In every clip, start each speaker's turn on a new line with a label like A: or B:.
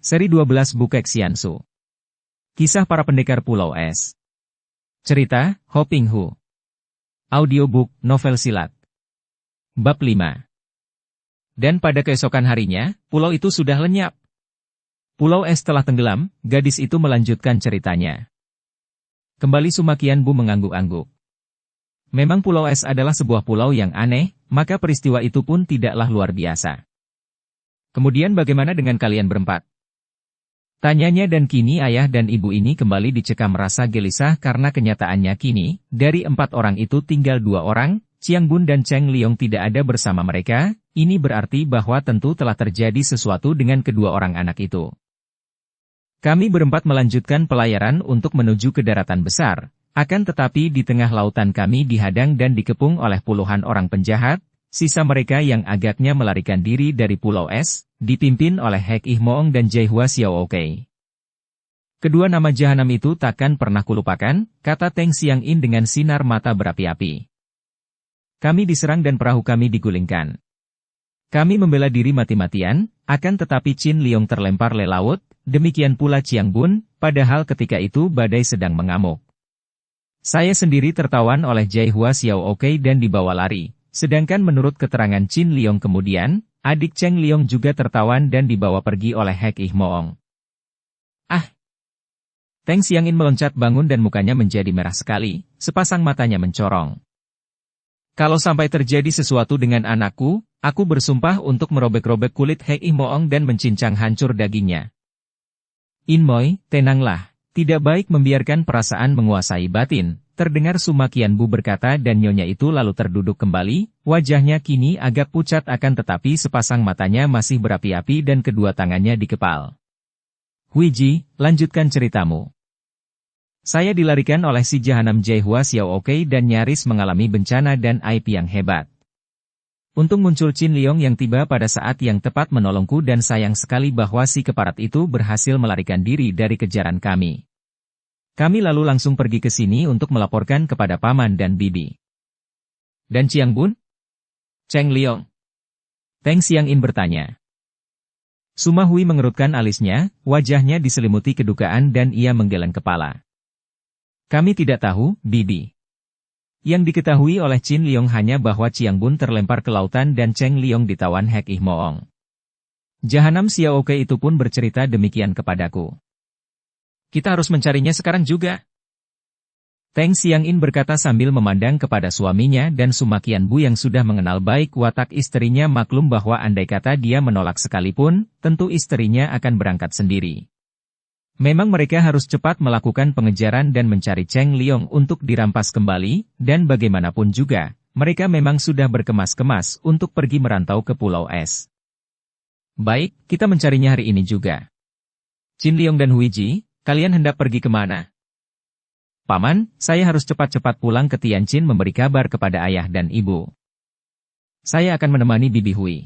A: Seri 12 Bukek Xiansu. Kisah para pendekar Pulau Es. Cerita, Ho Ping Hu. Audiobook, novel silat. Bab 5. Dan pada keesokan harinya, pulau itu sudah lenyap. Pulau Es telah tenggelam, gadis itu melanjutkan ceritanya. Kembali Sumakian Bu mengangguk-angguk. Memang Pulau Es adalah sebuah pulau yang aneh, maka peristiwa itu pun tidaklah luar biasa. Kemudian bagaimana dengan kalian berempat? Tanyanya, dan kini ayah dan ibu ini kembali dicekam rasa gelisah karena kenyataannya kini, dari 4 orang itu tinggal 2 orang, Chiang Bun dan Cheng Liong tidak ada bersama mereka. Ini berarti bahwa tentu telah terjadi sesuatu dengan kedua orang anak itu. Kami berempat melanjutkan pelayaran untuk menuju ke daratan besar, akan tetapi di tengah lautan kami dihadang dan dikepung oleh puluhan orang penjahat. Sisa mereka yang agaknya melarikan diri dari Pulau Es, dipimpin oleh Hek Ih Moong dan Jai Hua Xiao Okey. Kedua nama jahanam itu takkan pernah kulupakan, kata Teng Xiang In dengan sinar mata berapi-api. Kami diserang dan perahu kami digulingkan. Kami membela diri mati-matian, akan tetapi Chin Liong terlempar le laut, demikian pula Chiang Bun, padahal ketika itu badai sedang mengamuk. Saya sendiri tertawan oleh Jai Hua Xiao Okey dan dibawa lari. Sedangkan menurut keterangan Chin Liong kemudian, adik Cheng Liong juga tertawan dan dibawa pergi oleh Hek Ih Moong. Ah! Teng Xiang In meloncat bangun dan mukanya menjadi merah sekali, sepasang matanya mencorong. Kalau sampai terjadi sesuatu dengan anakku, aku bersumpah untuk merobek-robek kulit Hek Ih Moong dan mencincang hancur dagingnya. In Moi, tenanglah, tidak baik membiarkan perasaan menguasai batin. Terdengar Sumakian Bu berkata dan nyonya itu lalu terduduk kembali, wajahnya kini agak pucat akan tetapi sepasang matanya masih berapi-api dan kedua tangannya dikepal. Huiji, lanjutkan ceritamu. Saya dilarikan oleh si jahanam Jai Hua Xiao Okey dan nyaris mengalami bencana dan aib yang hebat. Untung muncul Chin Liong yang tiba pada saat yang tepat menolongku dan sayang sekali bahwa si keparat itu berhasil melarikan diri dari kejaran kami. Kami lalu langsung pergi ke sini untuk melaporkan kepada paman dan bibi. Dan Chiang Bun? Cheng Liong? Teng Xiang In bertanya. Suma Hui mengerutkan alisnya, wajahnya diselimuti kedukaan dan ia menggeleng kepala. Kami tidak tahu, bibi. Yang diketahui oleh Chin Liong hanya bahwa Chiang Bun terlempar ke lautan dan Cheng Liong ditawan Hek Ih Moong. Jahanam Xiao Okey itu pun bercerita demikian kepadaku. Kita harus mencarinya sekarang juga. Teng Xiang In berkata sambil memandang kepada suaminya dan Sumakian Bu yang sudah mengenal baik watak istrinya maklum bahwa andai kata dia menolak sekalipun, tentu istrinya akan berangkat sendiri. Memang mereka harus cepat melakukan pengejaran dan mencari Cheng Liong untuk dirampas kembali, dan bagaimanapun juga, mereka memang sudah berkemas-kemas untuk pergi merantau ke Pulau Es. Baik, kita mencarinya hari ini juga. Chin Liong dan Huiji, kalian hendak pergi kemana? Paman, saya harus cepat-cepat pulang ke Tianjin memberi kabar kepada ayah dan ibu. Saya akan menemani Bibi Hui.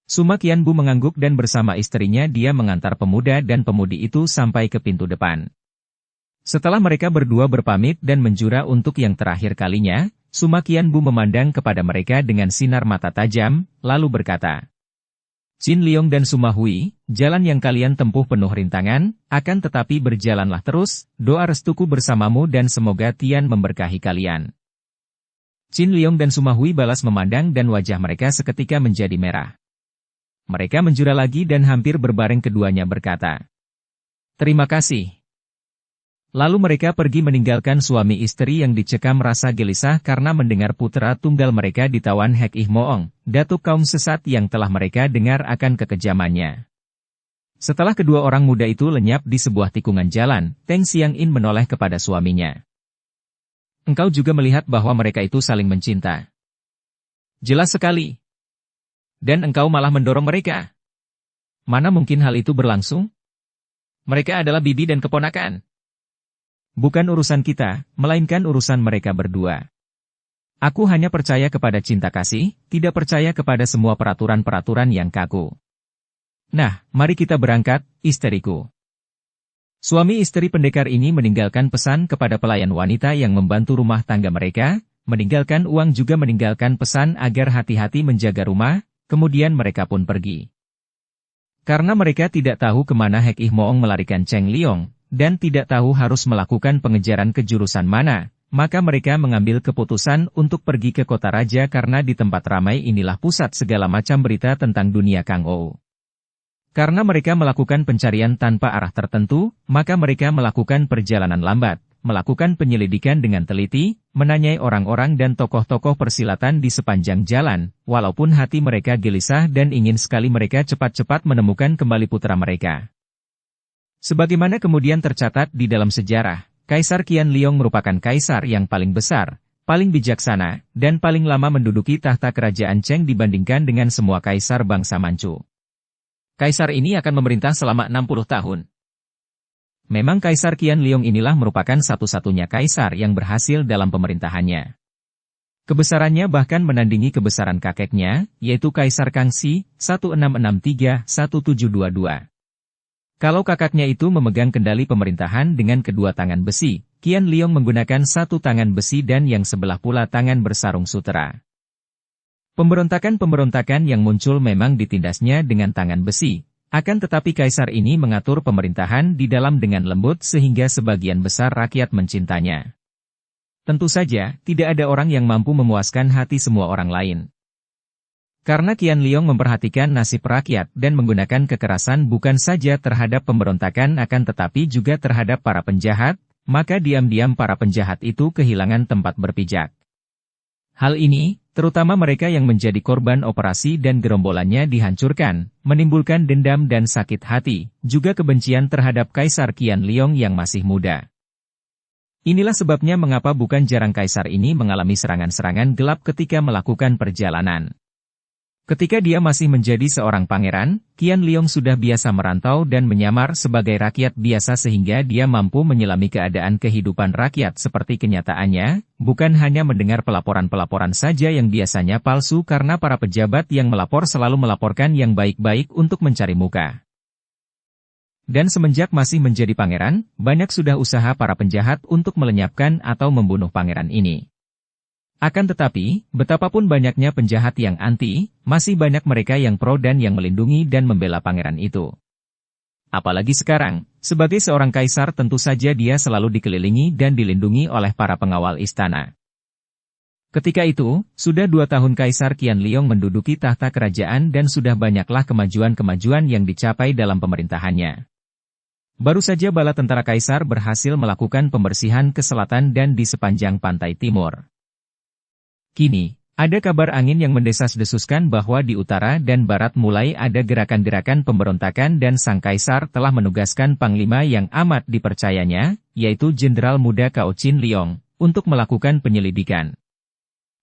A: Sumakian Bu mengangguk dan bersama istrinya dia mengantar pemuda dan pemudi itu sampai ke pintu depan. Setelah mereka berdua berpamit dan menjura untuk yang terakhir kalinya, Sumakian Bu memandang kepada mereka dengan sinar mata tajam, lalu berkata, Chin Liong dan Suma Hui, jalan yang kalian tempuh penuh rintangan, akan tetapi berjalanlah terus, doa restuku bersamamu dan semoga Tian memberkahi kalian. Chin Liong dan Suma Hui balas memandang dan wajah mereka seketika menjadi merah. Mereka menjura lagi dan hampir berbareng keduanya berkata, Terima kasih. Lalu mereka pergi meninggalkan suami istri yang dicekam rasa gelisah karena mendengar putra tunggal mereka ditawan Hek Ih Moong, datuk kaum sesat yang telah mereka dengar akan kekejamannya. Setelah kedua orang muda itu lenyap di sebuah tikungan jalan, Teng Xiang In menoleh kepada suaminya. Engkau juga melihat bahwa mereka itu saling mencinta. Jelas sekali. Dan engkau malah mendorong mereka. Mana mungkin hal itu berlangsung? Mereka adalah bibi dan keponakan. Bukan urusan kita, melainkan urusan mereka berdua. Aku hanya percaya kepada cinta kasih, tidak percaya kepada semua peraturan-peraturan yang kaku. Nah, mari kita berangkat, istriku. Suami istri pendekar ini meninggalkan pesan kepada pelayan wanita yang membantu rumah tangga mereka, meninggalkan uang juga meninggalkan pesan agar hati-hati menjaga rumah, kemudian mereka pun pergi. Karena mereka tidak tahu kemana Hek Ih Moong melarikan Cheng Liong, dan tidak tahu harus melakukan pengejaran ke jurusan mana, maka mereka mengambil keputusan untuk pergi ke kota raja karena di tempat ramai inilah pusat segala macam berita tentang dunia Kang Ou. Karena mereka melakukan pencarian tanpa arah tertentu, maka mereka melakukan perjalanan lambat, melakukan penyelidikan dengan teliti, menanyai orang-orang dan tokoh-tokoh persilatan di sepanjang jalan, walaupun hati mereka gelisah dan ingin sekali mereka cepat-cepat menemukan kembali putra mereka. Sebagaimana kemudian tercatat di dalam sejarah, Kaisar Qian Liong merupakan kaisar yang paling besar, paling bijaksana, dan paling lama menduduki tahta kerajaan Cheng dibandingkan dengan semua kaisar bangsa Manchu. Kaisar ini akan memerintah selama 60 tahun. Memang Kaisar Qian Liong inilah merupakan satu-satunya kaisar yang berhasil dalam pemerintahannya. Kebesarannya bahkan menandingi kebesaran kakeknya, yaitu Kaisar Kangxi, 1663-1722. Kalau kakaknya itu memegang kendali pemerintahan dengan kedua tangan besi, Qian Liong menggunakan satu tangan besi dan yang sebelah pula tangan bersarung sutera. Pemberontakan-pemberontakan yang muncul memang ditindasnya dengan tangan besi, akan tetapi kaisar ini mengatur pemerintahan di dalam dengan lembut sehingga sebagian besar rakyat mencintanya. Tentu saja, tidak ada orang yang mampu memuaskan hati semua orang lain. Karena Qian Liong memperhatikan nasib rakyat dan menggunakan kekerasan bukan saja terhadap pemberontakan akan tetapi juga terhadap para penjahat, maka diam-diam para penjahat itu kehilangan tempat berpijak. Hal ini, terutama mereka yang menjadi korban operasi dan gerombolannya dihancurkan, menimbulkan dendam dan sakit hati, juga kebencian terhadap Kaisar Qian Liong yang masih muda. Inilah sebabnya mengapa bukan jarang kaisar ini mengalami serangan-serangan gelap ketika melakukan perjalanan. Ketika dia masih menjadi seorang pangeran, Qian Liong sudah biasa merantau dan menyamar sebagai rakyat biasa sehingga dia mampu menyelami keadaan kehidupan rakyat seperti kenyataannya, bukan hanya mendengar pelaporan-pelaporan saja yang biasanya palsu karena para pejabat yang melapor selalu melaporkan yang baik-baik untuk mencari muka. Dan semenjak masih menjadi pangeran, banyak sudah usaha para penjahat untuk melenyapkan atau membunuh pangeran ini. Akan tetapi, betapapun banyaknya penjahat yang anti, masih banyak mereka yang pro dan yang melindungi dan membela pangeran itu. Apalagi sekarang, sebagai seorang kaisar tentu saja dia selalu dikelilingi dan dilindungi oleh para pengawal istana. Ketika itu, sudah 2 tahun Kaisar Qian Liong menduduki tahta kerajaan dan sudah banyaklah kemajuan-kemajuan yang dicapai dalam pemerintahannya. Baru saja bala tentara kaisar berhasil melakukan pembersihan ke selatan dan di sepanjang pantai timur. Kini, ada kabar angin yang mendesas-desuskan bahwa di utara dan barat mulai ada gerakan-gerakan pemberontakan dan sang kaisar telah menugaskan panglima yang amat dipercayanya, yaitu Jenderal Muda Cao Chin Liong, untuk melakukan penyelidikan.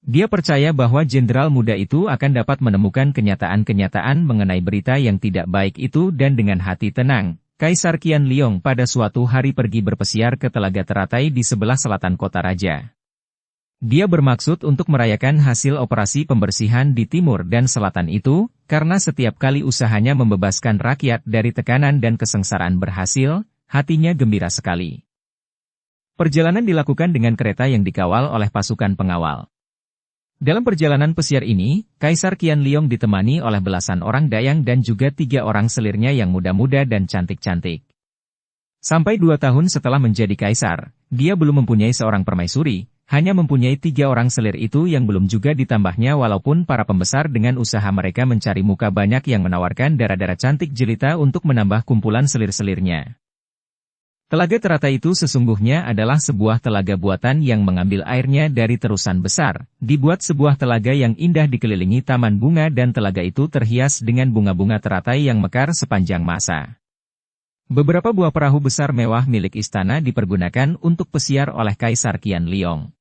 A: Dia percaya bahwa Jenderal Muda itu akan dapat menemukan kenyataan-kenyataan mengenai berita yang tidak baik itu dan dengan hati tenang, Kaisar Qian Liong pada suatu hari pergi berpesiar ke Telaga Teratai di sebelah selatan kota raja. Dia bermaksud untuk merayakan hasil operasi pembersihan di timur dan selatan itu, karena setiap kali usahanya membebaskan rakyat dari tekanan dan kesengsaraan berhasil, hatinya gembira sekali. Perjalanan dilakukan dengan kereta yang dikawal oleh pasukan pengawal. Dalam perjalanan pesiar ini, Kaisar Qian Liong ditemani oleh belasan orang dayang dan juga 3 orang selirnya yang muda-muda dan cantik-cantik. Sampai 2 tahun setelah menjadi kaisar, dia belum mempunyai seorang permaisuri, hanya mempunyai 3 orang selir itu yang belum juga ditambahnya walaupun para pembesar dengan usaha mereka mencari muka banyak yang menawarkan darah-darah cantik jelita untuk menambah kumpulan selir-selirnya. Telaga Teratai itu sesungguhnya adalah sebuah telaga buatan yang mengambil airnya dari terusan besar, dibuat sebuah telaga yang indah dikelilingi taman bunga dan telaga itu terhias dengan bunga-bunga teratai yang mekar sepanjang masa. Beberapa buah perahu besar mewah milik istana dipergunakan untuk pesiar oleh Kaisar Qian Liong.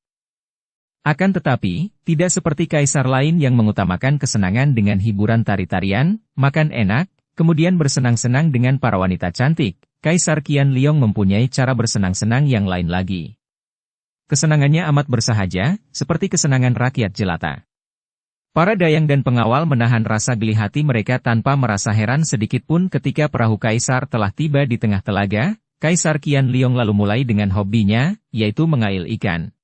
A: Akan tetapi, tidak seperti kaisar lain yang mengutamakan kesenangan dengan hiburan tari-tarian, makan enak, kemudian bersenang-senang dengan para wanita cantik, Kaisar Qian Liong mempunyai cara bersenang-senang yang lain lagi. Kesenangannya amat bersahaja, seperti kesenangan rakyat jelata. Para dayang dan pengawal menahan rasa geli hati mereka tanpa merasa heran sedikitpun ketika perahu kaisar telah tiba di tengah telaga. Kaisar Qian Liong lalu mulai dengan hobinya, yaitu mengail ikan.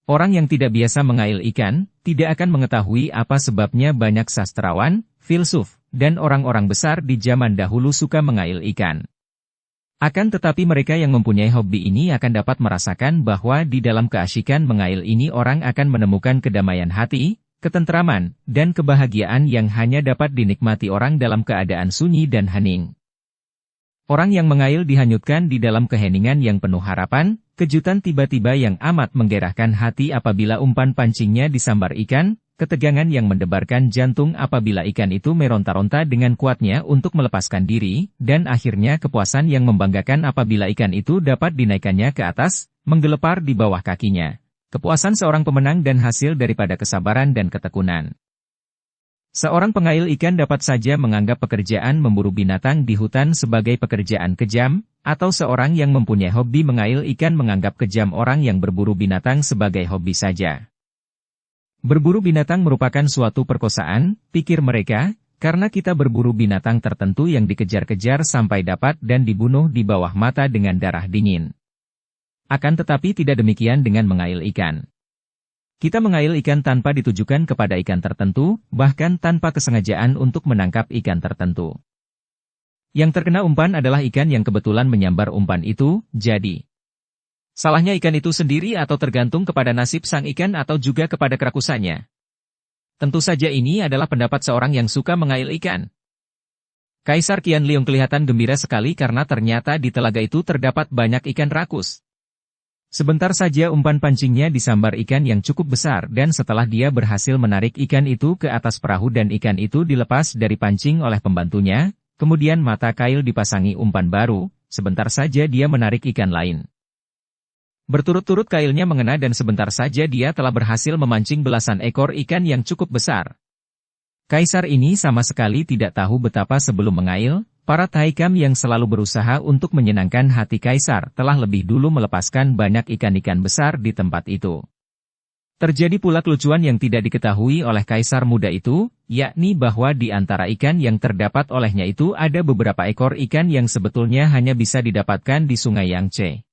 A: Orang yang tidak biasa mengail ikan, tidak akan mengetahui apa sebabnya banyak sastrawan, filsuf, dan orang-orang besar di zaman dahulu suka mengail ikan. Akan tetapi mereka yang mempunyai hobi ini akan dapat merasakan bahwa di dalam keasyikan mengail ini orang akan menemukan kedamaian hati, ketentraman, dan kebahagiaan yang hanya dapat dinikmati orang dalam keadaan sunyi dan hening. Orang yang mengail dihanyutkan di dalam keheningan yang penuh harapan, kejutan tiba-tiba yang amat menggerahkan hati apabila umpan pancingnya disambar ikan, ketegangan yang mendebarkan jantung apabila ikan itu meronta-ronta dengan kuatnya untuk melepaskan diri, dan akhirnya kepuasan yang membanggakan apabila ikan itu dapat dinaikkannya ke atas, menggelepar di bawah kakinya. Kepuasan seorang pemenang dan hasil daripada kesabaran dan ketekunan. Seorang pengail ikan dapat saja menganggap pekerjaan memburu binatang di hutan sebagai pekerjaan kejam, atau seorang yang mempunyai hobi mengail ikan menganggap kejam orang yang berburu binatang sebagai hobi saja. Berburu binatang merupakan suatu perkosaan, pikir mereka, karena kita berburu binatang tertentu yang dikejar-kejar sampai dapat dan dibunuh di bawah mata dengan darah dingin. Akan tetapi tidak demikian dengan mengail ikan. Kita mengail ikan tanpa ditujukan kepada ikan tertentu, bahkan tanpa kesengajaan untuk menangkap ikan tertentu. Yang terkena umpan adalah ikan yang kebetulan menyambar umpan itu, jadi salahnya ikan itu sendiri atau tergantung kepada nasib sang ikan atau juga kepada kerakusannya. Tentu saja ini adalah pendapat seorang yang suka mengail ikan. Kaisar Qianliong kelihatan gembira sekali karena ternyata di telaga itu terdapat banyak ikan rakus. Sebentar saja umpan pancingnya disambar ikan yang cukup besar dan setelah dia berhasil menarik ikan itu ke atas perahu dan ikan itu dilepas dari pancing oleh pembantunya, kemudian mata kail dipasangi umpan baru, sebentar saja dia menarik ikan lain. Berturut-turut kailnya mengena dan sebentar saja dia telah berhasil memancing belasan ekor ikan yang cukup besar. Kaisar ini sama sekali tidak tahu betapa sebelum mengail, para taikam yang selalu berusaha untuk menyenangkan hati kaisar telah lebih dulu melepaskan banyak ikan-ikan besar di tempat itu. Terjadi pula kelucuan yang tidak diketahui oleh kaisar muda itu, yakni bahwa di antara ikan yang terdapat olehnya itu ada beberapa ekor ikan yang sebetulnya hanya bisa didapatkan di Sungai Yangtze.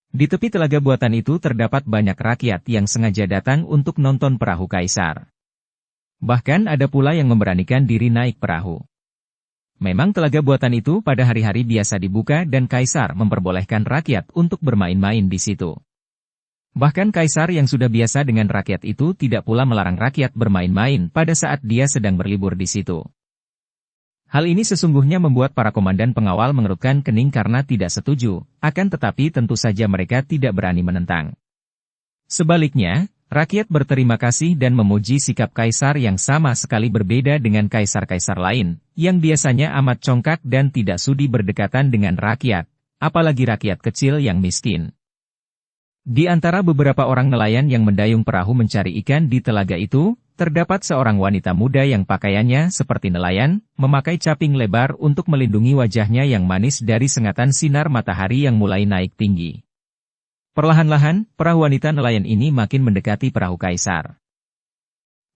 A: Di tepi telaga buatan itu terdapat banyak rakyat yang sengaja datang untuk nonton perahu kaisar. Bahkan ada pula yang memberanikan diri naik perahu. Memang telaga buatan itu pada hari-hari biasa dibuka dan kaisar memperbolehkan rakyat untuk bermain-main di situ. Bahkan kaisar yang sudah biasa dengan rakyat itu tidak pula melarang rakyat bermain-main pada saat dia sedang berlibur di situ. Hal ini sesungguhnya membuat para komandan pengawal mengerutkan kening karena tidak setuju, akan tetapi tentu saja mereka tidak berani menentang. Sebaliknya, rakyat berterima kasih dan memuji sikap kaisar yang sama sekali berbeda dengan kaisar-kaisar lain, yang biasanya amat congkak dan tidak sudi berdekatan dengan rakyat, apalagi rakyat kecil yang miskin. Di antara beberapa orang nelayan yang mendayung perahu mencari ikan di telaga itu, terdapat seorang wanita muda yang pakaiannya seperti nelayan, memakai caping lebar untuk melindungi wajahnya yang manis dari sengatan sinar matahari yang mulai naik tinggi. Perlahan-lahan, perahu wanita nelayan ini makin mendekati perahu kaisar.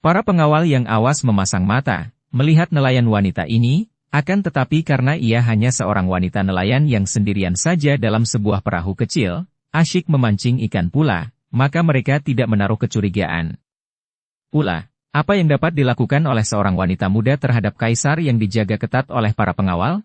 A: Para pengawal yang awas memasang mata, melihat nelayan wanita ini, akan tetapi karena ia hanya seorang wanita nelayan yang sendirian saja dalam sebuah perahu kecil, asyik memancing ikan pula, maka mereka tidak menaruh kecurigaan. Pula, apa yang dapat dilakukan oleh seorang wanita muda terhadap kaisar yang dijaga ketat oleh para pengawal?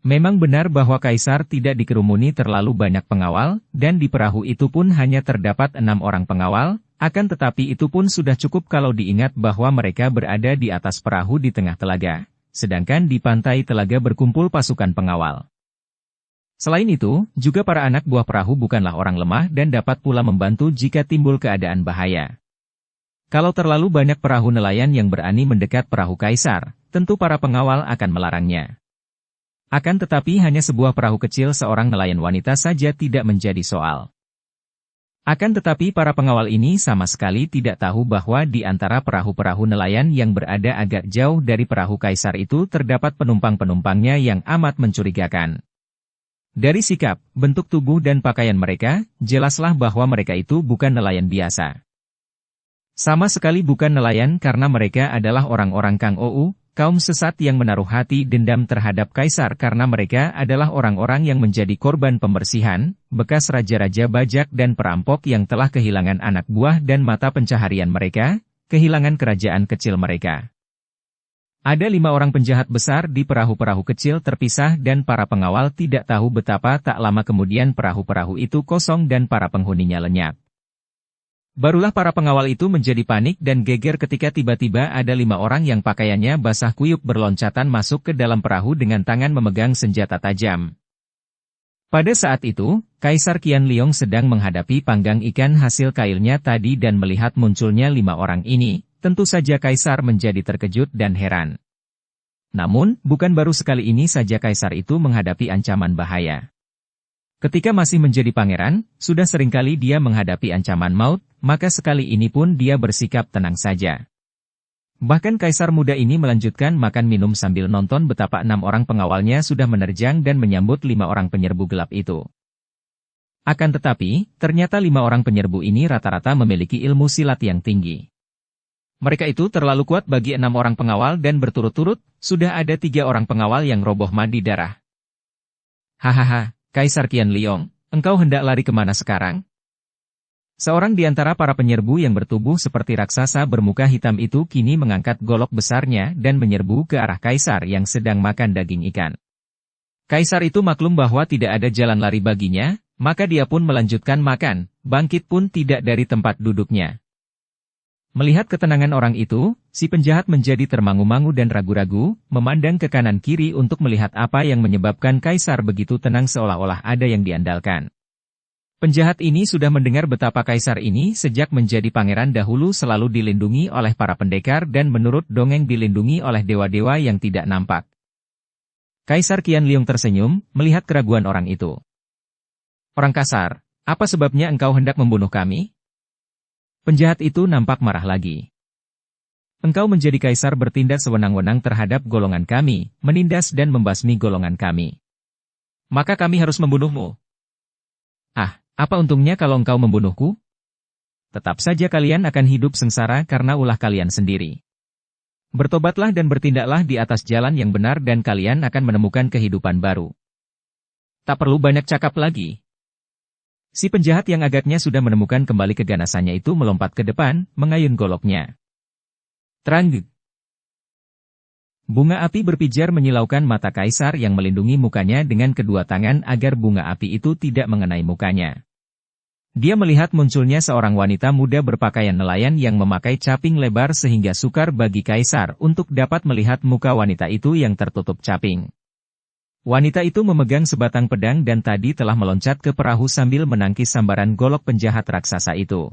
A: Memang benar bahwa kaisar tidak dikerumuni terlalu banyak pengawal, dan di perahu itu pun hanya terdapat 6 orang pengawal, akan tetapi itu pun sudah cukup kalau diingat bahwa mereka berada di atas perahu di tengah telaga, sedangkan di pantai telaga berkumpul pasukan pengawal. Selain itu, juga para anak buah perahu bukanlah orang lemah dan dapat pula membantu jika timbul keadaan bahaya. Kalau terlalu banyak perahu nelayan yang berani mendekat perahu kaisar, tentu para pengawal akan melarangnya. Akan tetapi hanya sebuah perahu kecil seorang nelayan wanita saja tidak menjadi soal. Akan tetapi para pengawal ini sama sekali tidak tahu bahwa di antara perahu-perahu nelayan yang berada agak jauh dari perahu kaisar itu terdapat penumpang-penumpangnya yang amat mencurigakan. Dari sikap, bentuk tubuh dan pakaian mereka, jelaslah bahwa mereka itu bukan nelayan biasa. Sama sekali bukan nelayan karena mereka adalah orang-orang Kang Ou, kaum sesat yang menaruh hati dendam terhadap kaisar karena mereka adalah orang-orang yang menjadi korban pembersihan, bekas raja-raja bajak dan perampok yang telah kehilangan anak buah dan mata pencaharian mereka, kehilangan kerajaan kecil mereka. Ada 5 orang penjahat besar di perahu-perahu kecil terpisah dan para pengawal tidak tahu betapa tak lama kemudian perahu-perahu itu kosong dan para penghuninya lenyap. Barulah para pengawal itu menjadi panik dan geger ketika tiba-tiba ada 5 orang yang pakaiannya basah kuyup berloncatan masuk ke dalam perahu dengan tangan memegang senjata tajam. Pada saat itu, Kaisar Qianliong sedang menghadapi panggang ikan hasil kailnya tadi dan melihat munculnya 5 orang ini. Tentu saja Kaisar menjadi terkejut dan heran. Namun, bukan baru sekali ini saja Kaisar itu menghadapi ancaman bahaya. Ketika masih menjadi pangeran, sudah seringkali dia menghadapi ancaman maut, maka sekali ini pun dia bersikap tenang saja. Bahkan Kaisar muda ini melanjutkan makan minum sambil nonton betapa 6 orang pengawalnya sudah menerjang dan menyambut 5 orang penyerbu gelap itu. Akan tetapi, ternyata 5 orang penyerbu ini rata-rata memiliki ilmu silat yang tinggi. Mereka itu terlalu kuat bagi 6 orang pengawal dan berturut-turut, sudah ada 3 orang pengawal yang roboh mandi darah. Hahaha, Kaisar Qianliong, engkau hendak lari kemana sekarang? Seorang di antara para penyerbu yang bertubuh seperti raksasa bermuka hitam itu kini mengangkat golok besarnya dan menyerbu ke arah Kaisar yang sedang makan daging ikan. Kaisar itu maklum bahwa tidak ada jalan lari baginya, maka dia pun melanjutkan makan, bangkit pun tidak dari tempat duduknya. Melihat ketenangan orang itu, si penjahat menjadi termangu-mangu dan ragu-ragu, memandang ke kanan kiri untuk melihat apa yang menyebabkan Kaisar begitu tenang seolah-olah ada yang diandalkan. Penjahat ini sudah mendengar betapa Kaisar ini sejak menjadi pangeran dahulu selalu dilindungi oleh para pendekar dan menurut dongeng dilindungi oleh dewa-dewa yang tidak nampak. Kaisar Qianliong tersenyum, melihat keraguan orang itu. Orang kasar, apa sebabnya engkau hendak membunuh kami? Penjahat itu nampak marah lagi. Engkau menjadi kaisar bertindak sewenang-wenang terhadap golongan kami, menindas dan membasmi golongan kami. Maka kami harus membunuhmu. Ah, apa untungnya kalau engkau membunuhku? Tetap saja kalian akan hidup sengsara karena ulah kalian sendiri. Bertobatlah dan bertindaklah di atas jalan yang benar dan kalian akan menemukan kehidupan baru. Tak perlu banyak cakap lagi. Si penjahat yang agaknya sudah menemukan kembali keganasannya itu melompat ke depan, mengayun goloknya. Terang! Bunga api berpijar menyilaukan mata Kaisar yang melindungi mukanya dengan kedua tangan agar bunga api itu tidak mengenai mukanya. Dia melihat munculnya seorang wanita muda berpakaian nelayan yang memakai caping lebar sehingga sukar bagi Kaisar untuk dapat melihat muka wanita itu yang tertutup caping. Wanita itu memegang sebatang pedang dan tadi telah meloncat ke perahu sambil menangkis sambaran golok penjahat raksasa itu.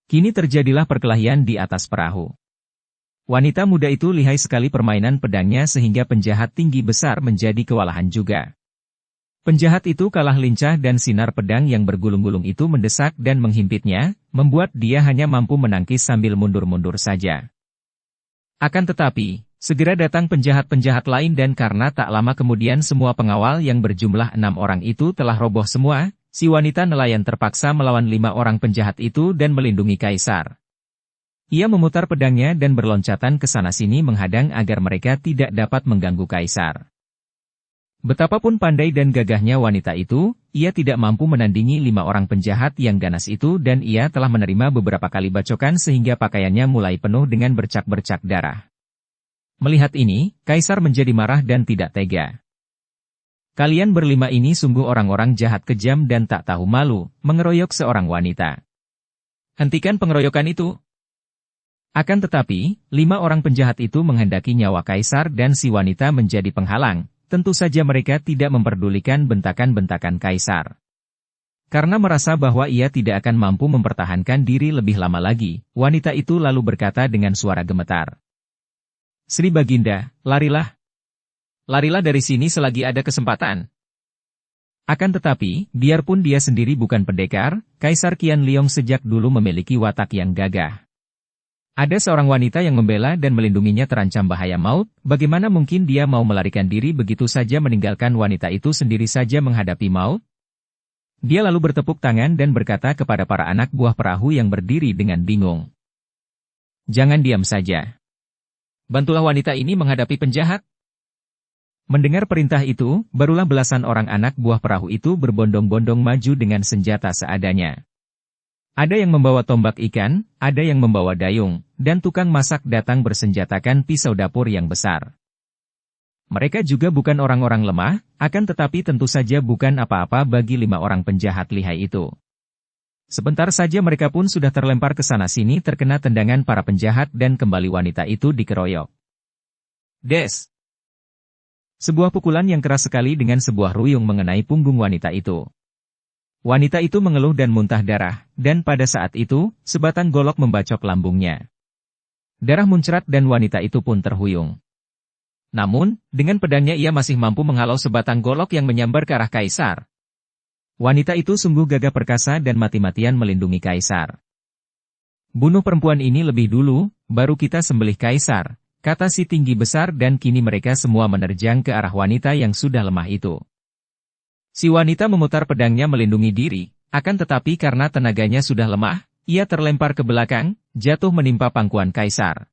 A: Kini terjadilah perkelahian di atas perahu. Wanita muda itu lihai sekali permainan pedangnya sehingga penjahat tinggi besar menjadi kewalahan juga. Penjahat itu kalah lincah dan sinar pedang yang bergulung-gulung itu mendesak dan menghimpitnya, membuat dia hanya mampu menangkis sambil mundur-mundur saja. Akan tetapi, segera datang penjahat-penjahat lain dan karena tak lama kemudian semua pengawal yang berjumlah 6 orang itu telah roboh semua, si wanita nelayan terpaksa melawan 5 orang penjahat itu dan melindungi Kaisar. Ia memutar pedangnya dan berloncatan ke sana-sini menghadang agar mereka tidak dapat mengganggu Kaisar. Betapapun pandai dan gagahnya wanita itu, ia tidak mampu menandingi 5 orang penjahat yang ganas itu dan ia telah menerima beberapa kali bacokan sehingga pakaiannya mulai penuh dengan bercak-bercak darah. Melihat ini, Kaisar menjadi marah dan tidak tega. Kalian berlima ini sungguh orang-orang jahat kejam dan tak tahu malu, mengeroyok seorang wanita. Hentikan pengeroyokan itu. Akan tetapi, 5 orang penjahat itu menghendaki nyawa Kaisar dan si wanita menjadi penghalang, tentu saja mereka tidak memperdulikan bentakan-bentakan Kaisar. Karena merasa bahwa ia tidak akan mampu mempertahankan diri lebih lama lagi, wanita itu lalu berkata dengan suara gemetar. Sri Baginda, larilah. Larilah dari sini selagi ada kesempatan. Akan tetapi, biarpun dia sendiri bukan pendekar, Kaisar Qianliong sejak dulu memiliki watak yang gagah. Ada seorang wanita yang membela dan melindunginya terancam bahaya maut, bagaimana mungkin dia mau melarikan diri begitu saja meninggalkan wanita itu sendiri saja menghadapi maut? Dia lalu bertepuk tangan dan berkata kepada para anak buah perahu yang berdiri dengan bingung. Jangan diam saja. Bantulah wanita ini menghadapi penjahat. Mendengar perintah itu, barulah belasan orang anak buah perahu itu berbondong-bondong maju dengan senjata seadanya. Ada yang membawa tombak ikan, ada yang membawa dayung, dan tukang masak datang bersenjatakan pisau dapur yang besar. Mereka juga bukan orang-orang lemah, akan tetapi tentu saja bukan apa-apa bagi 5 orang penjahat lihai itu. Sebentar saja mereka pun sudah terlempar ke sana-sini terkena tendangan para penjahat dan kembali wanita itu dikeroyok. Des! Sebuah pukulan yang keras sekali dengan sebuah ruyung mengenai punggung wanita itu. Wanita itu mengeluh dan muntah darah, dan pada saat itu, sebatang golok membacok lambungnya. Darah muncrat dan wanita itu pun terhuyung. Namun, dengan pedangnya ia masih mampu menghalau sebatang golok yang menyambar ke arah Kaisar. Wanita itu sungguh gagah perkasa dan mati-matian melindungi Kaisar. Bunuh perempuan ini lebih dulu, baru kita sembelih Kaisar, kata si tinggi besar dan kini mereka semua menerjang ke arah wanita yang sudah lemah itu. Si wanita memutar pedangnya melindungi diri, akan tetapi karena tenaganya sudah lemah, ia terlempar ke belakang, jatuh menimpa pangkuan Kaisar.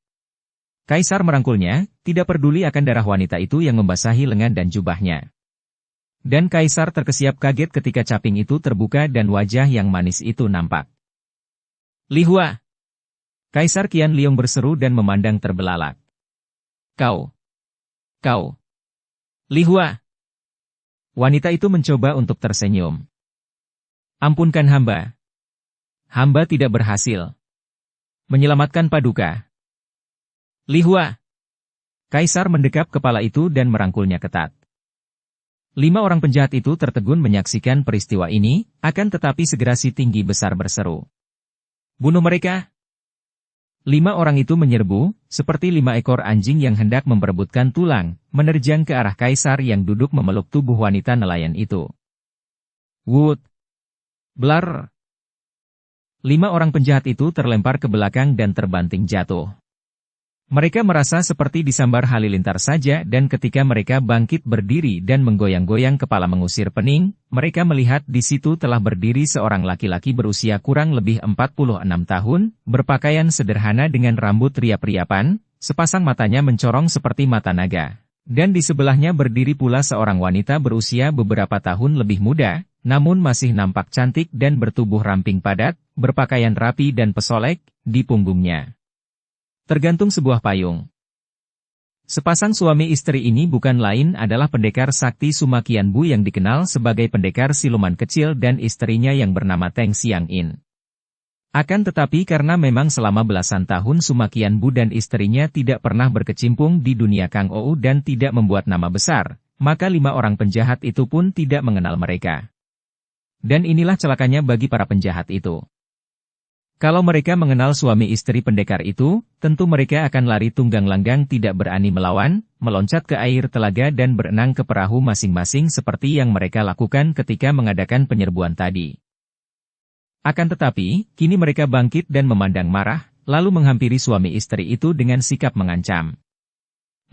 A: Kaisar merangkulnya, tidak peduli akan darah wanita itu yang membasahi lengan dan jubahnya. Dan Kaisar terkesiap kaget ketika caping itu terbuka dan wajah yang manis itu nampak. Li Hua! Kaisar Qian Liong berseru dan memandang terbelalak. Kau! Li Hua! Wanita itu mencoba untuk tersenyum. Ampunkan hamba. Hamba tidak berhasil menyelamatkan Paduka. Li Hua! Kaisar mendekap kepala itu dan merangkulnya ketat. 5 orang penjahat itu tertegun menyaksikan peristiwa ini, akan tetapi segera si tinggi besar berseru. Bunuh mereka! 5 orang itu menyerbu, seperti 5 ekor anjing yang hendak memperebutkan tulang, menerjang ke arah Kaisar yang duduk memeluk tubuh wanita nelayan itu. Wut! Blar! 5 orang penjahat itu terlempar ke belakang dan terbanting jatuh. Mereka merasa seperti disambar halilintar saja dan ketika mereka bangkit berdiri dan menggoyang-goyang kepala mengusir pening, mereka melihat di situ telah berdiri seorang laki-laki berusia kurang lebih 46 tahun, berpakaian sederhana dengan rambut riap-riapan, sepasang matanya mencorong seperti mata naga. Dan di sebelahnya berdiri pula seorang wanita berusia beberapa tahun lebih muda, namun masih nampak cantik dan bertubuh ramping padat, berpakaian rapi dan pesolek, di punggungnya tergantung sebuah payung. Sepasang suami istri ini bukan lain adalah pendekar sakti Sumakian Bu yang dikenal sebagai pendekar siluman kecil dan istrinya yang bernama Teng Xiangin. Akan tetapi karena memang selama belasan tahun Sumakian Bu dan istrinya tidak pernah berkecimpung di dunia Kang Ou dan tidak membuat nama besar, maka 5 orang penjahat itu pun tidak mengenal mereka. Dan inilah celakanya bagi para penjahat itu. Kalau mereka mengenal suami istri pendekar itu, tentu mereka akan lari tunggang langgang tidak berani melawan, meloncat ke air telaga dan berenang ke perahu masing-masing seperti yang mereka lakukan ketika mengadakan penyerbuan tadi. Akan tetapi, kini mereka bangkit dan memandang marah, lalu menghampiri suami istri itu dengan sikap mengancam.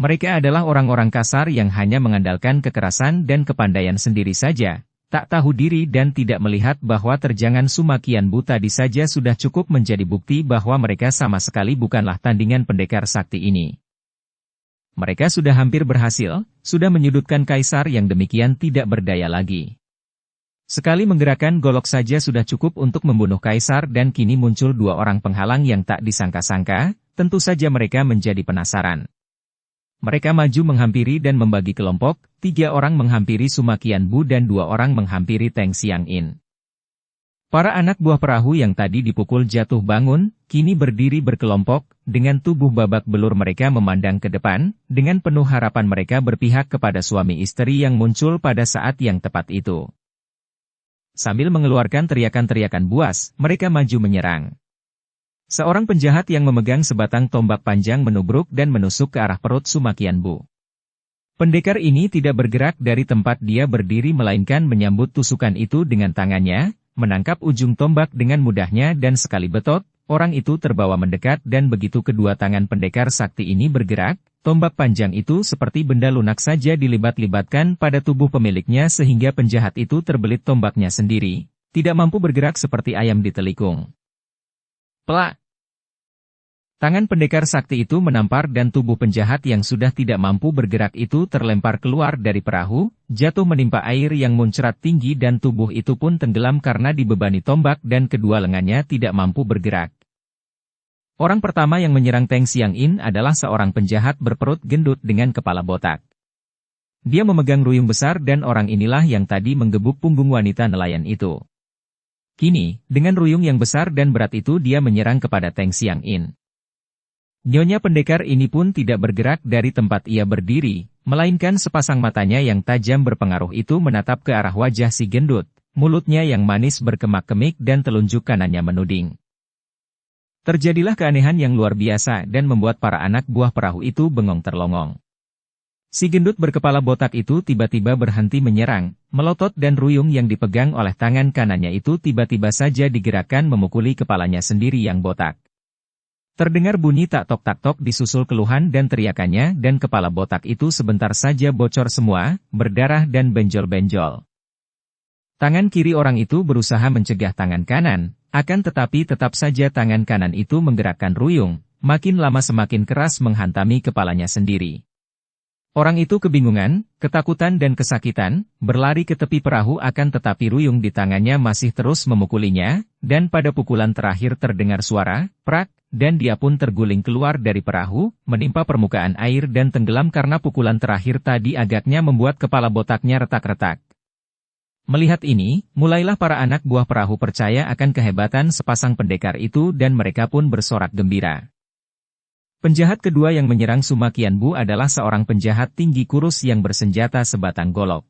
A: Mereka adalah orang-orang kasar yang hanya mengandalkan kekerasan dan kepandaian sendiri saja, tak tahu diri dan tidak melihat bahwa terjangan Sumakian Bu tadi saja sudah cukup menjadi bukti bahwa mereka sama sekali bukanlah tandingan pendekar sakti ini. Mereka sudah hampir berhasil, sudah menyudutkan Kaisar yang demikian tidak berdaya lagi. Sekali menggerakkan golok saja sudah cukup untuk membunuh Kaisar dan kini muncul 2 orang penghalang yang tak disangka-sangka, tentu saja mereka menjadi penasaran. Mereka maju menghampiri dan membagi kelompok, 3 orang menghampiri Sumakian Bu dan 2 orang menghampiri Teng Xiangin. Para anak buah perahu yang tadi dipukul jatuh bangun, kini berdiri berkelompok, dengan tubuh babak belur mereka memandang ke depan, dengan penuh harapan mereka berpihak kepada suami istri yang muncul pada saat yang tepat itu. Sambil mengeluarkan teriakan-teriakan buas, mereka maju menyerang. Seorang penjahat yang memegang sebatang tombak panjang menubruk dan menusuk ke arah perut Sumakian Bu. Pendekar ini tidak bergerak dari tempat dia berdiri melainkan menyambut tusukan itu dengan tangannya, menangkap ujung tombak dengan mudahnya dan sekali betot, orang itu terbawa mendekat dan begitu kedua tangan pendekar sakti ini bergerak, tombak panjang itu seperti benda lunak saja dilibat-libatkan pada tubuh pemiliknya sehingga penjahat itu terbelit tombaknya sendiri, tidak mampu bergerak seperti ayam di telikung. Pelak! Tangan pendekar sakti itu menampar dan tubuh penjahat yang sudah tidak mampu bergerak itu terlempar keluar dari perahu, jatuh menimpa air yang muncrat tinggi dan tubuh itu pun tenggelam karena dibebani tombak dan kedua lengannya tidak mampu bergerak. Orang pertama yang menyerang Teng Xiangin adalah seorang penjahat berperut gendut dengan kepala botak. Dia memegang ruyung besar dan orang inilah yang tadi menggebuk punggung wanita nelayan itu. Kini, dengan ruyung yang besar dan berat itu dia menyerang kepada Teng Xiangin. Nyonya pendekar ini pun tidak bergerak dari tempat ia berdiri, melainkan sepasang matanya yang tajam berpengaruh itu menatap ke arah wajah si gendut, mulutnya yang manis berkemak-kemik dan telunjuk kanannya menuding. Terjadilah keanehan yang luar biasa dan membuat para anak buah perahu itu bengong terlongong. Si gendut berkepala botak itu tiba-tiba berhenti menyerang, melotot dan ruyung yang dipegang oleh tangan kanannya itu tiba-tiba saja digerakkan memukuli kepalanya sendiri yang botak. Terdengar bunyi tak tok-tak-tok disusul keluhan dan teriakannya dan kepala botak itu sebentar saja bocor semua, berdarah dan benjol-benjol. Tangan kiri orang itu berusaha mencegah tangan kanan, akan tetapi tetap saja tangan kanan itu menggerakkan ruyung, makin lama semakin keras menghantami kepalanya sendiri. Orang itu kebingungan, ketakutan dan kesakitan, berlari ke tepi perahu akan tetapi ruyung di tangannya masih terus memukulinya, dan pada pukulan terakhir terdengar suara, prak, dan dia pun terguling keluar dari perahu, menimpa permukaan air dan tenggelam karena pukulan terakhir tadi agaknya membuat kepala botaknya retak-retak. Melihat ini, mulailah para anak buah perahu percaya akan kehebatan sepasang pendekar itu dan mereka pun bersorak gembira. Penjahat kedua yang menyerang Suma Qianbu adalah seorang penjahat tinggi kurus yang bersenjata sebatang golok.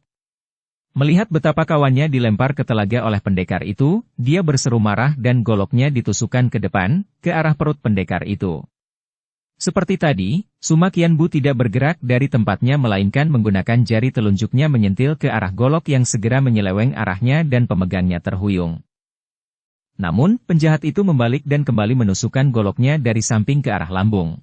A: Melihat betapa kawannya dilempar ke telaga oleh pendekar itu, dia berseru marah dan goloknya ditusukkan ke depan, ke arah perut pendekar itu. Seperti tadi, Suma Qianbu tidak bergerak dari tempatnya melainkan menggunakan jari telunjuknya menyentil ke arah golok yang segera menyeleweng arahnya dan pemegangnya terhuyung. Namun, penjahat itu membalik dan kembali menusukkan goloknya dari samping ke arah lambung.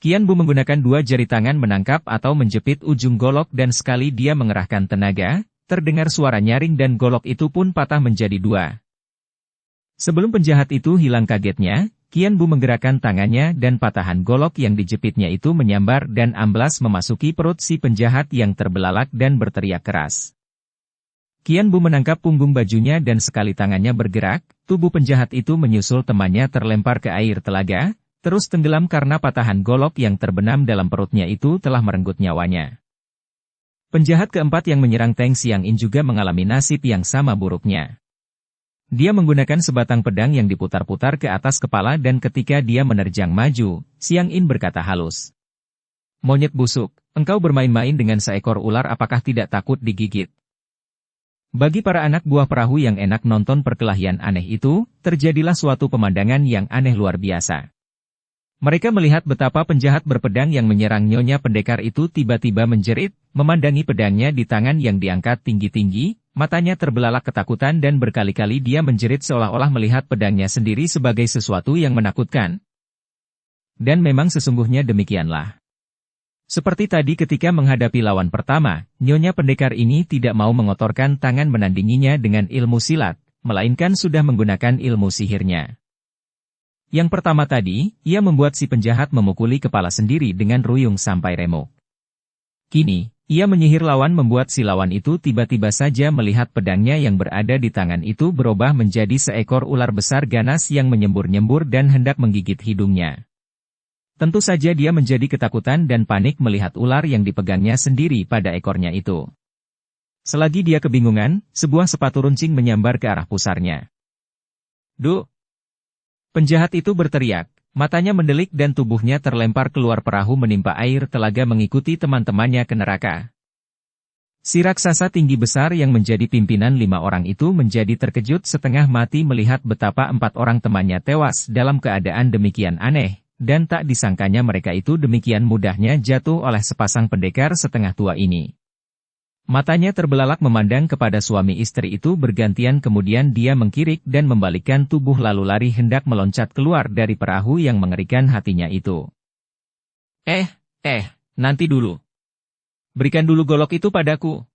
A: Qianbu menggunakan dua jari tangan menangkap atau menjepit ujung golok dan sekali dia mengerahkan tenaga, terdengar suara nyaring dan golok itu pun patah menjadi dua. Sebelum penjahat itu hilang kagetnya, Qianbu menggerakkan tangannya dan patahan golok yang dijepitnya itu menyambar dan amblas memasuki perut si penjahat yang terbelalak dan berteriak keras. Qianbu menangkap punggung bajunya dan sekali tangannya bergerak, tubuh penjahat itu menyusul temannya terlempar ke air telaga, terus tenggelam karena patahan golok yang terbenam dalam perutnya itu telah merenggut nyawanya. Penjahat keempat yang menyerang Teng Xiangin juga mengalami nasib yang sama buruknya. Dia menggunakan sebatang pedang yang diputar-putar ke atas kepala dan ketika dia menerjang maju, Xiangin berkata halus. "Monyet busuk, engkau bermain-main dengan seekor ular apakah tidak takut digigit?" Bagi para anak buah perahu yang enak nonton perkelahian aneh itu, terjadilah suatu pemandangan yang aneh luar biasa. Mereka melihat betapa penjahat berpedang yang menyerang Nyonya pendekar itu tiba-tiba menjerit, memandangi pedangnya di tangan yang diangkat tinggi-tinggi, matanya terbelalak ketakutan dan berkali-kali dia menjerit seolah-olah melihat pedangnya sendiri sebagai sesuatu yang menakutkan. Dan memang sesungguhnya demikianlah. Seperti tadi ketika menghadapi lawan pertama, Nyonya pendekar ini tidak mau mengotorkan tangan menandinginya dengan ilmu silat, melainkan sudah menggunakan ilmu sihirnya. Yang pertama tadi, ia membuat si penjahat memukuli kepala sendiri dengan ruyung sampai remuk. Kini, ia menyihir lawan membuat si lawan itu tiba-tiba saja melihat pedangnya yang berada di tangan itu berubah menjadi seekor ular besar ganas yang menyembur-nyembur dan hendak menggigit hidungnya. Tentu saja dia menjadi ketakutan dan panik melihat ular yang dipegangnya sendiri pada ekornya itu. Selagi dia kebingungan, sebuah sepatu runcing menyambar ke arah pusarnya. "Duh!" Penjahat itu berteriak, matanya mendelik dan tubuhnya terlempar keluar perahu menimpa air telaga mengikuti teman-temannya ke neraka. Si raksasa tinggi besar yang menjadi pimpinan 5 orang itu menjadi terkejut setengah mati melihat betapa 4 orang temannya tewas dalam keadaan demikian aneh, dan tak disangkanya mereka itu demikian mudahnya jatuh oleh sepasang pendekar setengah tua ini. Matanya terbelalak memandang kepada suami istri itu bergantian kemudian dia mengkirik dan membalikkan tubuh lalu lari hendak meloncat keluar dari perahu yang mengerikan hatinya itu. Nanti dulu. Berikan dulu golok itu padaku."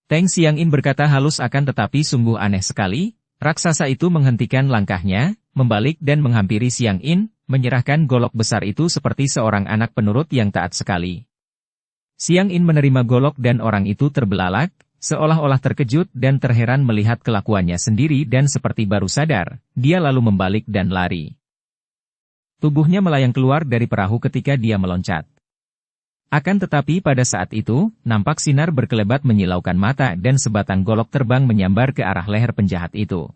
A: Teng Xiangin berkata halus akan tetapi sungguh aneh sekali, raksasa itu menghentikan langkahnya, membalik dan menghampiri Xiangin, menyerahkan golok besar itu seperti seorang anak penurut yang taat sekali. Siang In menerima golok dan orang itu terbelalak, seolah-olah terkejut dan terheran melihat kelakuannya sendiri dan seperti baru sadar, dia lalu membalik dan lari. Tubuhnya melayang keluar dari perahu ketika dia meloncat. Akan tetapi pada saat itu, nampak sinar berkelebat menyilaukan mata dan sebatang golok terbang menyambar ke arah leher penjahat itu.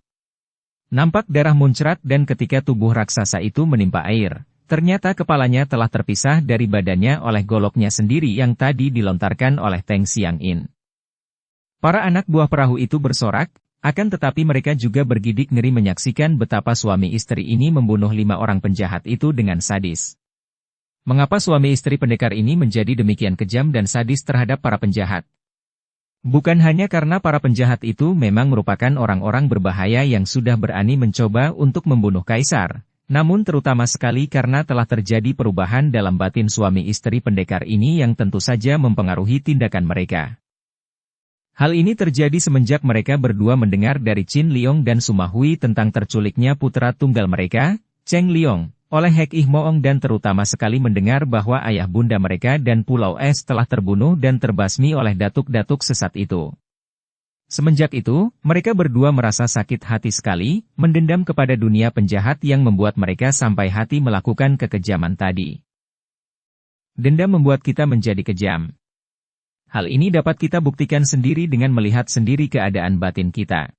A: Nampak darah muncrat dan ketika tubuh raksasa itu menimpa air, ternyata kepalanya telah terpisah dari badannya oleh goloknya sendiri yang tadi dilontarkan oleh Teng Xiangin. Para anak buah perahu itu bersorak, akan tetapi mereka juga bergidik ngeri menyaksikan betapa suami istri ini membunuh 5 orang penjahat itu dengan sadis. Mengapa suami istri pendekar ini menjadi demikian kejam dan sadis terhadap para penjahat? Bukan hanya karena para penjahat itu memang merupakan orang-orang berbahaya yang sudah berani mencoba untuk membunuh kaisar, namun terutama sekali karena telah terjadi perubahan dalam batin suami istri pendekar ini yang tentu saja mempengaruhi tindakan mereka. Hal ini terjadi semenjak mereka berdua mendengar dari Qin Liong dan Suma Hui tentang terculiknya putra tunggal mereka, Cheng Liong, oleh Hek Ih Moong dan terutama sekali mendengar bahwa ayah bunda mereka dan Pulau Es telah terbunuh dan terbasmi oleh datuk-datuk sesat itu. Semenjak itu, mereka berdua merasa sakit hati sekali, mendendam kepada dunia penjahat yang membuat mereka sampai hati melakukan kekejaman tadi. Dendam membuat kita menjadi kejam. Hal ini dapat kita buktikan sendiri dengan melihat sendiri keadaan batin kita.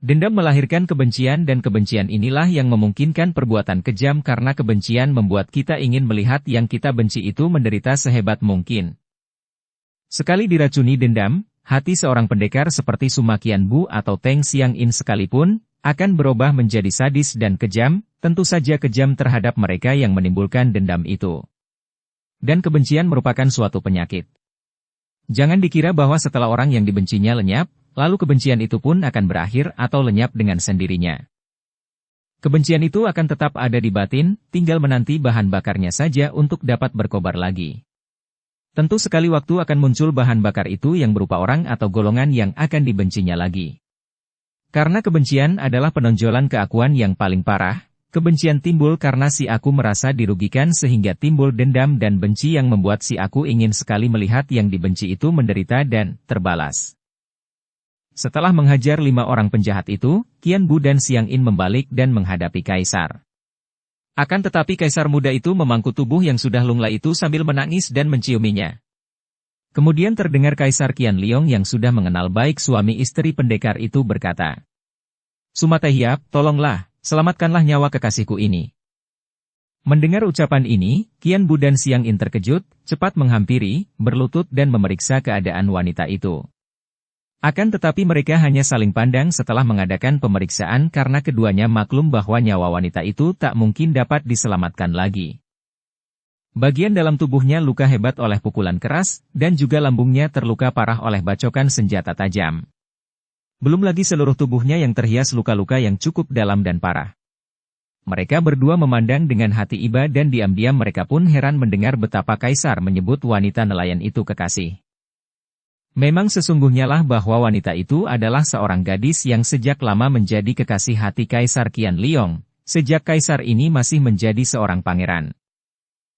A: Dendam melahirkan kebencian dan kebencian inilah yang memungkinkan perbuatan kejam karena kebencian membuat kita ingin melihat yang kita benci itu menderita sehebat mungkin. Sekali diracuni dendam, hati seorang pendekar seperti Suma Qianbu atau Teng Xiangin sekalipun, akan berubah menjadi sadis dan kejam, tentu saja kejam terhadap mereka yang menimbulkan dendam itu. Dan kebencian merupakan suatu penyakit. Jangan dikira bahwa setelah orang yang dibencinya lenyap, lalu kebencian itu pun akan berakhir atau lenyap dengan sendirinya. Kebencian itu akan tetap ada di batin, tinggal menanti bahan bakarnya saja untuk dapat berkobar lagi. Tentu sekali waktu akan muncul bahan bakar itu yang berupa orang atau golongan yang akan dibencinya lagi. Karena kebencian adalah penonjolan keakuan yang paling parah, kebencian timbul karena si aku merasa dirugikan sehingga timbul dendam dan benci yang membuat si aku ingin sekali melihat yang dibenci itu menderita dan terbalas. Setelah menghajar 5 orang penjahat itu, Qianbu dan Xiangin membalik dan menghadapi kaisar. Akan tetapi kaisar muda itu memangku tubuh yang sudah lunglai itu sambil menangis dan menciuminya. Kemudian terdengar Kaisar Qian Liong yang sudah mengenal baik suami istri pendekar itu berkata, "Suma Tehiap, tolonglah, selamatkanlah nyawa kekasihku ini." Mendengar ucapan ini, Qianbu dan Xiangin terkejut, cepat menghampiri, berlutut dan memeriksa keadaan wanita itu. Akan tetapi mereka hanya saling pandang setelah mengadakan pemeriksaan karena keduanya maklum bahwa nyawa wanita itu tak mungkin dapat diselamatkan lagi. Bagian dalam tubuhnya luka hebat oleh pukulan keras, dan juga lambungnya terluka parah oleh bacokan senjata tajam. Belum lagi seluruh tubuhnya yang terhias luka-luka yang cukup dalam dan parah. Mereka berdua memandang dengan hati iba dan diam-diam mereka pun heran mendengar betapa kaisar menyebut wanita nelayan itu kekasih. Memang sesungguhnya lah bahwa wanita itu adalah seorang gadis yang sejak lama menjadi kekasih hati Kaisar Qian Liong, sejak kaisar ini masih menjadi seorang pangeran.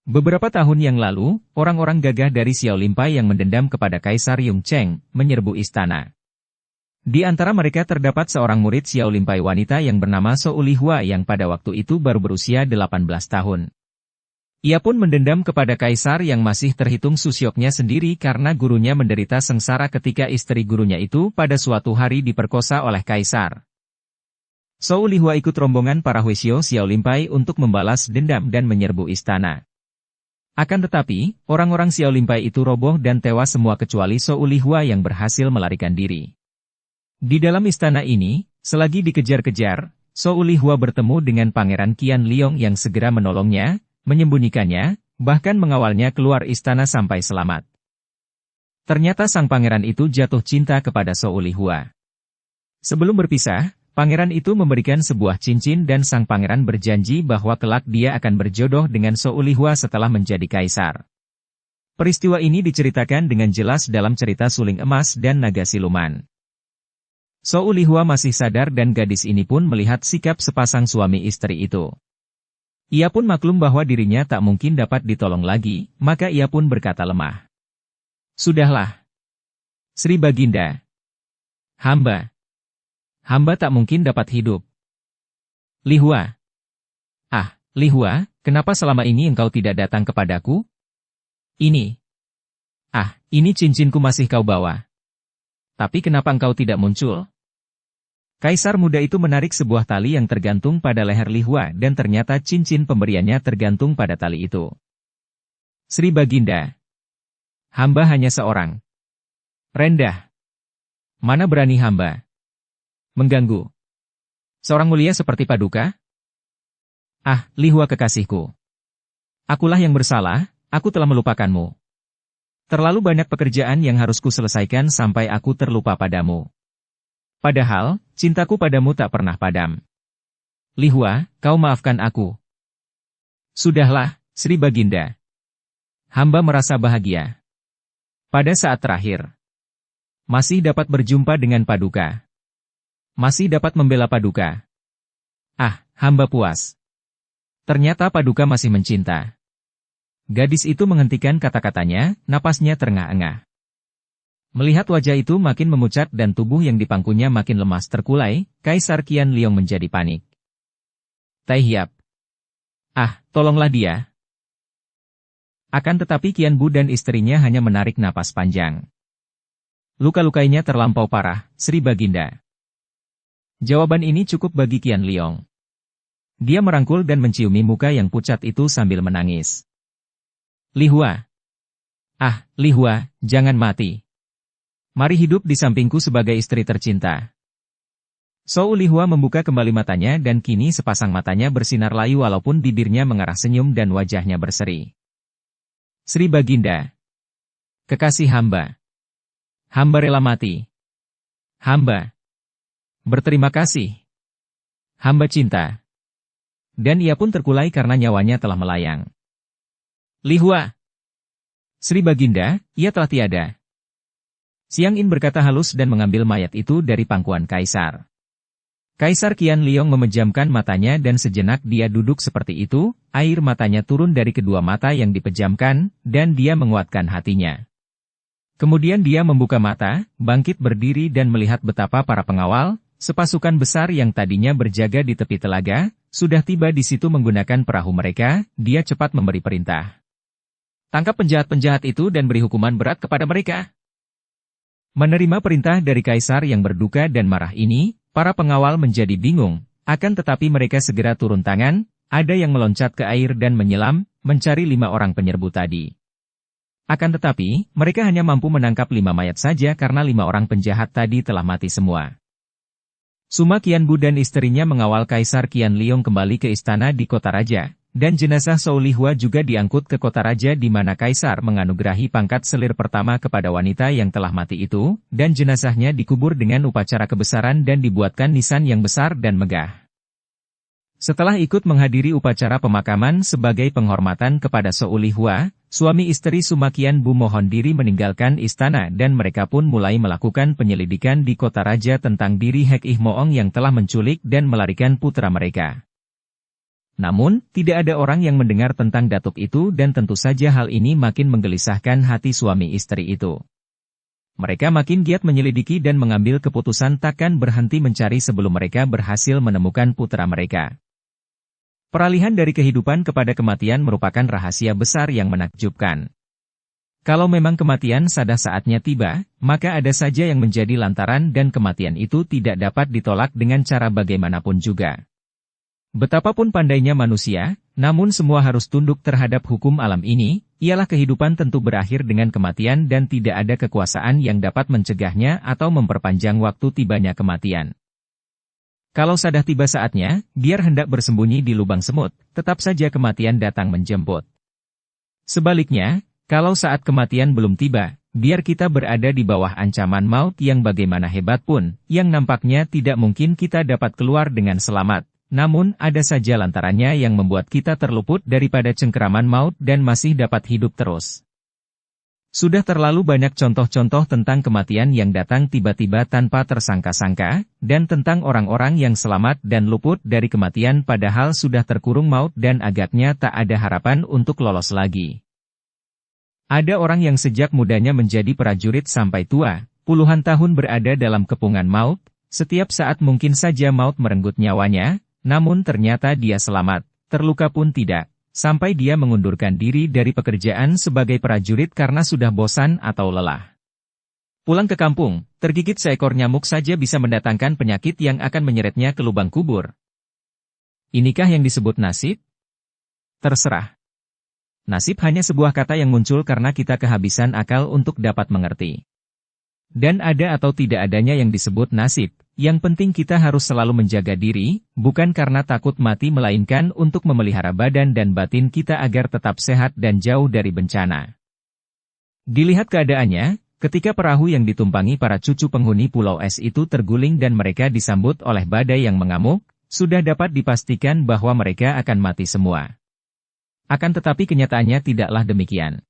A: Beberapa tahun yang lalu, orang-orang gagah dari Xiao Limpai yang mendendam kepada Kaisar Yung Cheng, menyerbu istana. Di antara mereka terdapat seorang murid Xiao Limpai wanita yang bernama Shou Lihua yang pada waktu itu baru berusia 18 tahun. Ia pun mendendam kepada kaisar yang masih terhitung susyoknya sendiri karena gurunya menderita sengsara ketika istri gurunya itu pada suatu hari diperkosa oleh kaisar. Shou Lihua ikut rombongan para Huisyo Xiao Limpai untuk membalas dendam dan menyerbu istana. Akan tetapi, orang-orang Xiao Limpai itu roboh dan tewas semua kecuali Shou Lihua yang berhasil melarikan diri. Di dalam istana ini, selagi dikejar-kejar, Shou Lihua bertemu dengan Pangeran Qian Liong yang segera menolongnya, menyembunyikannya, bahkan mengawalnya keluar istana sampai selamat. Ternyata sang pangeran itu jatuh cinta kepada Shou Lihua. Sebelum berpisah, pangeran itu memberikan sebuah cincin dan sang pangeran berjanji bahwa kelak dia akan berjodoh dengan Shou Lihua setelah menjadi kaisar. Peristiwa ini diceritakan dengan jelas dalam cerita Suling Emas dan Naga Siluman. Shou Lihua masih sadar dan gadis ini pun melihat sikap sepasang suami istri itu. Ia pun maklum bahwa dirinya tak mungkin dapat ditolong lagi, maka ia pun berkata lemah. Sudahlah. Sri Baginda. Hamba tak mungkin dapat hidup. Li Hua. Ah, Li Hua, kenapa selama ini engkau tidak datang kepadaku? Ini. Ah, ini cincinku masih kau bawa. Tapi kenapa engkau tidak muncul? Kaisar muda itu menarik sebuah tali yang tergantung pada leher Li Hua dan ternyata cincin pemberiannya tergantung pada tali itu. Sri Baginda. Hamba hanya seorang. Rendah. Mana berani hamba mengganggu seorang mulia seperti Paduka? Ah, Li Hua kekasihku. Akulah yang bersalah, aku telah melupakanmu. Terlalu banyak pekerjaan yang harus kuselesaikan sampai aku terlupa padamu. Padahal, cintaku padamu tak pernah padam. Li Hua, kau maafkan aku. Sudahlah, Sri Baginda. Hamba merasa bahagia. Pada saat terakhir, masih dapat berjumpa dengan Paduka. Masih dapat membela Paduka. Ah, hamba puas. Ternyata Paduka masih mencinta. Gadis itu menghentikan kata-katanya, napasnya terengah-engah. Melihat wajah itu makin memucat dan tubuh yang dipangkunya makin lemas terkulai, Kaisar Qian Liong menjadi panik. Tai Hiap. Ah, tolonglah dia. Akan tetapi Qian Bu dan istrinya hanya menarik napas panjang. Luka-lukainya terlampau parah, Sri Baginda. Jawaban ini cukup bagi Qian Liong. Dia merangkul dan menciumi muka yang pucat itu sambil menangis. Li Hua. Ah, Li Hua, jangan mati. Mari hidup di sampingku sebagai istri tercinta. Zhou Li Hua membuka kembali matanya dan kini sepasang matanya bersinar layu walaupun bibirnya mengarah senyum dan wajahnya berseri. Sri Baginda. Kekasih hamba. Hamba rela mati. Hamba berterima kasih. Hamba cinta. Dan ia pun terkulai karena nyawanya telah melayang. Li Hua. Sri Baginda, ia telah tiada. Xiang In berkata halus dan mengambil mayat itu dari pangkuan Kaisar. Kaisar Qian Liong memejamkan matanya dan sejenak dia duduk seperti itu, air matanya turun dari kedua mata yang dipejamkan, dan dia menguatkan hatinya. Kemudian dia membuka mata, bangkit berdiri dan melihat betapa para pengawal, sepasukan besar yang tadinya berjaga di tepi telaga, sudah tiba di situ menggunakan perahu mereka, dia cepat memberi perintah. Tangkap penjahat-penjahat itu dan beri hukuman berat kepada mereka. Menerima perintah dari Kaisar yang berduka dan marah ini, para pengawal menjadi bingung, akan tetapi mereka segera turun tangan, ada yang meloncat ke air dan menyelam, mencari 5 orang penyerbu tadi. Akan tetapi, mereka hanya mampu menangkap 5 mayat saja karena 5 orang penjahat tadi telah mati semua. Suma Qian Bu dan istrinya mengawal Kaisar Qian Liong kembali ke istana di kota raja. Dan jenazah Zhou Li Hua juga diangkut ke kota raja di mana Kaisar menganugerahi pangkat selir pertama kepada wanita yang telah mati itu, dan jenazahnya dikubur dengan upacara kebesaran dan dibuatkan nisan yang besar dan megah. Setelah ikut menghadiri upacara pemakaman sebagai penghormatan kepada Zhou Li Hua, suami istri Suma Qian Bu mohon diri meninggalkan istana dan mereka pun mulai melakukan penyelidikan di kota raja tentang diri Hek Ih Moong yang telah menculik dan melarikan putra mereka. Namun, tidak ada orang yang mendengar tentang datuk itu dan tentu saja hal ini makin menggelisahkan hati suami istri itu. Mereka makin giat menyelidiki dan mengambil keputusan takkan berhenti mencari sebelum mereka berhasil menemukan putra mereka. Peralihan dari kehidupan kepada kematian merupakan rahasia besar yang menakjubkan. Kalau memang kematian sudah saatnya tiba, maka ada saja yang menjadi lantaran dan kematian itu tidak dapat ditolak dengan cara bagaimanapun juga. Betapapun pandainya manusia, namun semua harus tunduk terhadap hukum alam ini, ialah kehidupan tentu berakhir dengan kematian dan tidak ada kekuasaan yang dapat mencegahnya atau memperpanjang waktu tibanya kematian. Kalau sudah tiba saatnya, biar hendak bersembunyi di lubang semut, tetap saja kematian datang menjemput. Sebaliknya, kalau saat kematian belum tiba, biar kita berada di bawah ancaman maut yang bagaimana hebat pun, yang nampaknya tidak mungkin kita dapat keluar dengan selamat. Namun, ada saja lantarannya yang membuat kita terluput daripada cengkeraman maut dan masih dapat hidup terus. Sudah terlalu banyak contoh-contoh tentang kematian yang datang tiba-tiba tanpa tersangka-sangka, dan tentang orang-orang yang selamat dan luput dari kematian padahal sudah terkurung maut dan agaknya tak ada harapan untuk lolos lagi. Ada orang yang sejak mudanya menjadi prajurit sampai tua, puluhan tahun berada dalam kepungan maut, setiap saat mungkin saja maut merenggut nyawanya, namun ternyata dia selamat, terluka pun tidak. Sampai dia mengundurkan diri dari pekerjaan sebagai prajurit karena sudah bosan atau lelah. Pulang ke kampung, tergigit seekor nyamuk saja bisa mendatangkan penyakit yang akan menyeretnya ke lubang kubur. Inikah yang disebut nasib? Terserah. Nasib hanya sebuah kata yang muncul karena kita kehabisan akal untuk dapat mengerti. Dan ada atau tidak adanya yang disebut nasib. Yang penting kita harus selalu menjaga diri, bukan karena takut mati melainkan untuk memelihara badan dan batin kita agar tetap sehat dan jauh dari bencana. Dilihat keadaannya, ketika perahu yang ditumpangi para cucu penghuni Pulau Es itu terguling dan mereka disambut oleh badai yang mengamuk, sudah dapat dipastikan bahwa mereka akan mati semua. Akan tetapi kenyataannya tidaklah demikian.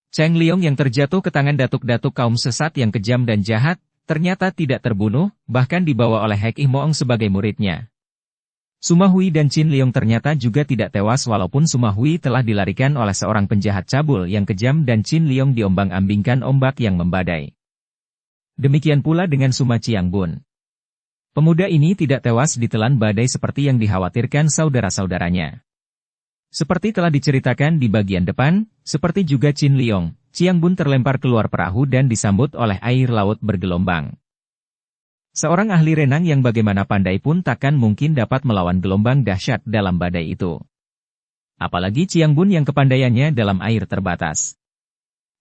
A: Cheng Liong yang terjatuh ke tangan datuk-datuk kaum sesat yang kejam dan jahat, ternyata tidak terbunuh, bahkan dibawa oleh Hek Ih Moong sebagai muridnya. Suma Hui dan Chin Liong ternyata juga tidak tewas walaupun Suma Hui telah dilarikan oleh seorang penjahat cabul yang kejam dan Chin Liong diombang-ambingkan ombak yang membadai. Demikian pula dengan Suma Chiang Bun. Pemuda ini tidak tewas ditelan badai seperti yang dikhawatirkan saudara-saudaranya. Seperti telah diceritakan di bagian depan, seperti juga Chin Liong, Chiang Bun terlempar keluar perahu dan disambut oleh air laut bergelombang. Seorang ahli renang yang bagaimana pandai pun takkan mungkin dapat melawan gelombang dahsyat dalam badai itu. Apalagi Chiang Bun yang kepandaiannya dalam air terbatas.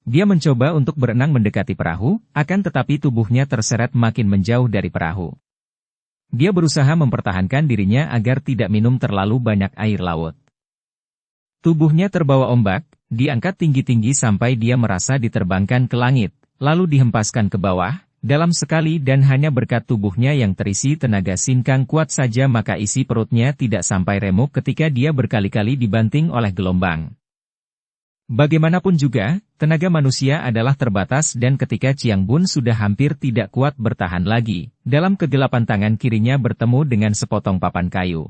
A: Dia mencoba untuk berenang mendekati perahu, akan tetapi tubuhnya terseret makin menjauh dari perahu. Dia berusaha mempertahankan dirinya agar tidak minum terlalu banyak air laut. Tubuhnya terbawa ombak, diangkat tinggi-tinggi sampai dia merasa diterbangkan ke langit, lalu dihempaskan ke bawah, dalam sekali dan hanya berkat tubuhnya yang terisi tenaga sinkang kuat saja maka isi perutnya tidak sampai remuk ketika dia berkali-kali dibanting oleh gelombang. Bagaimanapun juga, tenaga manusia adalah terbatas dan ketika Chiang Bun sudah hampir tidak kuat bertahan lagi, dalam kegelapan tangan kirinya bertemu dengan sepotong papan kayu.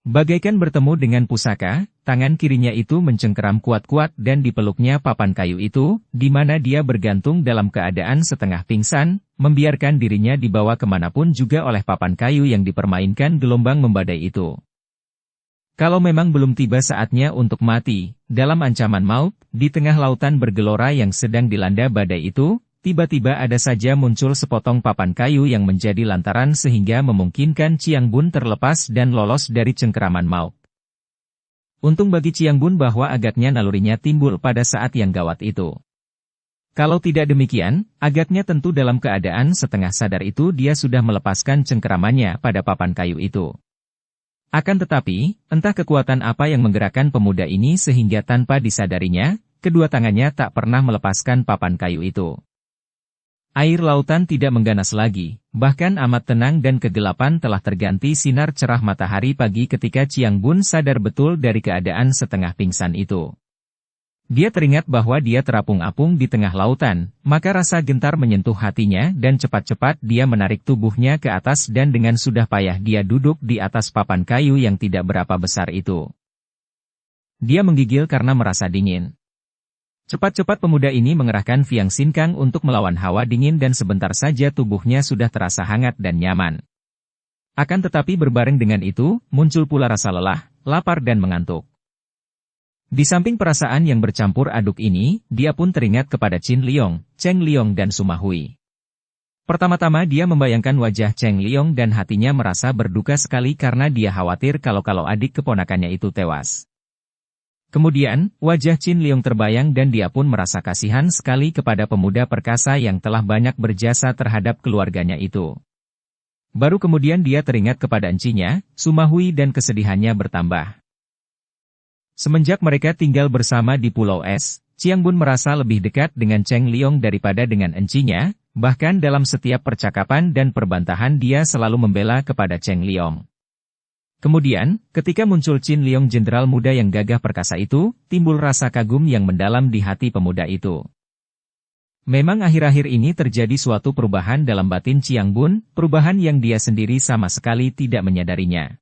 A: Bagaikan bertemu dengan pusaka, tangan kirinya itu mencengkeram kuat-kuat dan dipeluknya papan kayu itu, di mana dia bergantung dalam keadaan setengah pingsan, membiarkan dirinya dibawa kemanapun juga oleh papan kayu yang dipermainkan gelombang membadai itu. Kalau memang belum tiba saatnya untuk mati, dalam ancaman maut, di tengah lautan bergelora yang sedang dilanda badai itu, tiba-tiba ada saja muncul sepotong papan kayu yang menjadi lantaran sehingga memungkinkan Chiang Bun terlepas dan lolos dari cengkeraman maut. Untung bagi Chiang Bun bahwa agaknya nalurinya timbul pada saat yang gawat itu. Kalau tidak demikian, agaknya tentu dalam keadaan setengah sadar itu dia sudah melepaskan cengkeramannya pada papan kayu itu. Akan tetapi, entah kekuatan apa yang menggerakkan pemuda ini sehingga tanpa disadarinya, kedua tangannya tak pernah melepaskan papan kayu itu. Air lautan tidak mengganas lagi, bahkan amat tenang dan kegelapan telah terganti sinar cerah matahari pagi ketika Chiang Bun sadar betul dari keadaan setengah pingsan itu. Dia teringat bahwa dia terapung-apung di tengah lautan, maka rasa gentar menyentuh hatinya dan cepat-cepat dia menarik tubuhnya ke atas dan dengan sudah payah dia duduk di atas papan kayu yang tidak berapa besar itu. Dia menggigil karena merasa dingin. Cepat-cepat pemuda ini mengerahkan Fiang Sinkang untuk melawan hawa dingin dan sebentar saja tubuhnya sudah terasa hangat dan nyaman. Akan tetapi berbareng dengan itu, muncul pula rasa lelah, lapar dan mengantuk. Di samping perasaan yang bercampur aduk ini, dia pun teringat kepada Chin Liong, Cheng Liong dan Suma Hui. Pertama-tama dia membayangkan wajah Cheng Liong dan hatinya merasa berduka sekali karena dia khawatir kalau adik keponakannya itu tewas. Kemudian, wajah Chin Liong terbayang dan dia pun merasa kasihan sekali kepada pemuda perkasa yang telah banyak berjasa terhadap keluarganya itu. Baru kemudian dia teringat kepada encinya, Suma Hui dan kesedihannya bertambah. Semenjak mereka tinggal bersama di Pulau Es, Chiang Bun merasa lebih dekat dengan Cheng Liong daripada dengan encinya, bahkan dalam setiap percakapan dan perbantahan dia selalu membela kepada Cheng Liong. Kemudian, ketika muncul Qin Liong jenderal muda yang gagah perkasa itu, timbul rasa kagum yang mendalam di hati pemuda itu. Memang akhir-akhir ini terjadi suatu perubahan dalam batin Chiang Bun, perubahan yang dia sendiri sama sekali tidak menyadarinya.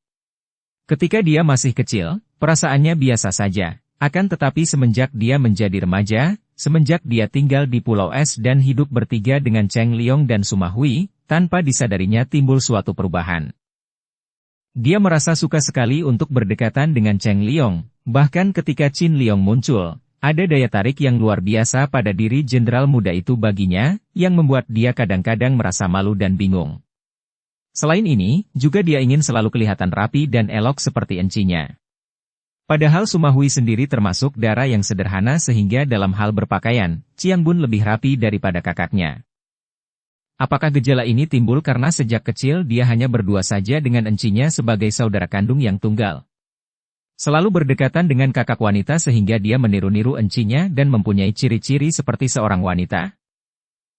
A: Ketika dia masih kecil, perasaannya biasa saja. Akan tetapi semenjak dia menjadi remaja, semenjak dia tinggal di Pulau Es dan hidup bertiga dengan Cheng Liong dan Suma Hui, tanpa disadarinya timbul suatu perubahan. Dia merasa suka sekali untuk berdekatan dengan Cheng Liong, bahkan ketika Qin Liong muncul, ada daya tarik yang luar biasa pada diri jenderal muda itu baginya, yang membuat dia kadang-kadang merasa malu dan bingung. Selain ini, juga dia ingin selalu kelihatan rapi dan elok seperti encinya. Padahal Suma Hui sendiri termasuk darah yang sederhana sehingga dalam hal berpakaian, Chiang Bun lebih rapi daripada kakaknya. Apakah gejala ini timbul karena sejak kecil dia hanya berdua saja dengan encinya sebagai saudara kandung yang tunggal? Selalu berdekatan dengan kakak wanita sehingga dia meniru-niru encinya dan mempunyai ciri-ciri seperti seorang wanita?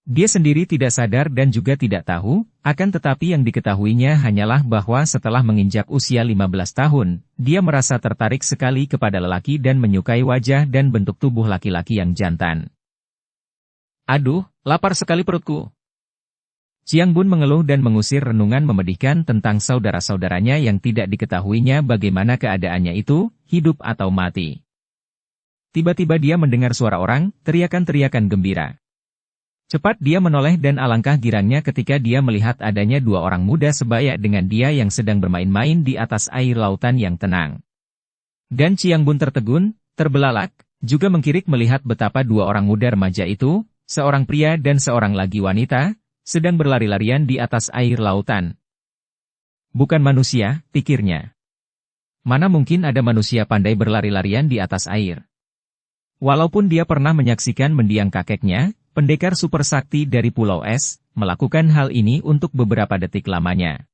A: Dia sendiri tidak sadar dan juga tidak tahu, akan tetapi yang diketahuinya hanyalah bahwa setelah menginjak usia 15 tahun, dia merasa tertarik sekali kepada lelaki dan menyukai wajah dan bentuk tubuh laki-laki yang jantan. Aduh, lapar sekali perutku. Chiang Bun mengeluh dan mengusir renungan memedihkan tentang saudara-saudaranya yang tidak diketahuinya bagaimana keadaannya itu, hidup atau mati. Tiba-tiba dia mendengar suara orang, teriakan-teriakan gembira. Cepat dia menoleh dan alangkah girangnya ketika dia melihat adanya dua orang muda sebaya dengan dia yang sedang bermain-main di atas air lautan yang tenang. Dan Chiang Bun tertegun, terbelalak, juga mengkirik melihat betapa dua orang muda remaja itu, seorang pria dan seorang lagi wanita, sedang berlari-larian di atas air lautan. Bukan manusia, pikirnya. Mana mungkin ada manusia pandai berlari-larian di atas air? Walaupun dia pernah menyaksikan mendiang kakeknya, pendekar super sakti dari Pulau Es, melakukan hal ini untuk beberapa detik lamanya.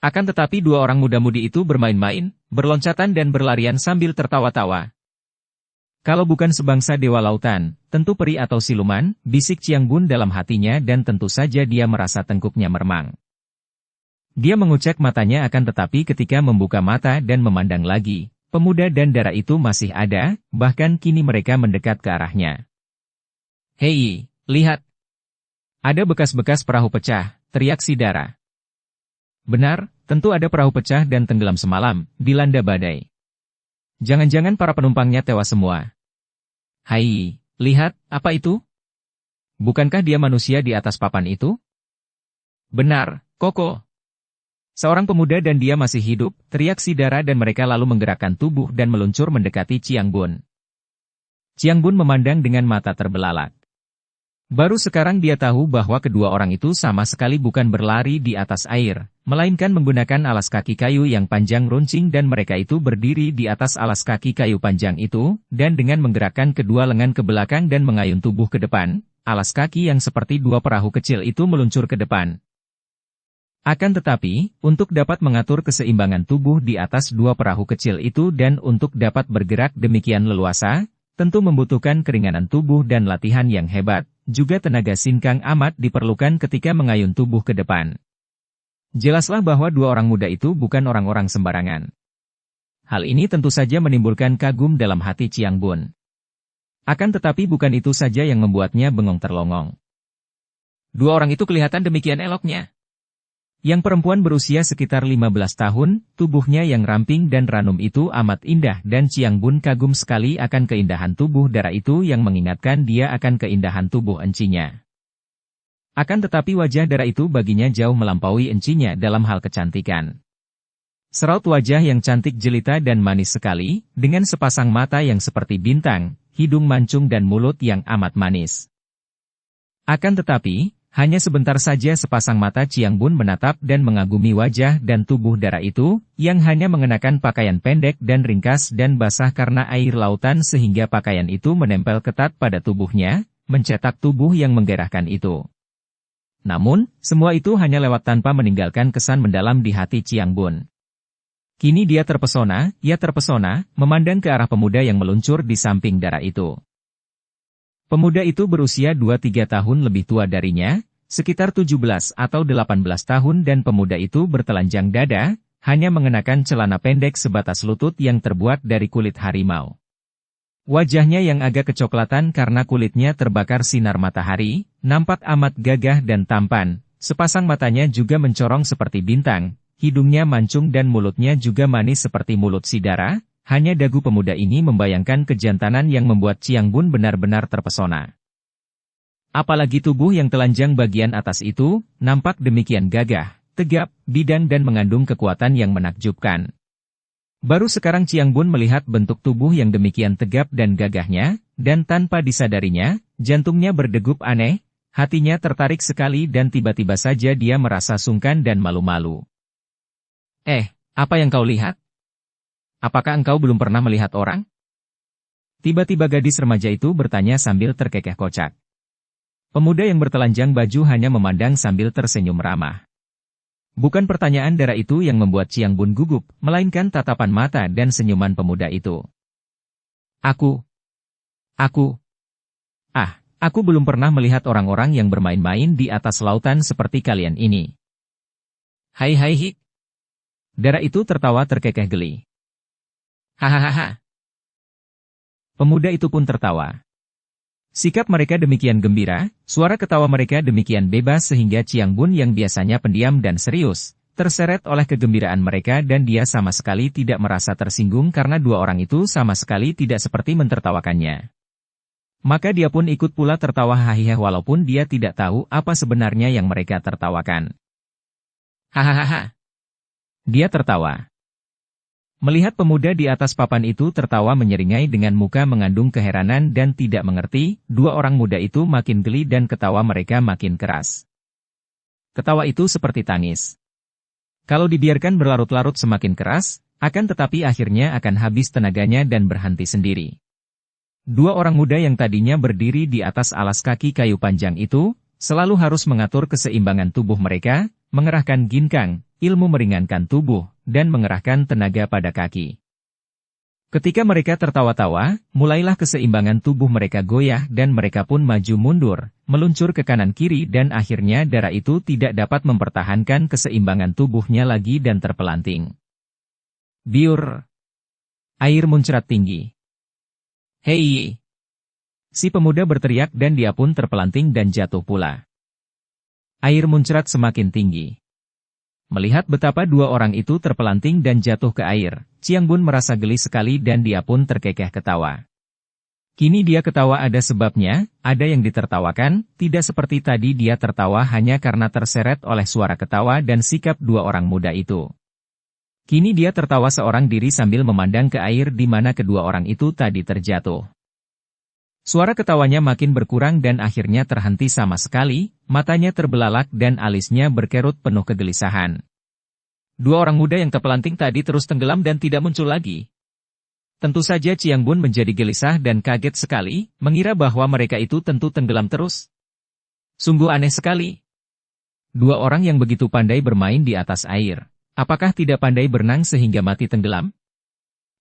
A: Akan tetapi dua orang muda-mudi itu bermain-main, berloncatan dan berlarian sambil tertawa-tawa. Kalau bukan sebangsa dewa lautan, tentu peri atau siluman, bisik Chiang Bun dalam hatinya dan tentu saja dia merasa tengkuknya meremang. Dia mengucek matanya akan tetapi ketika membuka mata dan memandang lagi, pemuda dan darah itu masih ada, bahkan kini mereka mendekat ke arahnya. Hei, lihat! Ada bekas-bekas perahu pecah, teriak si Dara. Benar, tentu ada perahu pecah dan tenggelam semalam, dilanda badai. Jangan-jangan para penumpangnya tewas semua. Hai, lihat, apa itu? Bukankah dia manusia di atas papan itu? Benar, Koko. Seorang pemuda dan dia masih hidup, teriak si Dara dan mereka lalu menggerakkan tubuh dan meluncur mendekati Chiang Bun. Chiang Bun memandang dengan mata terbelalak. Baru sekarang dia tahu bahwa kedua orang itu sama sekali bukan berlari di atas air, melainkan menggunakan alas kaki kayu yang panjang runcing dan mereka itu berdiri di atas alas kaki kayu panjang itu, dan dengan menggerakkan kedua lengan ke belakang dan mengayun tubuh ke depan, alas kaki yang seperti dua perahu kecil itu meluncur ke depan. Akan tetapi, untuk dapat mengatur keseimbangan tubuh di atas dua perahu kecil itu dan untuk dapat bergerak demikian leluasa, tentu membutuhkan keringanan tubuh dan latihan yang hebat. Juga tenaga sinkang amat diperlukan ketika mengayun tubuh ke depan. Jelaslah bahwa dua orang muda itu bukan orang-orang sembarangan. Hal ini tentu saja menimbulkan kagum dalam hati Chiang Bun. Akan tetapi bukan itu saja yang membuatnya bengong terlongong. Dua orang itu kelihatan demikian eloknya. Yang perempuan berusia sekitar 15 tahun, tubuhnya yang ramping dan ranum itu amat indah dan Chiang Bun kagum sekali akan keindahan tubuh Dara itu yang mengingatkan dia akan keindahan tubuh encinya. Akan tetapi wajah Dara itu baginya jauh melampaui encinya dalam hal kecantikan. Seraut wajah yang cantik jelita dan manis sekali, dengan sepasang mata yang seperti bintang, hidung mancung dan mulut yang amat manis. Akan tetapi, hanya sebentar saja sepasang mata Chiang Bun menatap dan mengagumi wajah dan tubuh Dara itu, yang hanya mengenakan pakaian pendek dan ringkas dan basah karena air lautan sehingga pakaian itu menempel ketat pada tubuhnya, mencetak tubuh yang menggairahkan itu. Namun, semua itu hanya lewat tanpa meninggalkan kesan mendalam di hati Chiang Bun. Kini dia terpesona, memandang ke arah pemuda yang meluncur di samping Dara itu. Pemuda itu berusia 2-3 tahun lebih tua darinya, sekitar 17 atau 18 tahun dan pemuda itu bertelanjang dada, hanya mengenakan celana pendek sebatas lutut yang terbuat dari kulit harimau. Wajahnya yang agak kecoklatan karena kulitnya terbakar sinar matahari, nampak amat gagah dan tampan, sepasang matanya juga mencorong seperti bintang, hidungnya mancung dan mulutnya juga manis seperti mulut sidara, hanya dagu pemuda ini membayangkan kejantanan yang membuat Chiang Bun benar-benar terpesona. Apalagi tubuh yang telanjang bagian atas itu, nampak demikian gagah, tegap, bidan dan mengandung kekuatan yang menakjubkan. Baru sekarang Chiang Bun melihat bentuk tubuh yang demikian tegap dan gagahnya, dan tanpa disadarinya, jantungnya berdegup aneh, hatinya tertarik sekali dan tiba-tiba saja dia merasa sungkan dan malu-malu. Apa yang kau lihat? Apakah engkau belum pernah melihat orang? Tiba-tiba gadis remaja itu bertanya sambil terkekeh kocak. Pemuda yang bertelanjang baju hanya memandang sambil tersenyum ramah. Bukan pertanyaan darah itu yang membuat Chiang Bun gugup, melainkan tatapan mata dan senyuman pemuda itu. Aku belum pernah melihat orang-orang yang bermain-main di atas lautan seperti kalian ini. Hai hik. Darah itu tertawa terkekeh geli. Hahaha. Pemuda itu pun tertawa. Sikap mereka demikian gembira, suara ketawa mereka demikian bebas sehingga Chiang Bun yang biasanya pendiam dan serius, terseret oleh kegembiraan mereka dan dia sama sekali tidak merasa tersinggung karena dua orang itu sama sekali tidak seperti mentertawakannya. Maka dia pun ikut pula tertawa hahihah walaupun dia tidak tahu apa sebenarnya yang mereka tertawakan. Hahaha. Dia tertawa. Melihat pemuda di atas papan itu tertawa menyeringai dengan muka mengandung keheranan dan tidak mengerti, dua orang muda itu makin geli dan ketawa mereka makin keras. Ketawa itu seperti tangis. Kalau dibiarkan berlarut-larut semakin keras, akan tetapi akhirnya akan habis tenaganya dan berhenti sendiri. Dua orang muda yang tadinya berdiri di atas alas kaki kayu panjang itu, selalu harus mengatur keseimbangan tubuh mereka, mengerahkan ginkang, ilmu meringankan tubuh, dan mengerahkan tenaga pada kaki. Ketika mereka tertawa-tawa, mulailah keseimbangan tubuh mereka goyah dan mereka pun maju mundur, meluncur ke kanan kiri dan akhirnya darah itu tidak dapat mempertahankan keseimbangan tubuhnya lagi dan terpelanting. Biur! Air muncrat tinggi. Hei! Si pemuda berteriak dan dia pun terpelanting dan jatuh pula. Air muncrat semakin tinggi. Melihat betapa dua orang itu terpelanting dan jatuh ke air, Chiang Bun merasa geli sekali dan dia pun terkekeh ketawa. Kini dia ketawa ada sebabnya, ada yang ditertawakan, tidak seperti tadi dia tertawa hanya karena terseret oleh suara ketawa dan sikap dua orang muda itu. Kini dia tertawa seorang diri sambil memandang ke air di mana kedua orang itu tadi terjatuh. Suara ketawanya makin berkurang dan akhirnya terhenti sama sekali, matanya terbelalak dan alisnya berkerut penuh kegelisahan. Dua orang muda yang terpelanting tadi terus tenggelam dan tidak muncul lagi. Tentu saja Chiang Bun menjadi gelisah dan kaget sekali, mengira bahwa mereka itu tentu tenggelam terus. Sungguh aneh sekali. Dua orang yang begitu pandai bermain di atas air, apakah tidak pandai berenang sehingga mati tenggelam?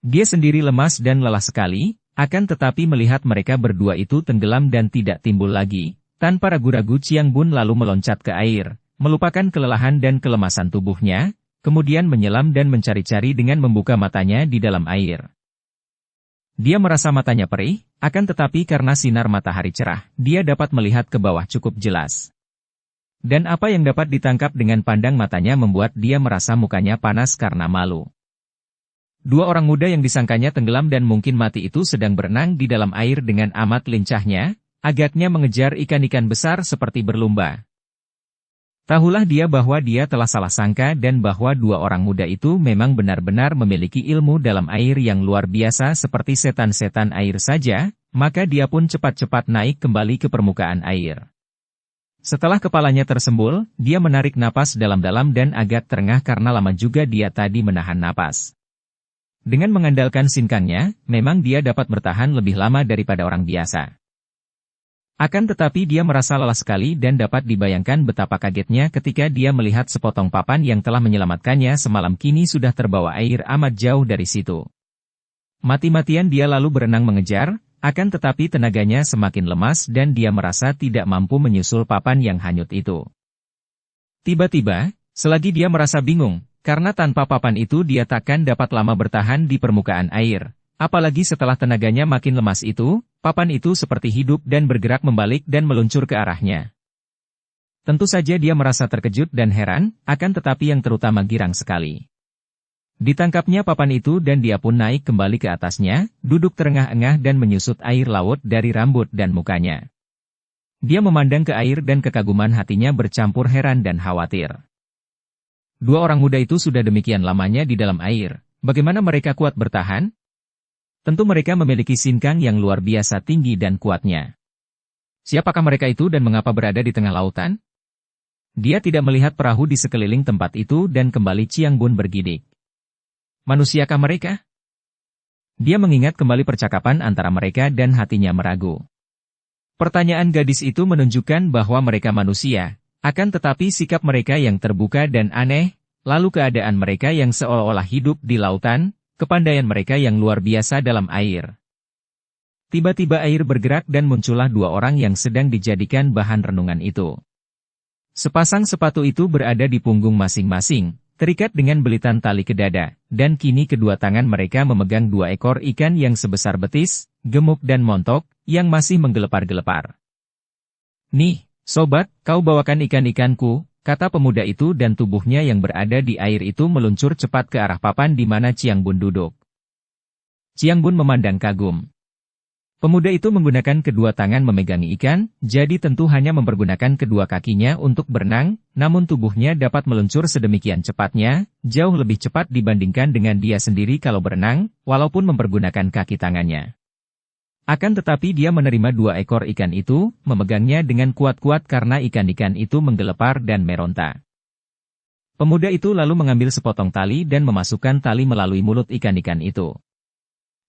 A: Dia sendiri lemas dan lelah sekali. Akan tetapi melihat mereka berdua itu tenggelam dan tidak timbul lagi, tanpa ragu-ragu Chiang Bun lalu meloncat ke air, melupakan kelelahan dan kelemasan tubuhnya, kemudian menyelam dan mencari-cari dengan membuka matanya di dalam air. Dia merasa matanya perih, akan tetapi karena sinar matahari cerah, dia dapat melihat ke bawah cukup jelas. Dan apa yang dapat ditangkap dengan pandang matanya membuat dia merasa mukanya panas karena malu. Dua orang muda yang disangkanya tenggelam dan mungkin mati itu sedang berenang di dalam air dengan amat lincahnya, agaknya mengejar ikan-ikan besar seperti berlumba. Tahulah dia bahwa dia telah salah sangka dan bahwa dua orang muda itu memang benar-benar memiliki ilmu dalam air yang luar biasa seperti setan-setan air saja, maka dia pun cepat-cepat naik kembali ke permukaan air. Setelah kepalanya tersembul, dia menarik napas dalam-dalam dan agak terengah karena lama juga dia tadi menahan napas. Dengan mengandalkan sinkangnya, memang dia dapat bertahan lebih lama daripada orang biasa. Akan tetapi dia merasa lelah sekali dan dapat dibayangkan betapa kagetnya ketika dia melihat sepotong papan yang telah menyelamatkannya semalam kini sudah terbawa air amat jauh dari situ. Mati-matian dia lalu berenang mengejar, akan tetapi tenaganya semakin lemas dan dia merasa tidak mampu menyusul papan yang hanyut itu. Tiba-tiba, selagi dia merasa bingung, karena tanpa papan itu dia takkan dapat lama bertahan di permukaan air. Apalagi setelah tenaganya makin lemas itu, papan itu seperti hidup dan bergerak membalik dan meluncur ke arahnya. Tentu saja dia merasa terkejut dan heran, akan tetapi yang terutama girang sekali. Ditangkapnya papan itu dan dia pun naik kembali ke atasnya, duduk terengah-engah dan menyusut air laut dari rambut dan mukanya. Dia memandang ke air dan kekaguman hatinya bercampur heran dan khawatir. Dua orang muda itu sudah demikian lamanya di dalam air, bagaimana mereka kuat bertahan? Tentu mereka memiliki sinkang yang luar biasa tinggi dan kuatnya. Siapakah mereka itu dan mengapa berada di tengah lautan? Dia tidak melihat perahu di sekeliling tempat itu dan kembali Chiang Bun bergidik. Manusiakah mereka? Dia mengingat kembali percakapan antara mereka dan hatinya meragu. Pertanyaan gadis itu menunjukkan bahwa mereka manusia, akan tetapi sikap mereka yang terbuka dan aneh, lalu keadaan mereka yang seolah-olah hidup di lautan, kepandaian mereka yang luar biasa dalam air. Tiba-tiba air bergerak dan muncullah dua orang yang sedang dijadikan bahan renungan itu. Sepasang sepatu itu berada di punggung masing-masing, terikat dengan belitan tali ke dada, dan kini kedua tangan mereka memegang dua ekor ikan yang sebesar betis, gemuk dan montok, yang masih menggelepar-gelepar. "Nih, sobat, kau bawakan ikan-ikanku," kata pemuda itu dan tubuhnya yang berada di air itu meluncur cepat ke arah papan di mana Chiang Bun duduk. Chiang Bun memandang kagum. Pemuda itu menggunakan kedua tangan memegangi ikan, jadi tentu hanya mempergunakan kedua kakinya untuk berenang, namun tubuhnya dapat meluncur sedemikian cepatnya, jauh lebih cepat dibandingkan dengan dia sendiri kalau berenang, walaupun mempergunakan kaki tangannya. Akan tetapi dia menerima dua ekor ikan itu, memegangnya dengan kuat-kuat karena ikan-ikan itu menggelepar dan meronta. Pemuda itu lalu mengambil sepotong tali dan memasukkan tali melalui mulut ikan-ikan itu.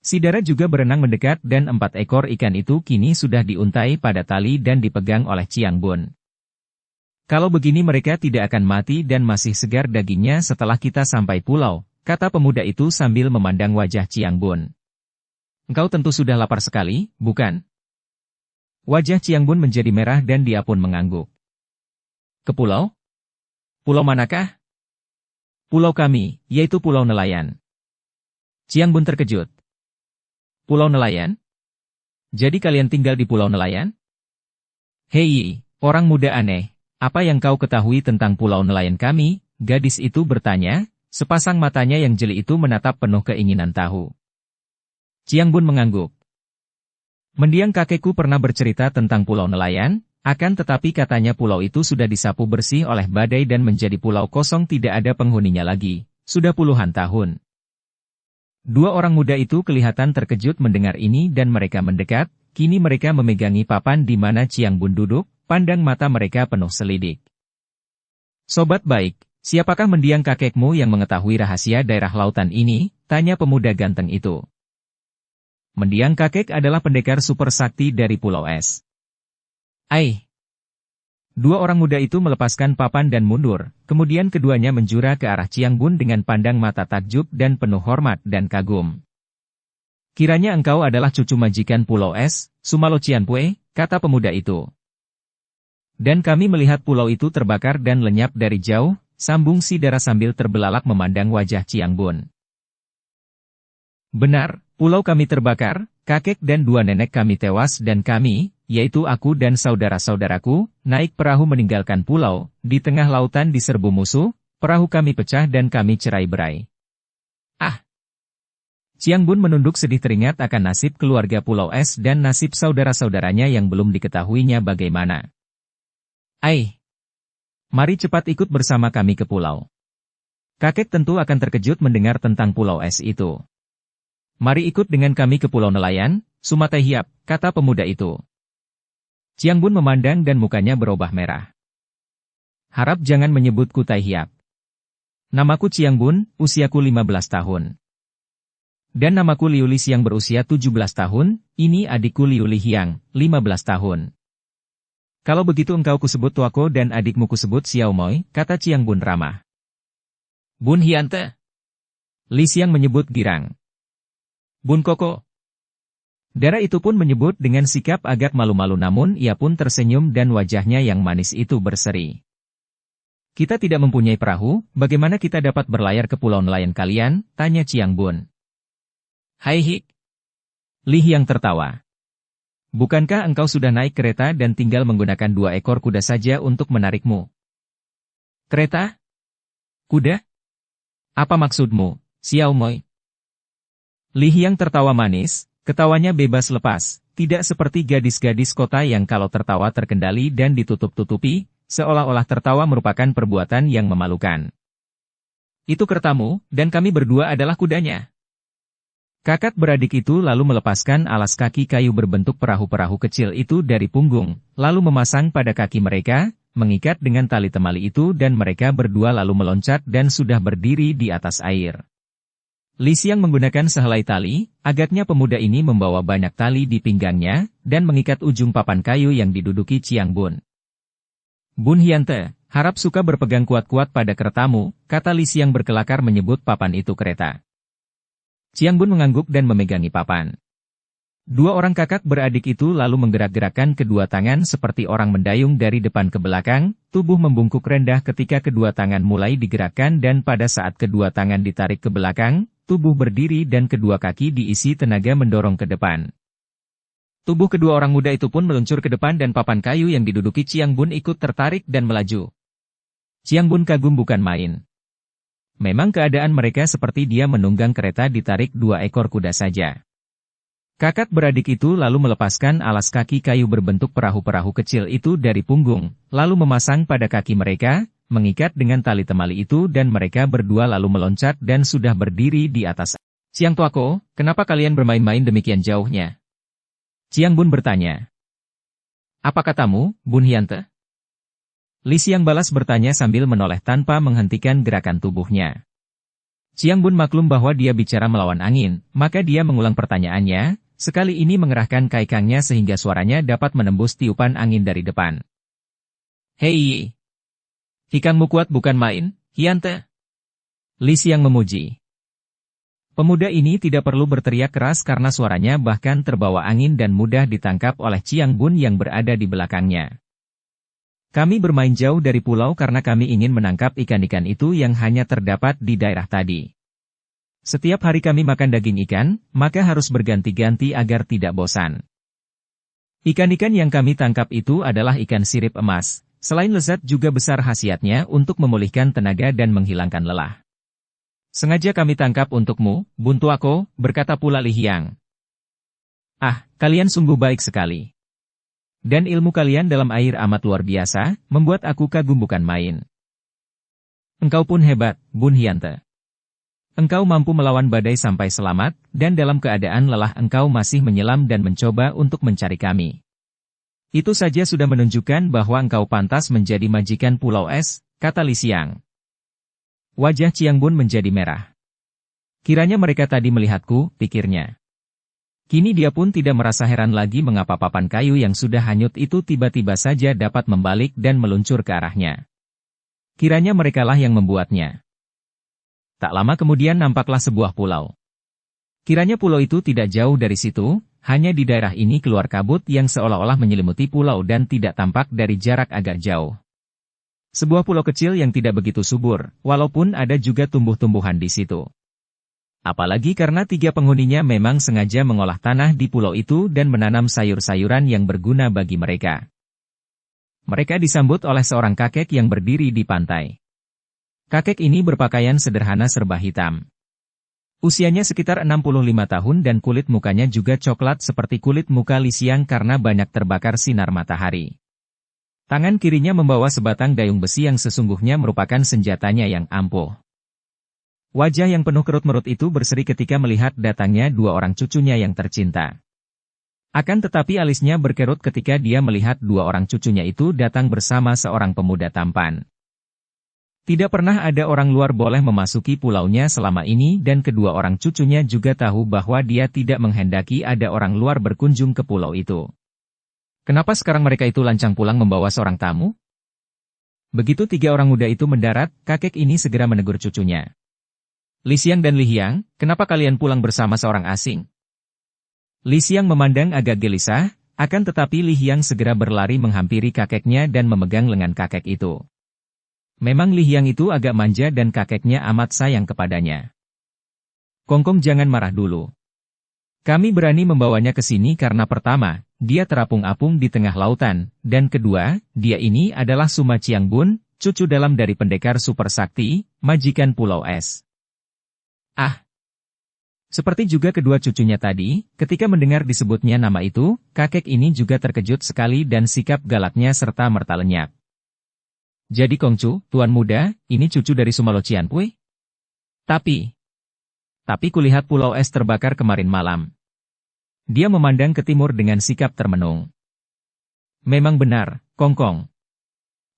A: Si Dara juga berenang mendekat dan 4 ekor ikan itu kini sudah diuntai pada tali dan dipegang oleh Chiang Bun. "Kalau begini mereka tidak akan mati dan masih segar dagingnya setelah kita sampai pulau," kata pemuda itu sambil memandang wajah Chiang Bun. "Engkau tentu sudah lapar sekali, bukan?" Wajah Chiang Bun menjadi merah dan dia pun mengangguk. "Ke pulau? Pulau manakah?" "Pulau kami, yaitu Pulau Nelayan." Chiang Bun terkejut. "Pulau Nelayan? Jadi kalian tinggal di Pulau Nelayan?" "Hei, orang muda aneh, apa yang kau ketahui tentang Pulau Nelayan kami?" gadis itu bertanya, sepasang matanya yang jeli itu menatap penuh keinginan tahu. Chiang Bun mengangguk. "Mendiang kakekku pernah bercerita tentang Pulau Nelayan, akan tetapi katanya pulau itu sudah disapu bersih oleh badai dan menjadi pulau kosong tidak ada penghuninya lagi, sudah puluhan tahun." Dua orang muda itu kelihatan terkejut mendengar ini dan mereka mendekat, kini mereka memegangi papan di mana Chiang Bun duduk, pandang mata mereka penuh selidik. "Sobat baik, siapakah mendiang kakekmu yang mengetahui rahasia daerah lautan ini?" tanya pemuda ganteng itu. "Mendiang kakek adalah pendekar super sakti dari Pulau Es." "Ai!" Dua orang muda itu melepaskan papan dan mundur, kemudian keduanya menjura ke arah Chiang Bun dengan pandang mata takjub dan penuh hormat dan kagum. "Kiranya engkau adalah cucu majikan Pulau Es, Sumalo Cianpue," kata pemuda itu. "Dan kami melihat pulau itu terbakar dan lenyap dari jauh," sambung si Dara sambil terbelalak memandang wajah Chiang Bun. "Benar, pulau kami terbakar, kakek dan dua nenek kami tewas dan kami, yaitu aku dan saudara-saudaraku, naik perahu meninggalkan pulau, di tengah lautan diserbu musuh, perahu kami pecah dan kami cerai-berai." "Ah!" Chiang Bun menunduk sedih teringat akan nasib keluarga Pulau Es dan nasib saudara-saudaranya yang belum diketahuinya bagaimana. "Ai! Mari cepat ikut bersama kami ke pulau. Kakek tentu akan terkejut mendengar tentang Pulau Es itu. Mari ikut dengan kami ke Pulau Nelayan, Sumatai Hiap," kata pemuda itu. Chiang Bun memandang dan mukanya berubah merah. "Harap jangan menyebutku Tai Hiap. Namaku Chiang Bun, usiaku 15 tahun. Dan namaku Liu Li yang berusia 17 tahun, ini adikku Liu Li Hiang, 15 tahun. Kalau begitu engkau kusebut tuako dan adikmu kusebut Xiao Moi," kata Chiang Bun ramah. "Bun Hiante." Li Xiang menyebut girang. "Bun Koko." Dara itu pun menyebut dengan sikap agak malu-malu namun ia pun tersenyum dan wajahnya yang manis itu berseri. Kita tidak mempunyai perahu, bagaimana kita dapat berlayar ke pulau nelayan kalian? Tanya Chiang Bun. Hai Hik. Li Hyang tertawa. Bukankah engkau sudah naik kereta dan tinggal menggunakan 2 ekor kuda saja untuk menarikmu? Kereta? Kuda? Apa maksudmu, Xiao Moi? Li Hyang tertawa manis, ketawanya bebas lepas, tidak seperti gadis-gadis kota yang kalau tertawa terkendali dan ditutup-tutupi, seolah-olah tertawa merupakan perbuatan yang memalukan. Itu kertamu, dan kami berdua adalah kudanya. Kakak beradik itu lalu melepaskan alas kaki kayu berbentuk perahu-perahu kecil itu dari punggung, lalu memasang pada kaki mereka, mengikat dengan tali temali itu dan mereka berdua lalu meloncat dan sudah berdiri di atas air. Li Xiang menggunakan sehelai tali, agaknya pemuda ini membawa banyak tali di pinggangnya, dan mengikat ujung papan kayu yang diduduki Chiang Bun. Bun Hyante, harap suka berpegang kuat-kuat pada keretamu, kata Li Xiang berkelakar menyebut papan itu kereta. Chiang Bun mengangguk dan memegangi papan. 2 orang kakak beradik itu lalu menggerak-gerakkan kedua tangan seperti orang mendayung dari depan ke belakang, tubuh membungkuk rendah ketika kedua tangan mulai digerakkan dan pada saat kedua tangan ditarik ke belakang, tubuh berdiri dan kedua kaki diisi tenaga mendorong ke depan. Tubuh kedua orang muda itu pun meluncur ke depan dan papan kayu yang diduduki Chiang Bun ikut tertarik dan melaju. Chiang Bun kagum bukan main. Memang keadaan mereka seperti dia menunggang kereta ditarik 2 ekor kuda saja. Kakak beradik itu lalu melepaskan alas kaki kayu berbentuk perahu-perahu kecil itu dari punggung, lalu memasang pada kaki mereka, mengikat dengan tali temali itu dan mereka berdua lalu meloncat dan sudah berdiri di atas. Siang tuako, kenapa kalian bermain-main demikian jauhnya? Chiang Bun bertanya. Apa katamu, Bun Hyante? Li Xiang balas bertanya sambil menoleh tanpa menghentikan gerakan tubuhnya. Chiang Bun maklum bahwa dia bicara melawan angin, maka dia mengulang pertanyaannya, sekali ini mengerahkan kaikangnya sehingga suaranya dapat menembus tiupan angin dari depan. Hei! Hikangmu kuat bukan main, Hyante? Li Xiang memuji. Pemuda ini tidak perlu berteriak keras karena suaranya bahkan terbawa angin dan mudah ditangkap oleh Chiang Bun yang berada di belakangnya. Kami bermain jauh dari pulau karena kami ingin menangkap ikan-ikan itu yang hanya terdapat di daerah tadi. Setiap hari kami makan daging ikan, maka harus berganti-ganti agar tidak bosan. Ikan-ikan yang kami tangkap itu adalah ikan sirip emas, selain lezat juga besar khasiatnya untuk memulihkan tenaga dan menghilangkan lelah. Sengaja kami tangkap untukmu, Bun Tuako, berkata pula Li Hyang. Ah, kalian sungguh baik sekali. Dan ilmu kalian dalam air amat luar biasa, membuat aku kagum bukan main. Engkau pun hebat, Bun Hyante. Engkau mampu melawan badai sampai selamat, dan dalam keadaan lelah engkau masih menyelam dan mencoba untuk mencari kami. Itu saja sudah menunjukkan bahwa engkau pantas menjadi majikan Pulau Es, kata Li Xiang. Wajah Chiang Bun menjadi merah. Kiranya mereka tadi melihatku, pikirnya. Kini dia pun tidak merasa heran lagi mengapa papan kayu yang sudah hanyut itu tiba-tiba saja dapat membalik dan meluncur ke arahnya. Kiranya merekalah yang membuatnya. Tak lama kemudian nampaklah sebuah pulau. Kiranya pulau itu tidak jauh dari situ, hanya di daerah ini keluar kabut yang seolah-olah menyelimuti pulau dan tidak tampak dari jarak agak jauh. Sebuah pulau kecil yang tidak begitu subur, walaupun ada juga tumbuh-tumbuhan di situ. Apalagi karena 3 penghuninya memang sengaja mengolah tanah di pulau itu dan menanam sayur-sayuran yang berguna bagi mereka. Mereka disambut oleh seorang kakek yang berdiri di pantai. Kakek ini berpakaian sederhana serba hitam. Usianya sekitar 65 tahun dan kulit mukanya juga coklat seperti kulit muka Li Xiang karena banyak terbakar sinar matahari. Tangan kirinya membawa sebatang dayung besi yang sesungguhnya merupakan senjatanya yang ampuh. Wajah yang penuh kerut-merut itu berseri ketika melihat datangnya 2 orang cucunya yang tercinta. Akan tetapi alisnya berkerut ketika dia melihat 2 orang cucunya itu datang bersama seorang pemuda tampan. Tidak pernah ada orang luar boleh memasuki pulaunya selama ini dan kedua orang cucunya juga tahu bahwa dia tidak menghendaki ada orang luar berkunjung ke pulau itu. Kenapa sekarang mereka itu lancang pulang membawa seorang tamu? Begitu 3 orang muda itu mendarat, kakek ini segera menegur cucunya. Li Xiang dan Li Hyang, kenapa kalian pulang bersama seorang asing? Li Xiang memandang agak gelisah, akan tetapi Li Hyang segera berlari menghampiri kakeknya dan memegang lengan kakek itu. Memang Li Hiang itu agak manja dan kakeknya amat sayang kepadanya. Kongkong jangan marah dulu. Kami berani membawanya ke sini karena pertama, dia terapung-apung di tengah lautan, dan kedua, dia ini adalah Suma Qiangbun, cucu dalam dari pendekar super sakti, majikan Pulau Es. Ah! Seperti juga kedua cucunya tadi, ketika mendengar disebutnya nama itu, kakek ini juga terkejut sekali dan sikap galaknya serta merta lenyap. Jadi Kongcu, tuan muda, ini cucu dari Suma Lo Cianpui? Tapi kulihat Pulau Es terbakar kemarin malam. Dia memandang ke timur dengan sikap termenung. Memang benar, Kongkong.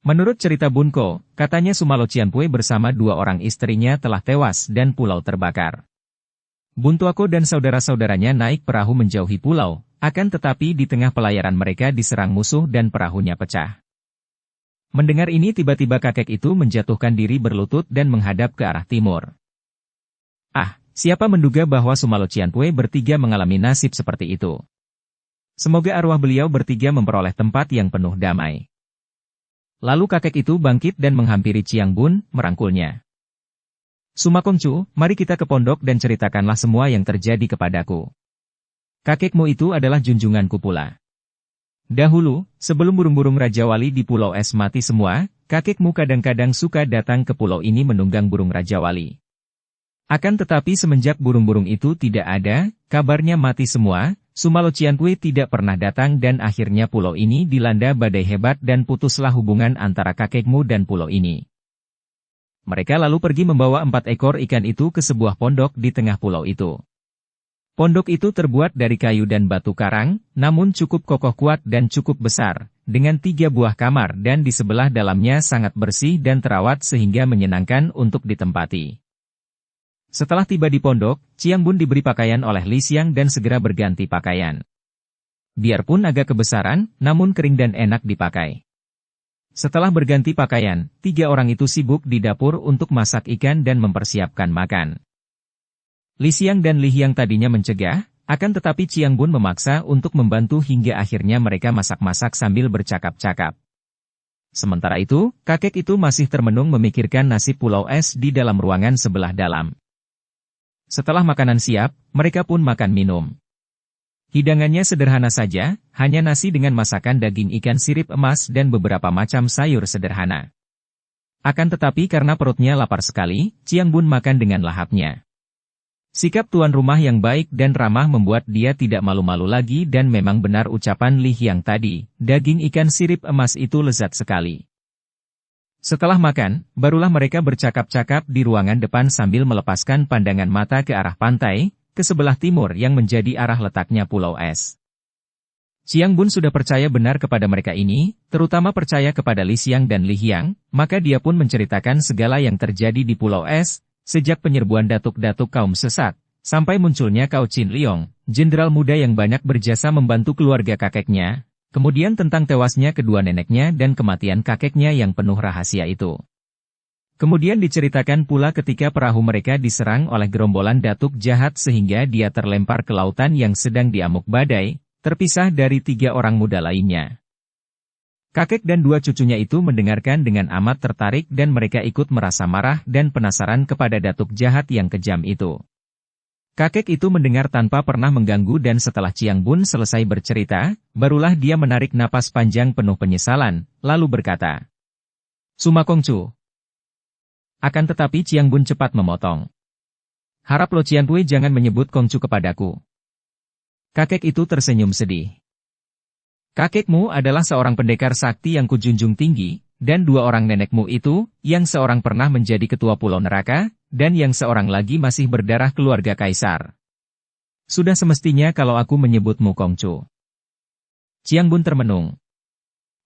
A: Menurut cerita Bunko, katanya Suma Lo Cianpui bersama dua orang istrinya telah tewas dan pulau terbakar. Buntuako dan saudara-saudaranya naik perahu menjauhi pulau, akan tetapi di tengah pelayaran mereka diserang musuh dan perahunya pecah. Mendengar ini tiba-tiba kakek itu menjatuhkan diri berlutut dan menghadap ke arah timur. Ah, siapa menduga bahwa Suma Lo Cianpui bertiga mengalami nasib seperti itu. Semoga arwah beliau bertiga memperoleh tempat yang penuh damai. Lalu kakek itu bangkit dan menghampiri Qiangbun, merangkulnya. Suma Kongcu, mari kita ke pondok dan ceritakanlah semua yang terjadi kepadaku. Kakekmu itu adalah junjunganku pula. Dahulu, sebelum burung-burung Raja Wali di Pulau Es mati semua, kakekmu kadang-kadang suka datang ke pulau ini menunggang burung Raja Wali. Akan tetapi semenjak burung-burung itu tidak ada, kabarnya mati semua, Suma Lo Cianpui tidak pernah datang dan akhirnya pulau ini dilanda badai hebat dan putuslah hubungan antara kakekmu dan pulau ini. Mereka lalu pergi membawa 4 ekor ikan itu ke sebuah pondok di tengah pulau itu. Pondok itu terbuat dari kayu dan batu karang, namun cukup kokoh kuat dan cukup besar, dengan 3 buah kamar dan di sebelah dalamnya sangat bersih dan terawat sehingga menyenangkan untuk ditempati. Setelah tiba di pondok, Qiangbun diberi pakaian oleh Li Xiang dan segera berganti pakaian. Biarpun agak kebesaran, namun kering dan enak dipakai. Setelah berganti pakaian, 3 orang itu sibuk di dapur untuk masak ikan dan mempersiapkan makan. Li Xiang dan Li Hiang tadinya mencegah, akan tetapi Qiangbun memaksa untuk membantu hingga akhirnya mereka masak-masak sambil bercakap-cakap. Sementara itu, kakek itu masih termenung memikirkan nasib Pulau Es di dalam ruangan sebelah dalam. Setelah makanan siap, mereka pun makan minum. Hidangannya sederhana saja, hanya nasi dengan masakan daging ikan sirip emas dan beberapa macam sayur sederhana. Akan tetapi karena perutnya lapar sekali, Qiangbun makan dengan lahapnya. Sikap tuan rumah yang baik dan ramah membuat dia tidak malu-malu lagi dan memang benar ucapan Li Hiang tadi, daging ikan sirip emas itu lezat sekali. Setelah makan, barulah mereka bercakap-cakap di ruangan depan sambil melepaskan pandangan mata ke arah pantai, ke sebelah timur yang menjadi arah letaknya Pulau Es. Qiangbun sudah percaya benar kepada mereka ini, terutama percaya kepada Li Xiang dan Li Hiang, maka dia pun menceritakan segala yang terjadi di Pulau Es, sejak penyerbuan datuk-datuk kaum sesat, sampai munculnya Cao Qin Liong, jenderal muda yang banyak berjasa membantu keluarga kakeknya, kemudian tentang tewasnya kedua neneknya dan kematian kakeknya yang penuh rahasia itu. Kemudian diceritakan pula ketika perahu mereka diserang oleh gerombolan datuk jahat sehingga dia terlempar ke lautan yang sedang diamuk badai, terpisah dari 3 orang muda lainnya. Kakek dan 2 cucunya itu mendengarkan dengan amat tertarik dan mereka ikut merasa marah dan penasaran kepada datuk jahat yang kejam itu. Kakek itu mendengar tanpa pernah mengganggu dan setelah Qiangbun selesai bercerita, barulah dia menarik napas panjang penuh penyesalan, lalu berkata, Suma Kongcu. Akan tetapi Qiangbun cepat memotong. Harap Lo Cianpui jangan menyebut Kongcu kepadaku. Kakek itu tersenyum sedih. Kakekmu adalah seorang pendekar sakti yang kujunjung tinggi, dan 2 orang nenekmu itu, yang seorang pernah menjadi ketua Pulau Neraka, dan yang seorang lagi masih berdarah keluarga kaisar. Sudah semestinya kalau aku menyebutmu Kongcu. Qiangbun termenung.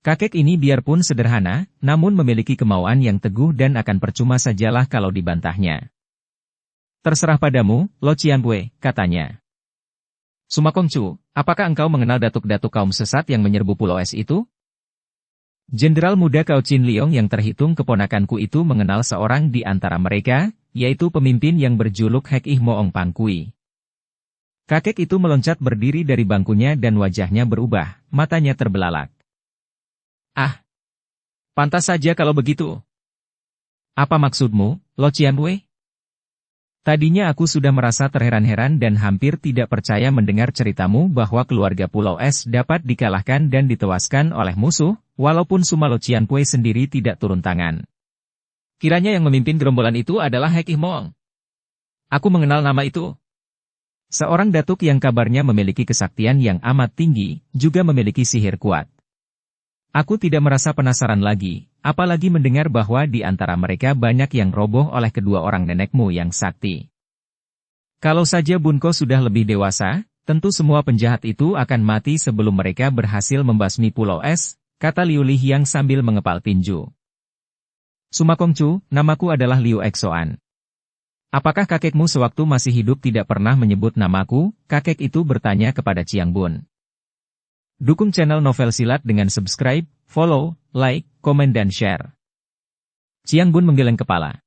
A: Kakek ini biarpun sederhana, namun memiliki kemauan yang teguh dan akan percuma sajalah kalau dibantahnya. Terserah padamu, Lo Cianpui, katanya. Suma Kongcu, apakah engkau mengenal datuk-datuk kaum sesat yang menyerbu Pulau Es itu? Jenderal muda Cao Qin Liong yang terhitung keponakanku itu mengenal seorang di antara mereka, yaitu pemimpin yang berjuluk Hek Ih Moong Pang Kui. Kakek itu meloncat berdiri dari bangkunya dan wajahnya berubah, matanya terbelalak. Ah! Pantas saja kalau begitu. Apa maksudmu, Lo Qianwei? Tadinya aku sudah merasa terheran-heran dan hampir tidak percaya mendengar ceritamu bahwa keluarga Pulau Es dapat dikalahkan dan ditewaskan oleh musuh, walaupun Suma Lo Qianwei sendiri tidak turun tangan. Kiranya yang memimpin gerombolan itu adalah Hek Ihmong. Aku mengenal nama itu. Seorang datuk yang kabarnya memiliki kesaktian yang amat tinggi, juga memiliki sihir kuat. Aku tidak merasa penasaran lagi, apalagi mendengar bahwa di antara mereka banyak yang roboh oleh kedua orang nenekmu yang sakti. Kalau saja Bunko sudah lebih dewasa, tentu semua penjahat itu akan mati sebelum mereka berhasil membasmi Pulau Es, kata Liu Lihiang sambil mengepal tinju. Suma Kongcu, namaku adalah Liu Exoan. Apakah kakekmu sewaktu masih hidup tidak pernah menyebut namaku? Kakek itu bertanya kepada Chiang Bun. Dukung channel Novel Silat dengan subscribe, follow, like, komen dan share. Chiang Bun menggeleng kepala.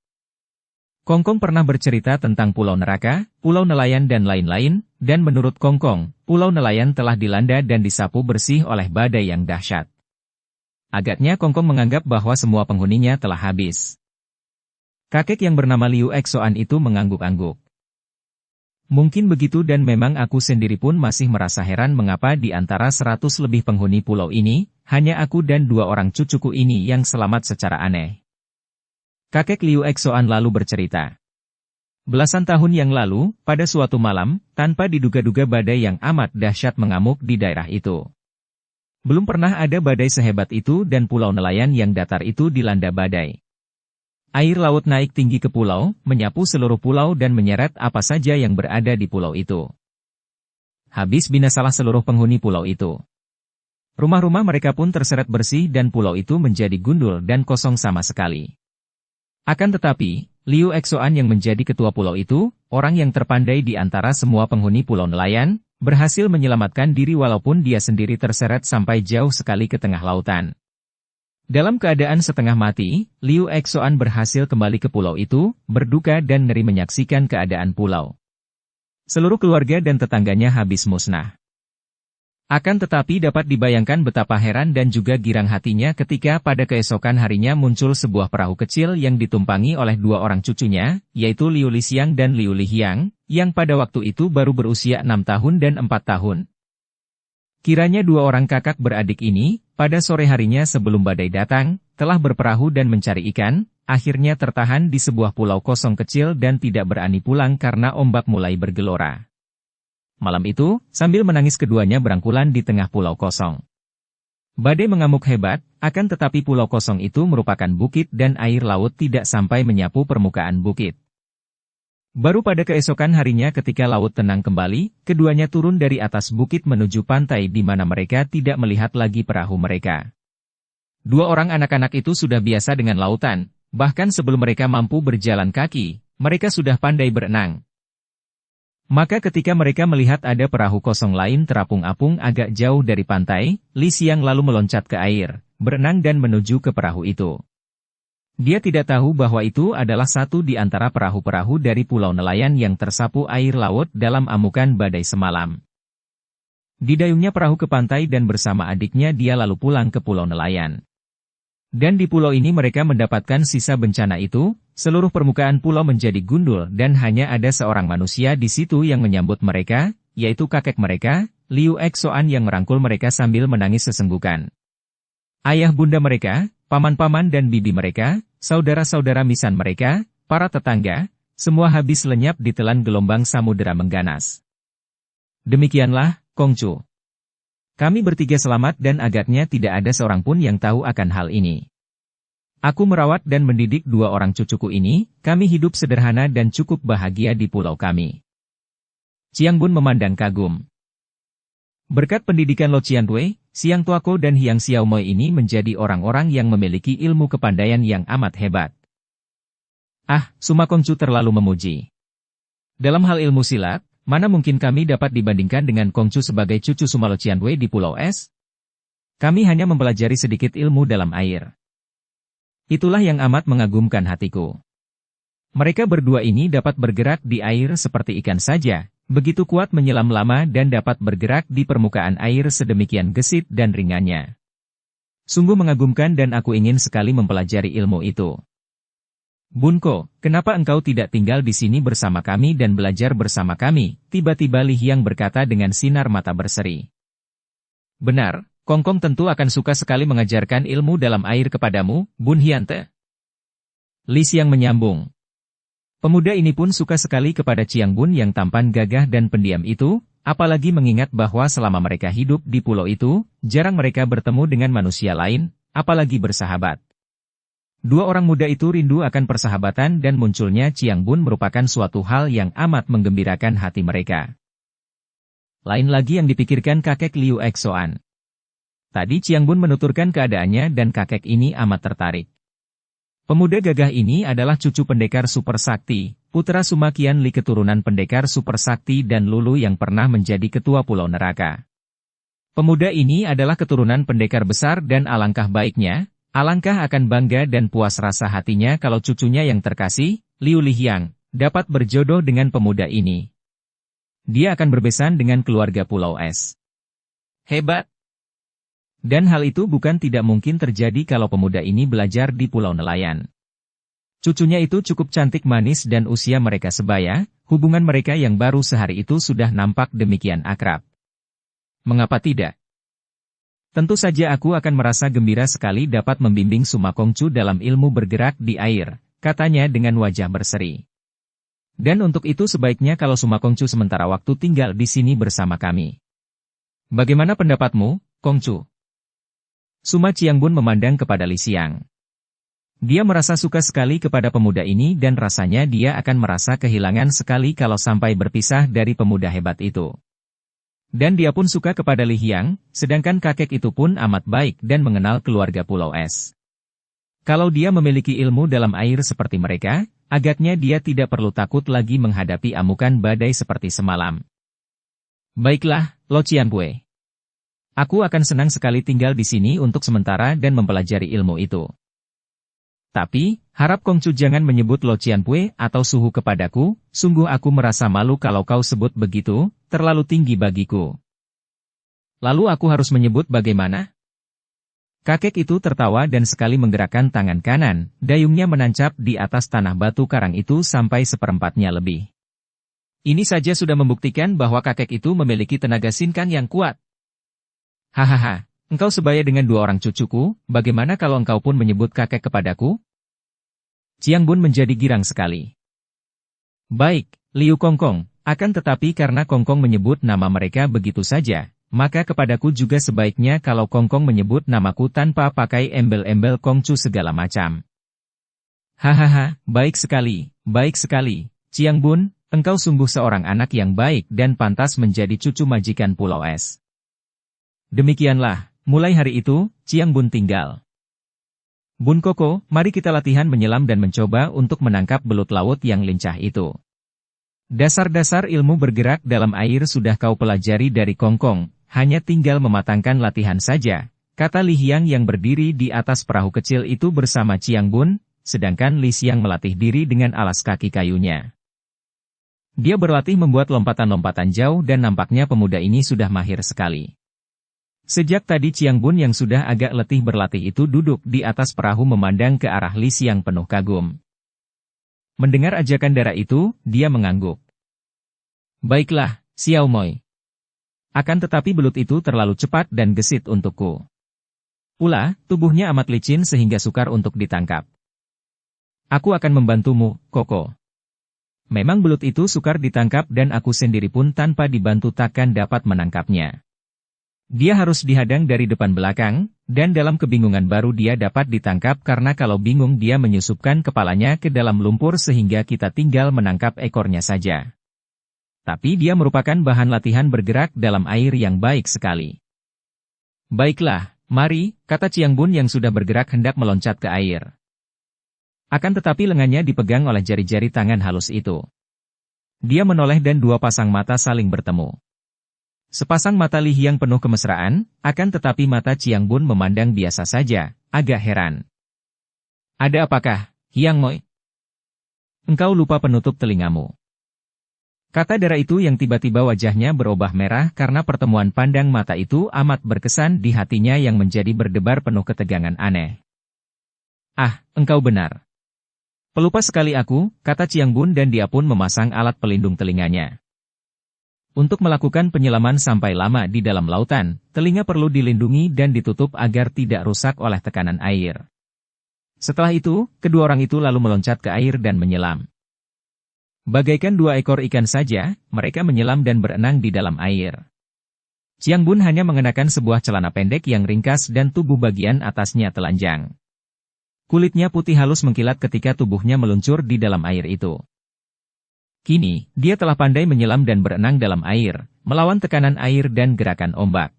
A: Kongkong pernah bercerita tentang Pulau Neraka, Pulau Nelayan dan lain-lain, dan menurut Kongkong, Pulau Nelayan telah dilanda dan disapu bersih oleh badai yang dahsyat. Agaknya Kongkong menganggap bahwa semua penghuninya telah habis. Kakek yang bernama Liu Exoan itu mengangguk-angguk. Mungkin begitu dan memang aku sendiri pun masih merasa heran mengapa di antara 100 lebih penghuni pulau ini, hanya aku dan 2 orang cucuku ini yang selamat secara aneh. Kakek Liu Exoan lalu bercerita. Belasan tahun yang lalu, pada suatu malam, tanpa diduga-duga badai yang amat dahsyat mengamuk di daerah itu. Belum pernah ada badai sehebat itu dan pulau nelayan yang datar itu dilanda badai. Air laut naik tinggi ke pulau, menyapu seluruh pulau dan menyeret apa saja yang berada di pulau itu. Habis binasalah seluruh penghuni pulau itu. Rumah-rumah mereka pun terseret bersih dan pulau itu menjadi gundul dan kosong sama sekali. Akan tetapi, Liu Exoan yang menjadi ketua pulau itu, orang yang terpandai di antara semua penghuni pulau nelayan, berhasil menyelamatkan diri walaupun dia sendiri terseret sampai jauh sekali ke tengah lautan. Dalam keadaan setengah mati, Liu Exoan berhasil kembali ke pulau itu, berduka dan ngeri menyaksikan keadaan pulau. Seluruh keluarga dan tetangganya habis musnah. Akan tetapi dapat dibayangkan betapa heran dan juga girang hatinya ketika pada keesokan harinya muncul sebuah perahu kecil yang ditumpangi oleh 2 orang cucunya, yaitu Liu Lixiang dan Liu Lihiang, yang pada waktu itu baru berusia 6 tahun dan 4 tahun. Kiranya 2 orang kakak beradik ini, pada sore harinya sebelum badai datang, telah berperahu dan mencari ikan, akhirnya tertahan di sebuah pulau kosong kecil dan tidak berani pulang karena ombak mulai bergelora. Malam itu, sambil menangis keduanya berangkulan di tengah pulau kosong. Badai mengamuk hebat, akan tetapi pulau kosong itu merupakan bukit dan air laut tidak sampai menyapu permukaan bukit. Baru pada keesokan harinya ketika laut tenang kembali, keduanya turun dari atas bukit menuju pantai di mana mereka tidak melihat lagi perahu mereka. 2 orang anak-anak itu sudah biasa dengan lautan, bahkan sebelum mereka mampu berjalan kaki, mereka sudah pandai berenang. Maka ketika mereka melihat ada perahu kosong lain terapung-apung agak jauh dari pantai, Li Xiang lalu meloncat ke air, berenang dan menuju ke perahu itu. Dia tidak tahu bahwa itu adalah satu di antara perahu-perahu dari pulau nelayan yang tersapu air laut dalam amukan badai semalam. Didayungnya perahu ke pantai dan bersama adiknya dia lalu pulang ke pulau nelayan. Dan di pulau ini mereka mendapatkan sisa bencana itu, seluruh permukaan pulau menjadi gundul dan hanya ada seorang manusia di situ yang menyambut mereka, yaitu kakek mereka, Liu Exoan yang merangkul mereka sambil menangis sesenggukan. Ayah bunda mereka, paman-paman dan bibi mereka, saudara-saudara misan mereka, para tetangga, semua habis lenyap ditelan gelombang samudera mengganas. Demikianlah, Kongcu. Kami bertiga selamat dan agaknya tidak ada seorang pun yang tahu akan hal ini. Aku merawat dan mendidik 2 orang cucuku ini, kami hidup sederhana dan cukup bahagia di pulau kami. Chiang Bun memandang kagum. Berkat pendidikan Lo Qianwei, Siang Tuako dan Hiang Xiaomoi ini menjadi orang-orang yang memiliki ilmu kepandaian yang amat hebat. Ah, Suma Kongcu terlalu memuji. Dalam hal ilmu silat, mana mungkin kami dapat dibandingkan dengan Kongcu sebagai cucu Suma Lo Qianwei di Pulau Es? Kami hanya mempelajari sedikit ilmu dalam air. Itulah yang amat mengagumkan hatiku. Mereka berdua ini dapat bergerak di air seperti ikan saja, begitu kuat menyelam lama dan dapat bergerak di permukaan air sedemikian gesit dan ringannya. Sungguh mengagumkan dan aku ingin sekali mempelajari ilmu itu. Bunko, kenapa engkau tidak tinggal di sini bersama kami dan belajar bersama kami? Tiba-tiba Li Hyang berkata dengan sinar mata berseri. Benar, Kongkong tentu akan suka sekali mengajarkan ilmu dalam air kepadamu, Bun Hyante. Li Xiang menyambung. Pemuda ini pun suka sekali kepada Chiang Bun yang tampan gagah dan pendiam itu, apalagi mengingat bahwa selama mereka hidup di pulau itu, jarang mereka bertemu dengan manusia lain, apalagi bersahabat. Dua orang muda itu rindu akan persahabatan dan munculnya Chiang Bun merupakan suatu hal yang amat menggembirakan hati mereka. Lain lagi yang dipikirkan kakek Liu Exoan. Tadi Chiang Bun menuturkan keadaannya dan kakek ini amat tertarik. Pemuda gagah ini adalah cucu pendekar super sakti, putra Sumakian Li keturunan pendekar super sakti dan Lulu yang pernah menjadi ketua Pulau Neraka. Pemuda ini adalah keturunan pendekar besar dan alangkah baiknya, alangkah akan bangga dan puas rasa hatinya kalau cucunya yang terkasih, Liu Lihyang, dapat berjodoh dengan pemuda ini. Dia akan berbesan dengan keluarga Pulau Es. Hebat! Dan hal itu bukan tidak mungkin terjadi kalau pemuda ini belajar di Pulau Nelayan. Cucunya itu cukup cantik manis dan usia mereka sebaya, hubungan mereka yang baru sehari itu sudah nampak demikian akrab. Mengapa tidak? Tentu saja aku akan merasa gembira sekali dapat membimbing Sumakongcu dalam ilmu bergerak di air, katanya dengan wajah berseri. Dan untuk itu sebaiknya kalau Sumakongcu sementara waktu tinggal di sini bersama kami. Bagaimana pendapatmu, Kongcu? Suma Chiangbun memandang kepada Li Xiang. Dia merasa suka sekali kepada pemuda ini dan rasanya dia akan merasa kehilangan sekali kalau sampai berpisah dari pemuda hebat itu. Dan dia pun suka kepada Li Hyang, sedangkan kakek itu pun amat baik dan mengenal keluarga Pulau Es. Kalau dia memiliki ilmu dalam air seperti mereka, agaknya dia tidak perlu takut lagi menghadapi amukan badai seperti semalam. Baiklah, Lo Cianpue. Aku akan senang sekali tinggal di sini untuk sementara dan mempelajari ilmu itu. Tapi, harap Kongcu jangan menyebut Lo Cianpue atau suhu kepadaku, sungguh aku merasa malu kalau kau sebut begitu, terlalu tinggi bagiku. Lalu aku harus menyebut bagaimana? Kakek itu tertawa dan sekali menggerakkan tangan kanan, dayungnya menancap di atas tanah batu karang itu sampai seperempatnya lebih. Ini saja sudah membuktikan bahwa kakek itu memiliki tenaga sinkang yang kuat. Hahaha, engkau sebaya dengan dua orang cucuku, bagaimana kalau engkau pun menyebut kakek kepadaku? Chiang Bun menjadi girang sekali. Baik, Liu Kongkong, akan tetapi karena Kongkong menyebut nama mereka begitu saja, maka kepadaku juga sebaiknya kalau Kongkong menyebut namaku tanpa pakai embel-embel Kongcu segala macam. Hahaha, baik sekali, Chiang Bun, engkau sungguh seorang anak yang baik dan pantas menjadi cucu majikan Pulau Es. Demikianlah, mulai hari itu, Chiang Bun tinggal. Bun Koko, mari kita latihan menyelam dan mencoba untuk menangkap belut laut yang lincah itu. Dasar-dasar ilmu bergerak dalam air sudah kau pelajari dari Kongkong, hanya tinggal mematangkan latihan saja, kata Li Hyang yang berdiri di atas perahu kecil itu bersama Chiang Bun, sedangkan Li Xiang melatih diri dengan alas kaki kayunya. Dia berlatih membuat lompatan-lompatan jauh dan nampaknya pemuda ini sudah mahir sekali. Sejak tadi Chiang Bun yang sudah agak letih berlatih itu duduk di atas perahu memandang ke arah Li Xiang penuh kagum. Mendengar ajakan Dara itu, dia mengangguk. Baiklah, Xiao Moi. Akan tetapi belut itu terlalu cepat dan gesit untukku. Pula, tubuhnya amat licin sehingga sukar untuk ditangkap. Aku akan membantumu, Koko. Memang belut itu sukar ditangkap dan aku sendiri pun tanpa dibantu takkan dapat menangkapnya. Dia harus dihadang dari depan belakang, dan dalam kebingungan baru dia dapat ditangkap karena kalau bingung dia menyusupkan kepalanya ke dalam lumpur sehingga kita tinggal menangkap ekornya saja. Tapi dia merupakan bahan latihan bergerak dalam air yang baik sekali. Baiklah, mari, kata Chiang Bun yang sudah bergerak hendak meloncat ke air. Akan tetapi lengannya dipegang oleh jari-jari tangan halus itu. Dia menoleh dan dua pasang mata saling bertemu. Sepasang mata Li Hyang penuh kemesraan, akan tetapi mata Chiang Bun memandang biasa saja, agak heran. Ada apakah, Hyang Moi? Engkau lupa penutup telingamu. Kata Dara itu yang tiba-tiba wajahnya berubah merah karena pertemuan pandang mata itu amat berkesan di hatinya yang menjadi berdebar penuh ketegangan aneh. Ah, engkau benar. Pelupa sekali aku, kata Chiang Bun dan dia pun memasang alat pelindung telinganya. Untuk melakukan penyelaman sampai lama di dalam lautan, telinga perlu dilindungi dan ditutup agar tidak rusak oleh tekanan air. Setelah itu, kedua orang itu lalu meloncat ke air dan menyelam. Bagaikan dua ekor ikan saja, mereka menyelam dan berenang di dalam air. Chiang Bun hanya mengenakan sebuah celana pendek yang ringkas dan tubuh bagian atasnya telanjang. Kulitnya putih halus mengkilat ketika tubuhnya meluncur di dalam air itu. Kini, dia telah pandai menyelam dan berenang dalam air, melawan tekanan air dan gerakan ombak.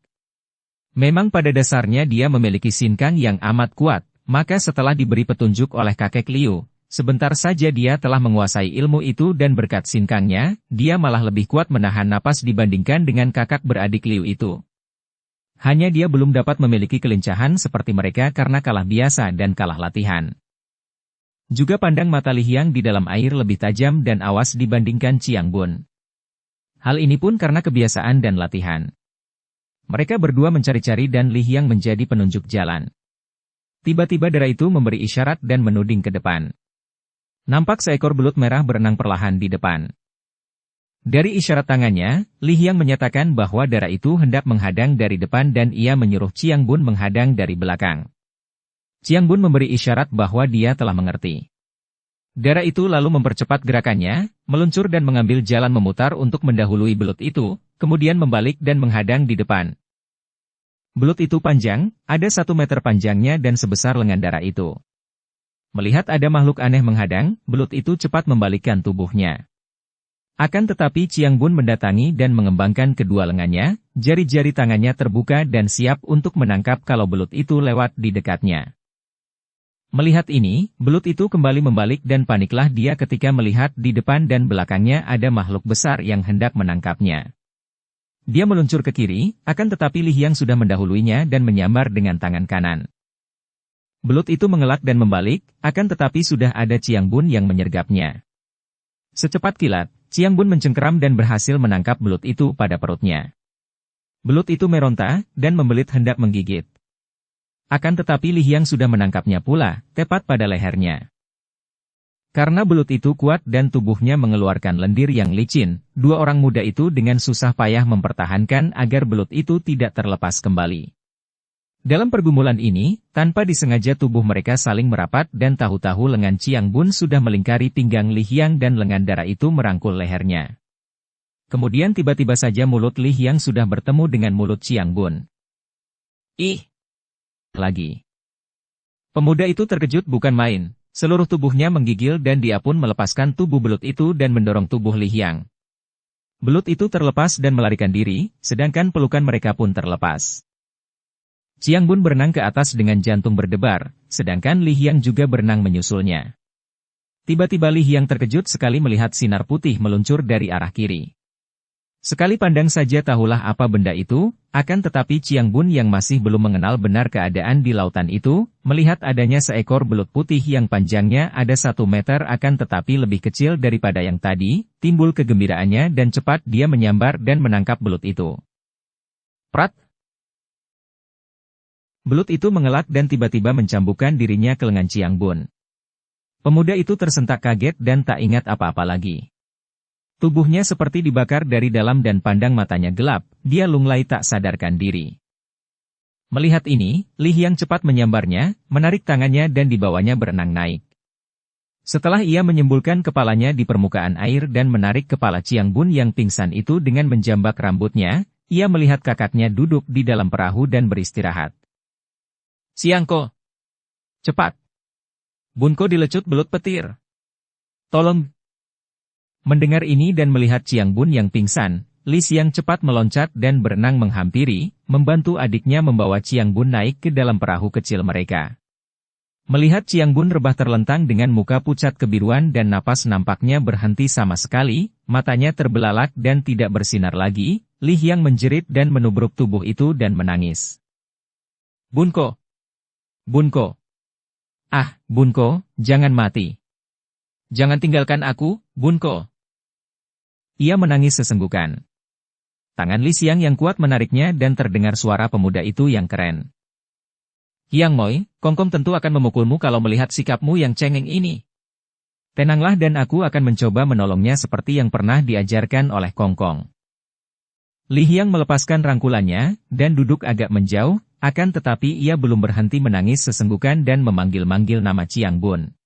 A: Memang pada dasarnya dia memiliki sinkang yang amat kuat, maka setelah diberi petunjuk oleh kakek Liu, sebentar saja dia telah menguasai ilmu itu dan berkat sinkangnya, dia malah lebih kuat menahan napas dibandingkan dengan kakak beradik Liu itu. Hanya dia belum dapat memiliki kelincahan seperti mereka karena kalah biasa dan kalah latihan. Juga pandang mata Li Hiang di dalam air lebih tajam dan awas dibandingkan Chiang Bun. Hal ini pun karena kebiasaan dan latihan. Mereka berdua mencari-cari dan Li Hiang menjadi penunjuk jalan. Tiba-tiba darah itu memberi isyarat dan menuding ke depan. Nampak seekor belut merah berenang perlahan di depan. Dari isyarat tangannya, Li Hiang menyatakan bahwa darah itu hendak menghadang dari depan dan ia menyuruh Chiang Bun menghadang dari belakang. Chiang Bun memberi isyarat bahwa dia telah mengerti. Darah itu lalu mempercepat gerakannya, meluncur dan mengambil jalan memutar untuk mendahului belut itu, kemudian membalik dan menghadang di depan. Belut itu panjang, ada 1 meter panjangnya dan sebesar lengan darah itu. Melihat ada makhluk aneh menghadang, belut itu cepat membalikkan tubuhnya. Akan tetapi Chiang Bun mendatangi dan mengembangkan kedua lengannya, jari-jari tangannya terbuka dan siap untuk menangkap kalau belut itu lewat di dekatnya. Melihat ini, belut itu kembali membalik dan paniklah dia ketika melihat di depan dan belakangnya ada makhluk besar yang hendak menangkapnya. Dia meluncur ke kiri, akan tetapi Li Hiang sudah mendahuluinya dan menyambar dengan tangan kanan. Belut itu mengelak dan membalik, akan tetapi sudah ada Chiang Bun yang menyergapnya. Secepat kilat, Chiang Bun mencengkeram dan berhasil menangkap belut itu pada perutnya. Belut itu meronta dan membelit hendak menggigit. Akan tetapi Li Hiang sudah menangkapnya pula, tepat pada lehernya. Karena belut itu kuat dan tubuhnya mengeluarkan lendir yang licin, dua orang muda itu dengan susah payah mempertahankan agar belut itu tidak terlepas kembali. Dalam pergumulan ini, tanpa disengaja tubuh mereka saling merapat dan tahu-tahu lengan Chiang Bun sudah melingkari pinggang Li Hiang dan lengan darah itu merangkul lehernya. Kemudian tiba-tiba saja mulut Li Hiang sudah bertemu dengan mulut Chiang Bun. Ih! Lagi. Pemuda itu terkejut bukan main, seluruh tubuhnya menggigil dan dia pun melepaskan tubuh belut itu dan mendorong tubuh Li Hiang. Belut itu terlepas dan melarikan diri, sedangkan pelukan mereka pun terlepas. Chiang Bun berenang ke atas dengan jantung berdebar, sedangkan Li Hiang juga berenang menyusulnya. Tiba-tiba Li Hiang terkejut sekali melihat sinar putih meluncur dari arah kiri. Sekali pandang saja tahulah apa benda itu, akan tetapi Chiang Bun yang masih belum mengenal benar keadaan di lautan itu, melihat adanya seekor belut putih yang panjangnya ada 1 meter akan tetapi lebih kecil daripada yang tadi, timbul kegembiraannya dan cepat dia menyambar dan menangkap belut itu. Prat! Belut itu mengelak dan tiba-tiba mencambukkan dirinya ke lengan Chiang Bun. Pemuda itu tersentak kaget dan tak ingat apa-apa lagi. Tubuhnya seperti dibakar dari dalam dan pandang matanya gelap, dia lunglai tak sadarkan diri. Melihat ini, Li Hiang cepat menyambarnya, menarik tangannya dan dibawanya berenang naik. Setelah ia menyembulkan kepalanya di permukaan air dan menarik kepala Chiang Bun yang pingsan itu dengan menjambak rambutnya, ia melihat kakaknya duduk di dalam perahu dan beristirahat. Siangko! Cepat! Bunko dilecut belut petir. Tolong! Mendengar ini dan melihat Chiang Bun yang pingsan, Li Xiang cepat meloncat dan berenang menghampiri, membantu adiknya membawa Chiang Bun naik ke dalam perahu kecil mereka. Melihat Chiang Bun rebah terlentang dengan muka pucat kebiruan dan napas nampaknya berhenti sama sekali, matanya terbelalak dan tidak bersinar lagi, Li Xiang menjerit dan menubruk tubuh itu dan menangis. Bunko! Bunko! Ah, Bunko, jangan mati! Jangan tinggalkan aku, Bunko! Ia menangis sesenggukan. Tangan Li Xiang yang kuat menariknya dan terdengar suara pemuda itu yang keren. Hiang Moi, Kongkong tentu akan memukulmu kalau melihat sikapmu yang cengeng ini. Tenanglah dan aku akan mencoba menolongnya seperti yang pernah diajarkan oleh Kongkong. Li Hiang melepaskan rangkulannya, dan duduk agak menjauh, akan tetapi ia belum berhenti menangis sesenggukan dan memanggil-manggil nama Chiang Bun.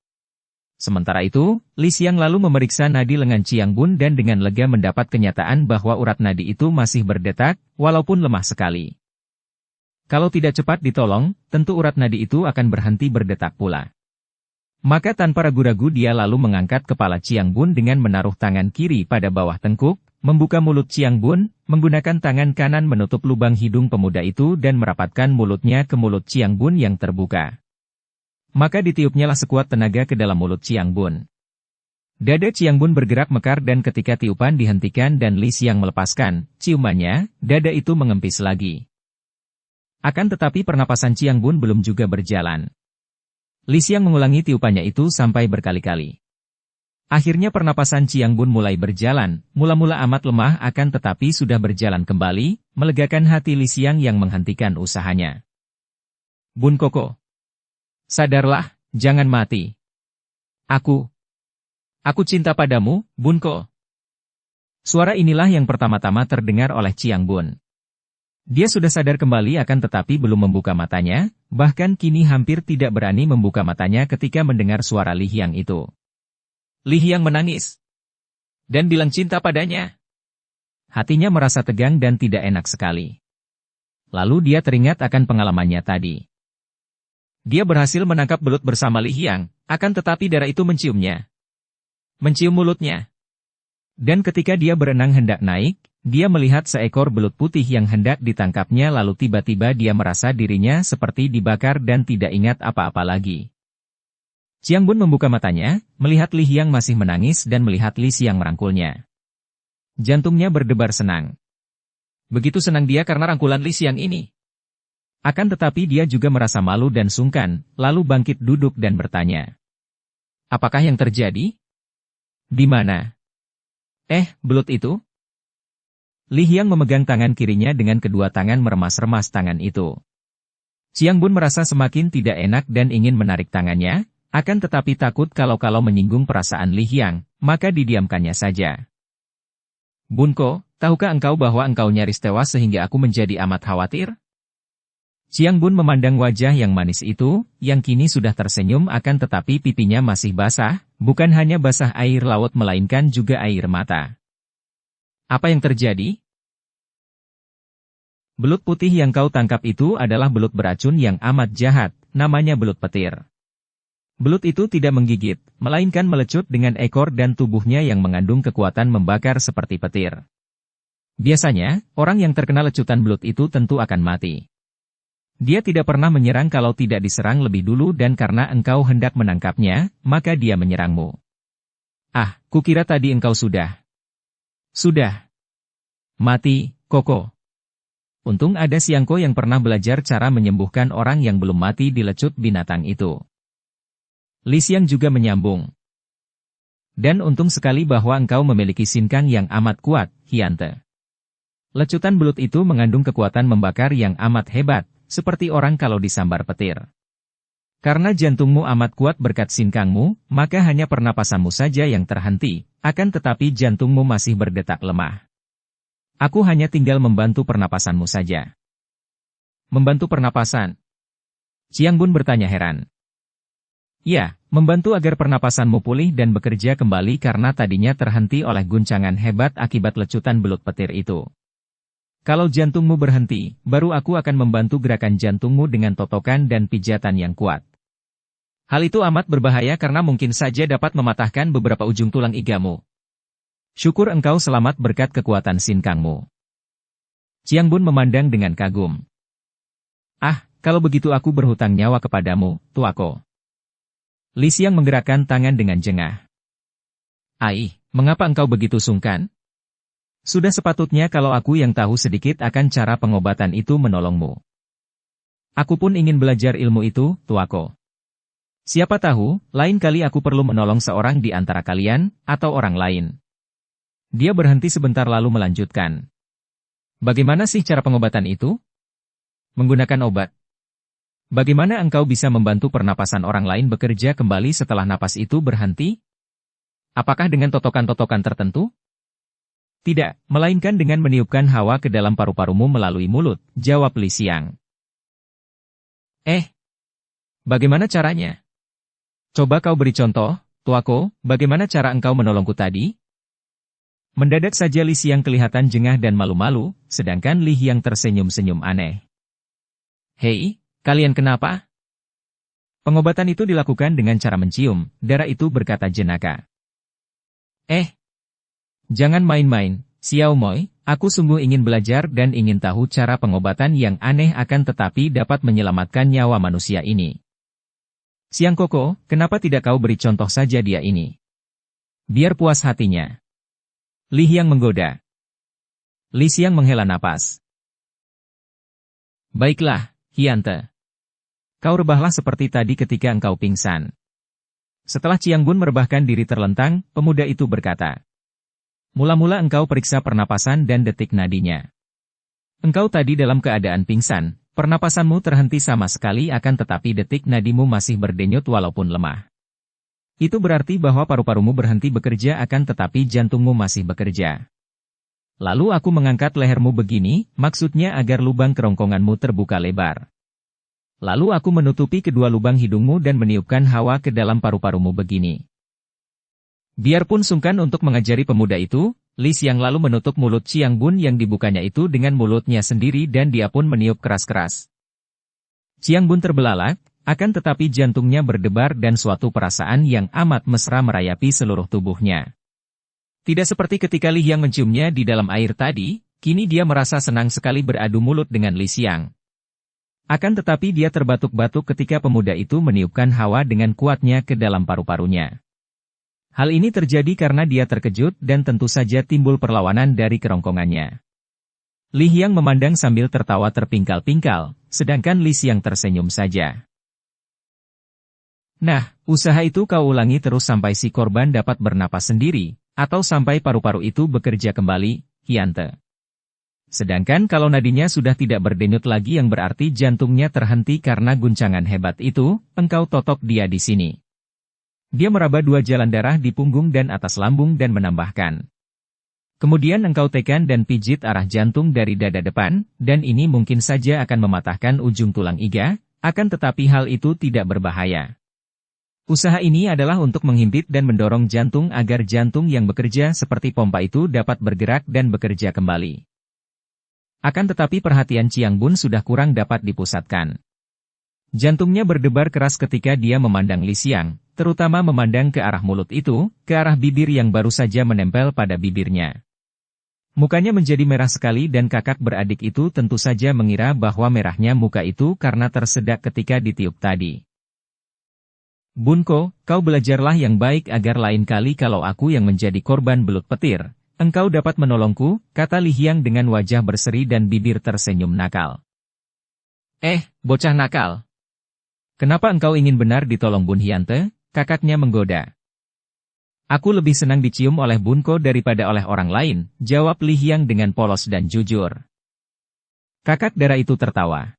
A: Sementara itu, Li Xiang lalu memeriksa nadi lengan Chiang Bun dan dengan lega mendapat kenyataan bahwa urat nadi itu masih berdetak, walaupun lemah sekali. Kalau tidak cepat ditolong, tentu urat nadi itu akan berhenti berdetak pula. Maka tanpa ragu-ragu dia lalu mengangkat kepala Chiang Bun dengan menaruh tangan kiri pada bawah tengkuk, membuka mulut Chiang Bun, menggunakan tangan kanan menutup lubang hidung pemuda itu dan merapatkan mulutnya ke mulut Chiang Bun yang terbuka. Maka ditiupnyalah sekuat tenaga ke dalam mulut Chiang Bun. Dada Chiang Bun bergerak mekar dan ketika tiupan dihentikan dan Li Xiang melepaskan ciumannya, dada itu mengempis lagi. Akan tetapi pernapasan Chiang Bun belum juga berjalan. Li Xiang mengulangi tiupannya itu sampai berkali-kali. Akhirnya pernapasan Chiang Bun mulai berjalan, mula-mula amat lemah akan tetapi sudah berjalan kembali, melegakan hati Li Xiang yang menghentikan usahanya. Bun Koko. Sadarlah, jangan mati. Aku cinta padamu, Bun Ko. Suara inilah yang pertama-tama terdengar oleh Chiang Bun. Dia sudah sadar kembali akan tetapi belum membuka matanya, bahkan kini hampir tidak berani membuka matanya ketika mendengar suara Li Hiang itu. Li Hiang menangis dan bilang cinta padanya. Hatinya merasa tegang dan tidak enak sekali. Lalu dia teringat akan pengalamannya tadi. Dia berhasil menangkap belut bersama Li Hiang, akan tetapi darah itu menciumnya. Mencium mulutnya. Dan ketika dia berenang hendak naik, dia melihat seekor belut putih yang hendak ditangkapnya lalu tiba-tiba dia merasa dirinya seperti dibakar dan tidak ingat apa-apa lagi. Chiang Bun membuka matanya, melihat Li Hiang masih menangis dan melihat Li Xiang merangkulnya. Jantungnya berdebar senang. Begitu senang dia karena rangkulan Li Xiang ini. Akan tetapi dia juga merasa malu dan sungkan, lalu bangkit duduk dan bertanya. Apakah yang terjadi? Di mana? Belut itu? Li Hiang memegang tangan kirinya dengan kedua tangan meremas-remas tangan itu. Chiang Bun merasa semakin tidak enak dan ingin menarik tangannya, akan tetapi takut kalau menyinggung perasaan Li Hiang, maka didiamkannya saja. Bun Ko, tahukah engkau bahwa engkau nyaris tewas sehingga aku menjadi amat khawatir? Chiang Bun memandang wajah yang manis itu, yang kini sudah tersenyum akan tetapi pipinya masih basah, bukan hanya basah air laut melainkan juga air mata. Apa yang terjadi? Belut putih yang kau tangkap itu adalah belut beracun yang amat jahat, namanya belut petir. Belut itu tidak menggigit, melainkan melecut dengan ekor dan tubuhnya yang mengandung kekuatan membakar seperti petir. Biasanya, orang yang terkena lecutan belut itu tentu akan mati. Dia tidak pernah menyerang kalau tidak diserang lebih dulu dan karena engkau hendak menangkapnya, maka dia menyerangmu. Kukira tadi engkau sudah mati, Koko. Untung ada Siangko yang pernah belajar cara menyembuhkan orang yang belum mati dilecut binatang itu. Li Xiang juga menyambung. Dan untung sekali bahwa engkau memiliki sinkang yang amat kuat, Hyante. Lecutan belut itu mengandung kekuatan membakar yang amat hebat, seperti orang kalau disambar petir. Karena jantungmu amat kuat berkat sinkangmu, maka hanya pernapasanmu saja yang terhenti, akan tetapi jantungmu masih berdetak lemah. Aku hanya tinggal membantu pernapasanmu saja. Membantu pernapasan? Chiang Bun bertanya heran. Ya, membantu agar pernapasanmu pulih dan bekerja kembali karena tadinya terhenti oleh guncangan hebat akibat lecutan belut petir itu. Kalau jantungmu berhenti, baru aku akan membantu gerakan jantungmu dengan totokan dan pijatan yang kuat. Hal itu amat berbahaya karena mungkin saja dapat mematahkan beberapa ujung tulang igamu. Syukur engkau selamat berkat kekuatan sinkangmu. Chiang Bun memandang dengan kagum. Kalau begitu aku berhutang nyawa kepadamu, tuako. Li Xiang menggerakkan tangan dengan jengah. Mengapa engkau begitu sungkan? Sudah sepatutnya kalau aku yang tahu sedikit akan cara pengobatan itu menolongmu. Aku pun ingin belajar ilmu itu, tuako. Siapa tahu, lain kali aku perlu menolong seorang di antara kalian, atau orang lain. Dia berhenti sebentar lalu melanjutkan. Bagaimana sih cara pengobatan itu? Menggunakan obat. Bagaimana engkau bisa membantu pernapasan orang lain bekerja kembali setelah napas itu berhenti? Apakah dengan totokan-totokan tertentu? Tidak, melainkan dengan meniupkan hawa ke dalam paru-parumu melalui mulut, jawab Li Xiang. Bagaimana caranya? Coba kau beri contoh, tuaku, bagaimana cara engkau menolongku tadi? Mendadak saja Li Xiang kelihatan jengah dan malu-malu, sedangkan Li Hyang tersenyum-senyum aneh. Hei, kalian kenapa? Pengobatan itu dilakukan dengan cara mencium, darah itu berkata jenaka. Jangan main-main, Xiao Moi, aku sungguh ingin belajar dan ingin tahu cara pengobatan yang aneh akan tetapi dapat menyelamatkan nyawa manusia ini. Siang Koko, kenapa tidak kau beri contoh saja dia ini? Biar puas hatinya. Li Hyang menggoda. Li Xiang menghela napas. Baiklah, Hyante. Kau rebahlah seperti tadi ketika engkau pingsan. Setelah Chiang Bun merebahkan diri terlentang, pemuda itu berkata. Mula-mula engkau periksa pernapasan dan detik nadinya. Engkau tadi dalam keadaan pingsan, pernapasanmu terhenti sama sekali akan tetapi detik nadimu masih berdenyut walaupun lemah. Itu berarti bahwa paru-parumu berhenti bekerja akan tetapi jantungmu masih bekerja. Lalu aku mengangkat lehermu begini, maksudnya agar lubang kerongkonganmu terbuka lebar. Lalu aku menutupi kedua lubang hidungmu dan meniupkan hawa ke dalam paru-parumu begini. Biarpun sungkan untuk mengajari pemuda itu, Li Xiang lalu menutup mulut Chiang Bun yang dibukanya itu dengan mulutnya sendiri dan dia pun meniup keras-keras. Chiang Bun terbelalak, akan tetapi jantungnya berdebar dan suatu perasaan yang amat mesra merayapi seluruh tubuhnya. Tidak seperti ketika Li Hyang menciumnya di dalam air tadi, kini dia merasa senang sekali beradu mulut dengan Li Xiang. Akan tetapi dia terbatuk-batuk ketika pemuda itu meniupkan hawa dengan kuatnya ke dalam paru-parunya. Hal ini terjadi karena dia terkejut dan tentu saja timbul perlawanan dari kerongkongannya. Li Hyang memandang sambil tertawa terpingkal-pingkal, sedangkan Li Xiang tersenyum saja. Nah, usaha itu kau ulangi terus sampai si korban dapat bernapas sendiri, atau sampai paru-paru itu bekerja kembali, Hyante. Sedangkan kalau nadinya sudah tidak berdenyut lagi yang berarti jantungnya terhenti karena guncangan hebat itu, engkau totok dia di sini. Dia meraba dua jalan darah di punggung dan atas lambung dan menambahkan. Kemudian engkau tekan dan pijit arah jantung dari dada depan, dan ini mungkin saja akan mematahkan ujung tulang iga, akan tetapi hal itu tidak berbahaya. Usaha ini adalah untuk menghimpit dan mendorong jantung agar jantung yang bekerja seperti pompa itu dapat bergerak dan bekerja kembali. Akan tetapi perhatian Chiang Bun sudah kurang dapat dipusatkan. Jantungnya berdebar keras ketika dia memandang Li Xiang, terutama memandang ke arah mulut itu, ke arah bibir yang baru saja menempel pada bibirnya. Mukanya menjadi merah sekali dan kakak beradik itu tentu saja mengira bahwa merahnya muka itu karena tersedak ketika ditiup tadi. Bunko, kau belajarlah yang baik agar lain kali kalau aku yang menjadi korban belut petir, engkau dapat menolongku, kata Li Hyang dengan wajah berseri dan bibir tersenyum nakal. Bocah nakal. Kenapa engkau ingin benar ditolong Bun Hyante? Kakaknya menggoda. Aku lebih senang dicium oleh Bunko daripada oleh orang lain, jawab Li Hyang dengan polos dan jujur. Kakak darah itu tertawa.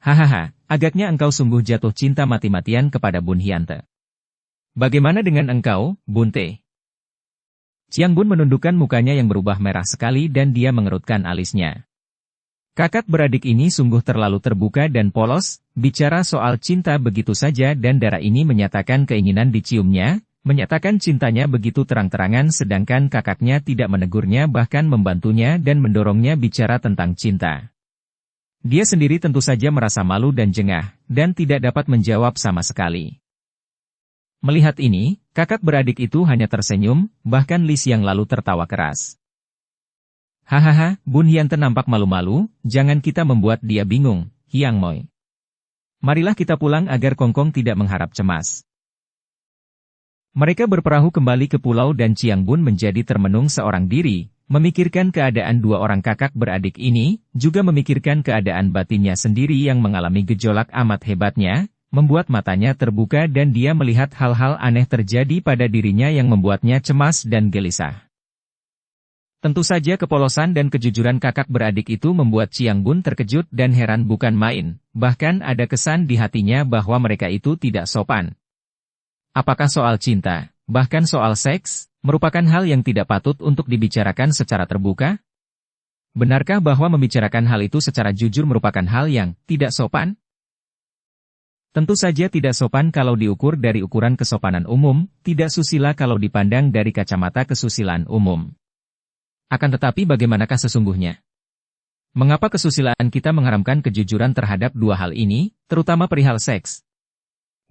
A: Hahaha, agaknya engkau sungguh jatuh cinta mati-matian kepada Bun Hyante. Bagaimana dengan engkau, Bunte? Chiang Bun menundukkan mukanya yang berubah merah sekali dan dia mengerutkan alisnya. Kakak beradik ini sungguh terlalu terbuka dan polos, bicara soal cinta begitu saja dan darah ini menyatakan keinginan diciumnya, menyatakan cintanya begitu terang-terangan sedangkan kakaknya tidak menegurnya bahkan membantunya dan mendorongnya bicara tentang cinta. Dia sendiri tentu saja merasa malu dan jengah, dan tidak dapat menjawab sama sekali. Melihat ini, kakak beradik itu hanya tersenyum, bahkan Li Xiang lalu tertawa keras. Hahaha, Bun Hyante nampak malu-malu, jangan kita membuat dia bingung, Hyang Moi. Marilah kita pulang agar Kongkong tidak mengharap cemas. Mereka berperahu kembali ke pulau dan Chiang Bun menjadi termenung seorang diri, memikirkan keadaan dua orang kakak beradik ini, juga memikirkan keadaan batinnya sendiri yang mengalami gejolak amat hebatnya, membuat matanya terbuka dan dia melihat hal-hal aneh terjadi pada dirinya yang membuatnya cemas dan gelisah. Tentu saja kepolosan dan kejujuran kakak beradik itu membuat Chiang Bun terkejut dan heran bukan main, bahkan ada kesan di hatinya bahwa mereka itu tidak sopan. Apakah soal cinta, bahkan soal seks, merupakan hal yang tidak patut untuk dibicarakan secara terbuka? Benarkah bahwa membicarakan hal itu secara jujur merupakan hal yang tidak sopan? Tentu saja tidak sopan kalau diukur dari ukuran kesopanan umum, tidak susila kalau dipandang dari kacamata kesusilaan umum. Akan tetapi bagaimanakah sesungguhnya? Mengapa kesusilaan kita mengharamkan kejujuran terhadap dua hal ini, terutama perihal seks?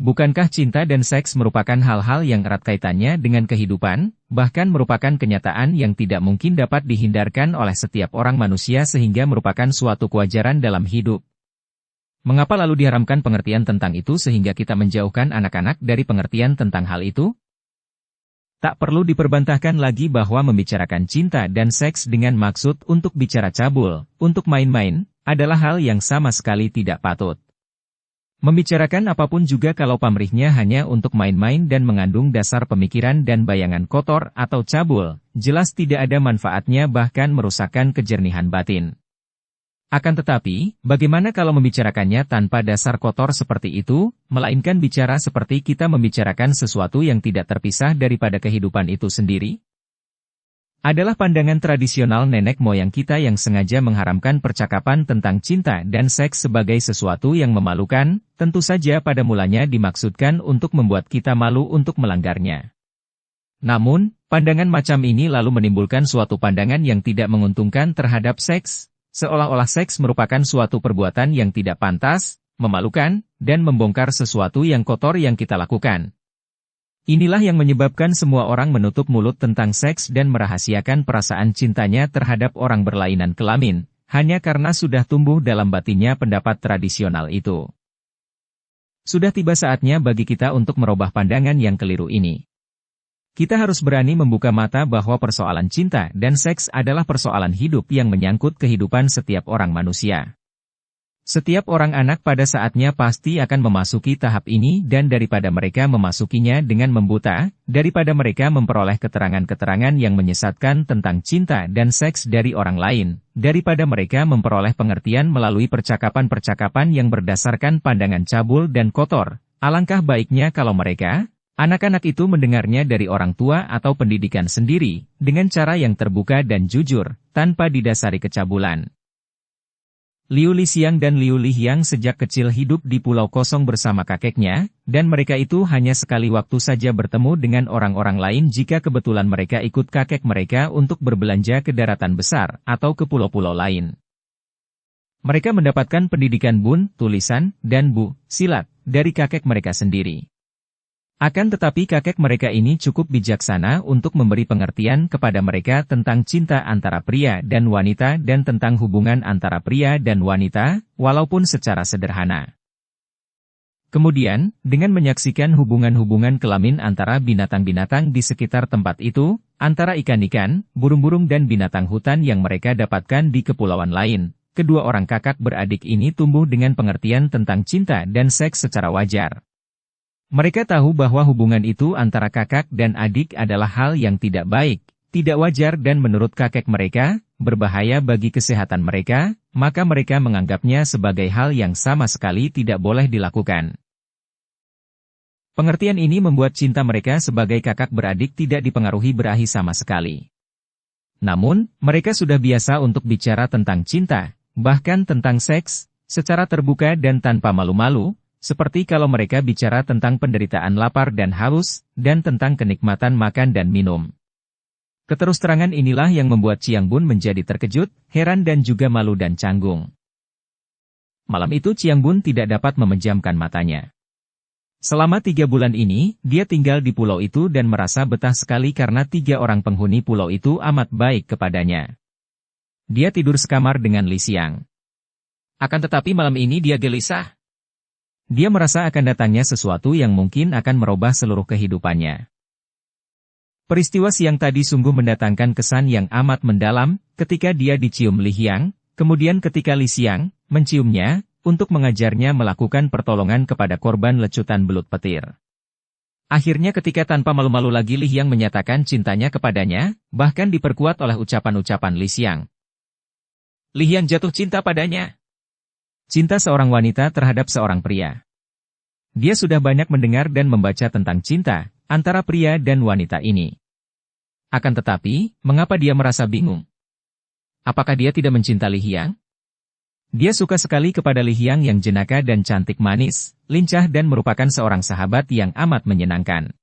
A: Bukankah cinta dan seks merupakan hal-hal yang erat kaitannya dengan kehidupan, bahkan merupakan kenyataan yang tidak mungkin dapat dihindarkan oleh setiap orang manusia sehingga merupakan suatu kewajaran dalam hidup? Mengapa lalu diharamkan pengertian tentang itu sehingga kita menjauhkan anak-anak dari pengertian tentang hal itu? Tak perlu diperbantahkan lagi bahwa membicarakan cinta dan seks dengan maksud untuk bicara cabul, untuk main-main, adalah hal yang sama sekali tidak patut. Membicarakan apapun juga kalau pamrihnya hanya untuk main-main dan mengandung dasar pemikiran dan bayangan kotor atau cabul, jelas tidak ada manfaatnya bahkan merusakkan kejernihan batin. Akan tetapi, bagaimana kalau membicarakannya tanpa dasar kotor seperti itu, melainkan bicara seperti kita membicarakan sesuatu yang tidak terpisah daripada kehidupan itu sendiri? Adalah pandangan tradisional nenek moyang kita yang sengaja mengharamkan percakapan tentang cinta dan seks sebagai sesuatu yang memalukan, tentu saja pada mulanya dimaksudkan untuk membuat kita malu untuk melanggarnya. Namun, pandangan macam ini lalu menimbulkan suatu pandangan yang tidak menguntungkan terhadap seks, seolah-olah seks merupakan suatu perbuatan yang tidak pantas, memalukan, dan membongkar sesuatu yang kotor yang kita lakukan. Inilah yang menyebabkan semua orang menutup mulut tentang seks dan merahasiakan perasaan cintanya terhadap orang berlainan kelamin, hanya karena sudah tumbuh dalam batinnya pendapat tradisional itu. Sudah tiba saatnya bagi kita untuk merubah pandangan yang keliru ini. Kita harus berani membuka mata bahwa persoalan cinta dan seks adalah persoalan hidup yang menyangkut kehidupan setiap orang manusia. Setiap orang anak pada saatnya pasti akan memasuki tahap ini dan daripada mereka memasukinya dengan membuta, daripada mereka memperoleh keterangan-keterangan yang menyesatkan tentang cinta dan seks dari orang lain, daripada mereka memperoleh pengertian melalui percakapan-percakapan yang berdasarkan pandangan cabul dan kotor, alangkah baiknya kalau mereka, anak-anak itu mendengarnya dari orang tua atau pendidikan sendiri, dengan cara yang terbuka dan jujur, tanpa didasari kecabulan. Liu Lixiang dan Liu Lihyang sejak kecil hidup di Pulau Kosong bersama kakeknya, dan mereka itu hanya sekali waktu saja bertemu dengan orang-orang lain jika kebetulan mereka ikut kakek mereka untuk berbelanja ke daratan besar, atau ke pulau-pulau lain. Mereka mendapatkan pendidikan bun, tulisan, dan bu, silat, dari kakek mereka sendiri. Akan tetapi kakek mereka ini cukup bijaksana untuk memberi pengertian kepada mereka tentang cinta antara pria dan wanita dan tentang hubungan antara pria dan wanita, walaupun secara sederhana. Kemudian, dengan menyaksikan hubungan-hubungan kelamin antara binatang-binatang di sekitar tempat itu, antara ikan-ikan, burung-burung dan binatang hutan yang mereka dapatkan di kepulauan lain, kedua orang kakak beradik ini tumbuh dengan pengertian tentang cinta dan seks secara wajar. Mereka tahu bahwa hubungan itu antara kakak dan adik adalah hal yang tidak baik, tidak wajar dan menurut kakek mereka, berbahaya bagi kesehatan mereka, maka mereka menganggapnya sebagai hal yang sama sekali tidak boleh dilakukan. Pengertian ini membuat cinta mereka sebagai kakak beradik tidak dipengaruhi berahi sama sekali. Namun, mereka sudah biasa untuk bicara tentang cinta, bahkan tentang seks, secara terbuka dan tanpa malu-malu, seperti kalau mereka bicara tentang penderitaan lapar dan haus, dan tentang kenikmatan makan dan minum. Keterus-terangan inilah yang membuat Chiang Bun menjadi terkejut, heran dan juga malu dan canggung. Malam itu Chiang Bun tidak dapat memejamkan matanya. Selama 3 bulan ini, dia tinggal di pulau itu dan merasa betah sekali karena 3 orang penghuni pulau itu amat baik kepadanya. Dia tidur sekamar dengan Lixiang. Akan tetapi malam ini dia gelisah. Dia merasa akan datangnya sesuatu yang mungkin akan merubah seluruh kehidupannya. Peristiwa siang tadi sungguh mendatangkan kesan yang amat mendalam, ketika dia dicium Lihyang, kemudian ketika Lixiang menciumnya, untuk mengajarnya melakukan pertolongan kepada korban lecutan belut petir. Akhirnya ketika tanpa malu-malu lagi Lihyang menyatakan cintanya kepadanya, bahkan diperkuat oleh ucapan-ucapan Lixiang. Lihyang jatuh cinta padanya. Cinta seorang wanita terhadap seorang pria. Dia sudah banyak mendengar dan membaca tentang cinta, antara pria dan wanita ini. Akan tetapi, mengapa dia merasa bingung? Apakah dia tidak mencinta Li Hyang? Dia suka sekali kepada Li Hyang yang jenaka dan cantik manis, lincah dan merupakan seorang sahabat yang amat menyenangkan.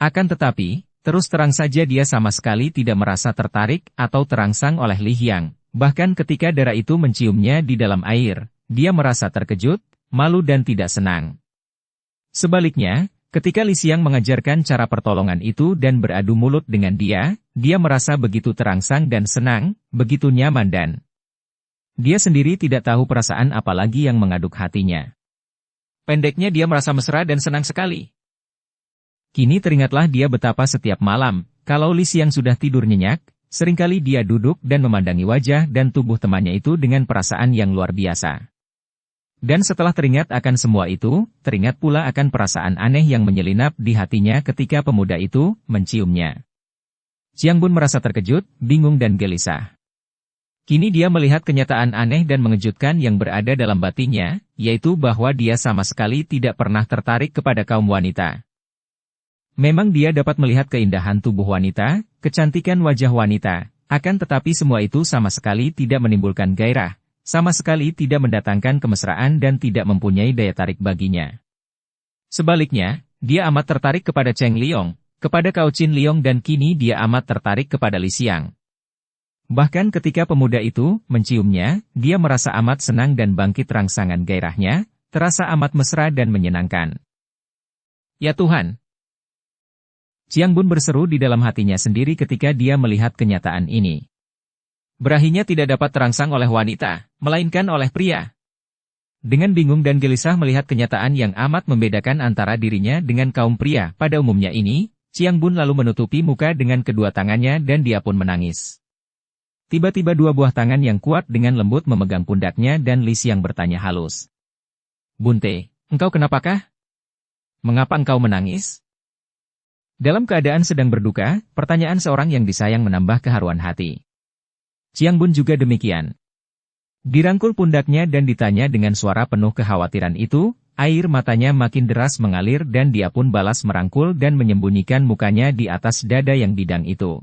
A: Akan tetapi, terus terang saja dia sama sekali tidak merasa tertarik atau terangsang oleh Li Hyang. Bahkan ketika darah itu menciumnya di dalam air, dia merasa terkejut, malu dan tidak senang. Sebaliknya, ketika Li Xiang mengajarkan cara pertolongan itu dan beradu mulut dengan dia merasa begitu terangsang dan senang, begitu nyaman dan dia sendiri tidak tahu perasaan apa lagi yang mengaduk hatinya. Pendeknya dia merasa mesra dan senang sekali. Kini teringatlah dia betapa setiap malam, kalau Li Xiang sudah tidur nyenyak, seringkali dia duduk dan memandangi wajah dan tubuh temannya itu dengan perasaan yang luar biasa. Dan setelah teringat akan semua itu, teringat pula akan perasaan aneh yang menyelinap di hatinya ketika pemuda itu menciumnya. Xiang Bun merasa terkejut, bingung dan gelisah. Kini dia melihat kenyataan aneh dan mengejutkan yang berada dalam batinnya, yaitu bahwa dia sama sekali tidak pernah tertarik kepada kaum wanita. Memang dia dapat melihat keindahan tubuh wanita, kecantikan wajah wanita, akan tetapi semua itu sama sekali tidak menimbulkan gairah, sama sekali tidak mendatangkan kemesraan dan tidak mempunyai daya tarik baginya. Sebaliknya, dia amat tertarik kepada Cheng Liong, kepada Cao Chin Liong dan kini dia amat tertarik kepada Li Xiang. Bahkan ketika pemuda itu menciumnya, dia merasa amat senang dan bangkit rangsangan gairahnya, terasa amat mesra dan menyenangkan. Ya Tuhan! Xiang Bun berseru di dalam hatinya sendiri ketika dia melihat kenyataan ini. Berahinya tidak dapat terangsang oleh wanita, melainkan oleh pria. Dengan bingung dan gelisah melihat kenyataan yang amat membedakan antara dirinya dengan kaum pria pada umumnya ini, Xiang Bun lalu menutupi muka dengan kedua tangannya dan dia pun menangis. Tiba-tiba dua buah tangan yang kuat dengan lembut memegang pundaknya dan Li Xiang bertanya halus. Bunte, engkau kenapakah? Mengapa engkau menangis? Dalam keadaan sedang berduka, pertanyaan seorang yang disayang menambah keharuan hati. Xiang Bun juga demikian. Dirangkul pundaknya dan ditanya dengan suara penuh kekhawatiran itu, air matanya makin deras mengalir dan dia pun balas merangkul dan menyembunyikan mukanya di atas dada yang bidang itu.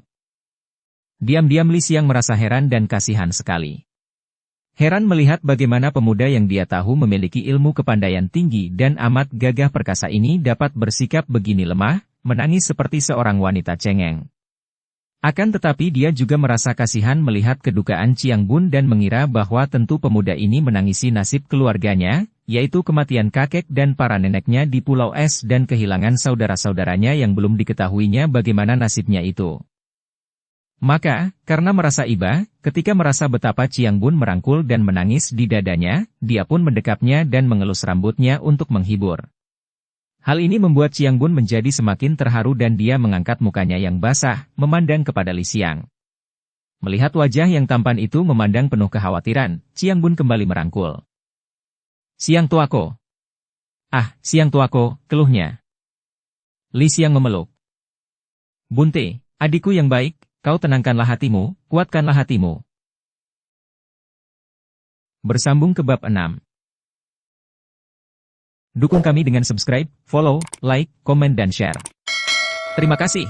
A: Diam-diam Li Xiang merasa heran dan kasihan sekali. Heran melihat bagaimana pemuda yang dia tahu memiliki ilmu kepandaian tinggi dan amat gagah perkasa ini dapat bersikap begini lemah, menangis seperti seorang wanita cengeng. Akan tetapi dia juga merasa kasihan melihat kedukaan Xiang Bun dan mengira bahwa tentu pemuda ini menangisi nasib keluarganya, yaitu kematian kakek dan para neneknya di Pulau Es dan kehilangan saudara-saudaranya yang belum diketahuinya bagaimana nasibnya itu. Maka, karena merasa iba, ketika merasa betapa Xiang Bun merangkul dan menangis di dadanya, dia pun mendekapnya dan mengelus rambutnya untuk menghibur. Hal ini membuat Xiang Bun menjadi semakin terharu dan dia mengangkat mukanya yang basah, memandang kepada Li Xiang. Melihat wajah yang tampan itu memandang penuh kekhawatiran, Xiang Bun kembali merangkul. Xiang tuako. Ah, Xiang tuako, keluhnya. Li Xiang memeluk. Bunte, adikku yang baik, kau tenangkanlah hatimu, kuatkanlah hatimu. Bersambung ke bab 6. Dukung kami dengan subscribe, follow, like, komen dan share. Terima kasih.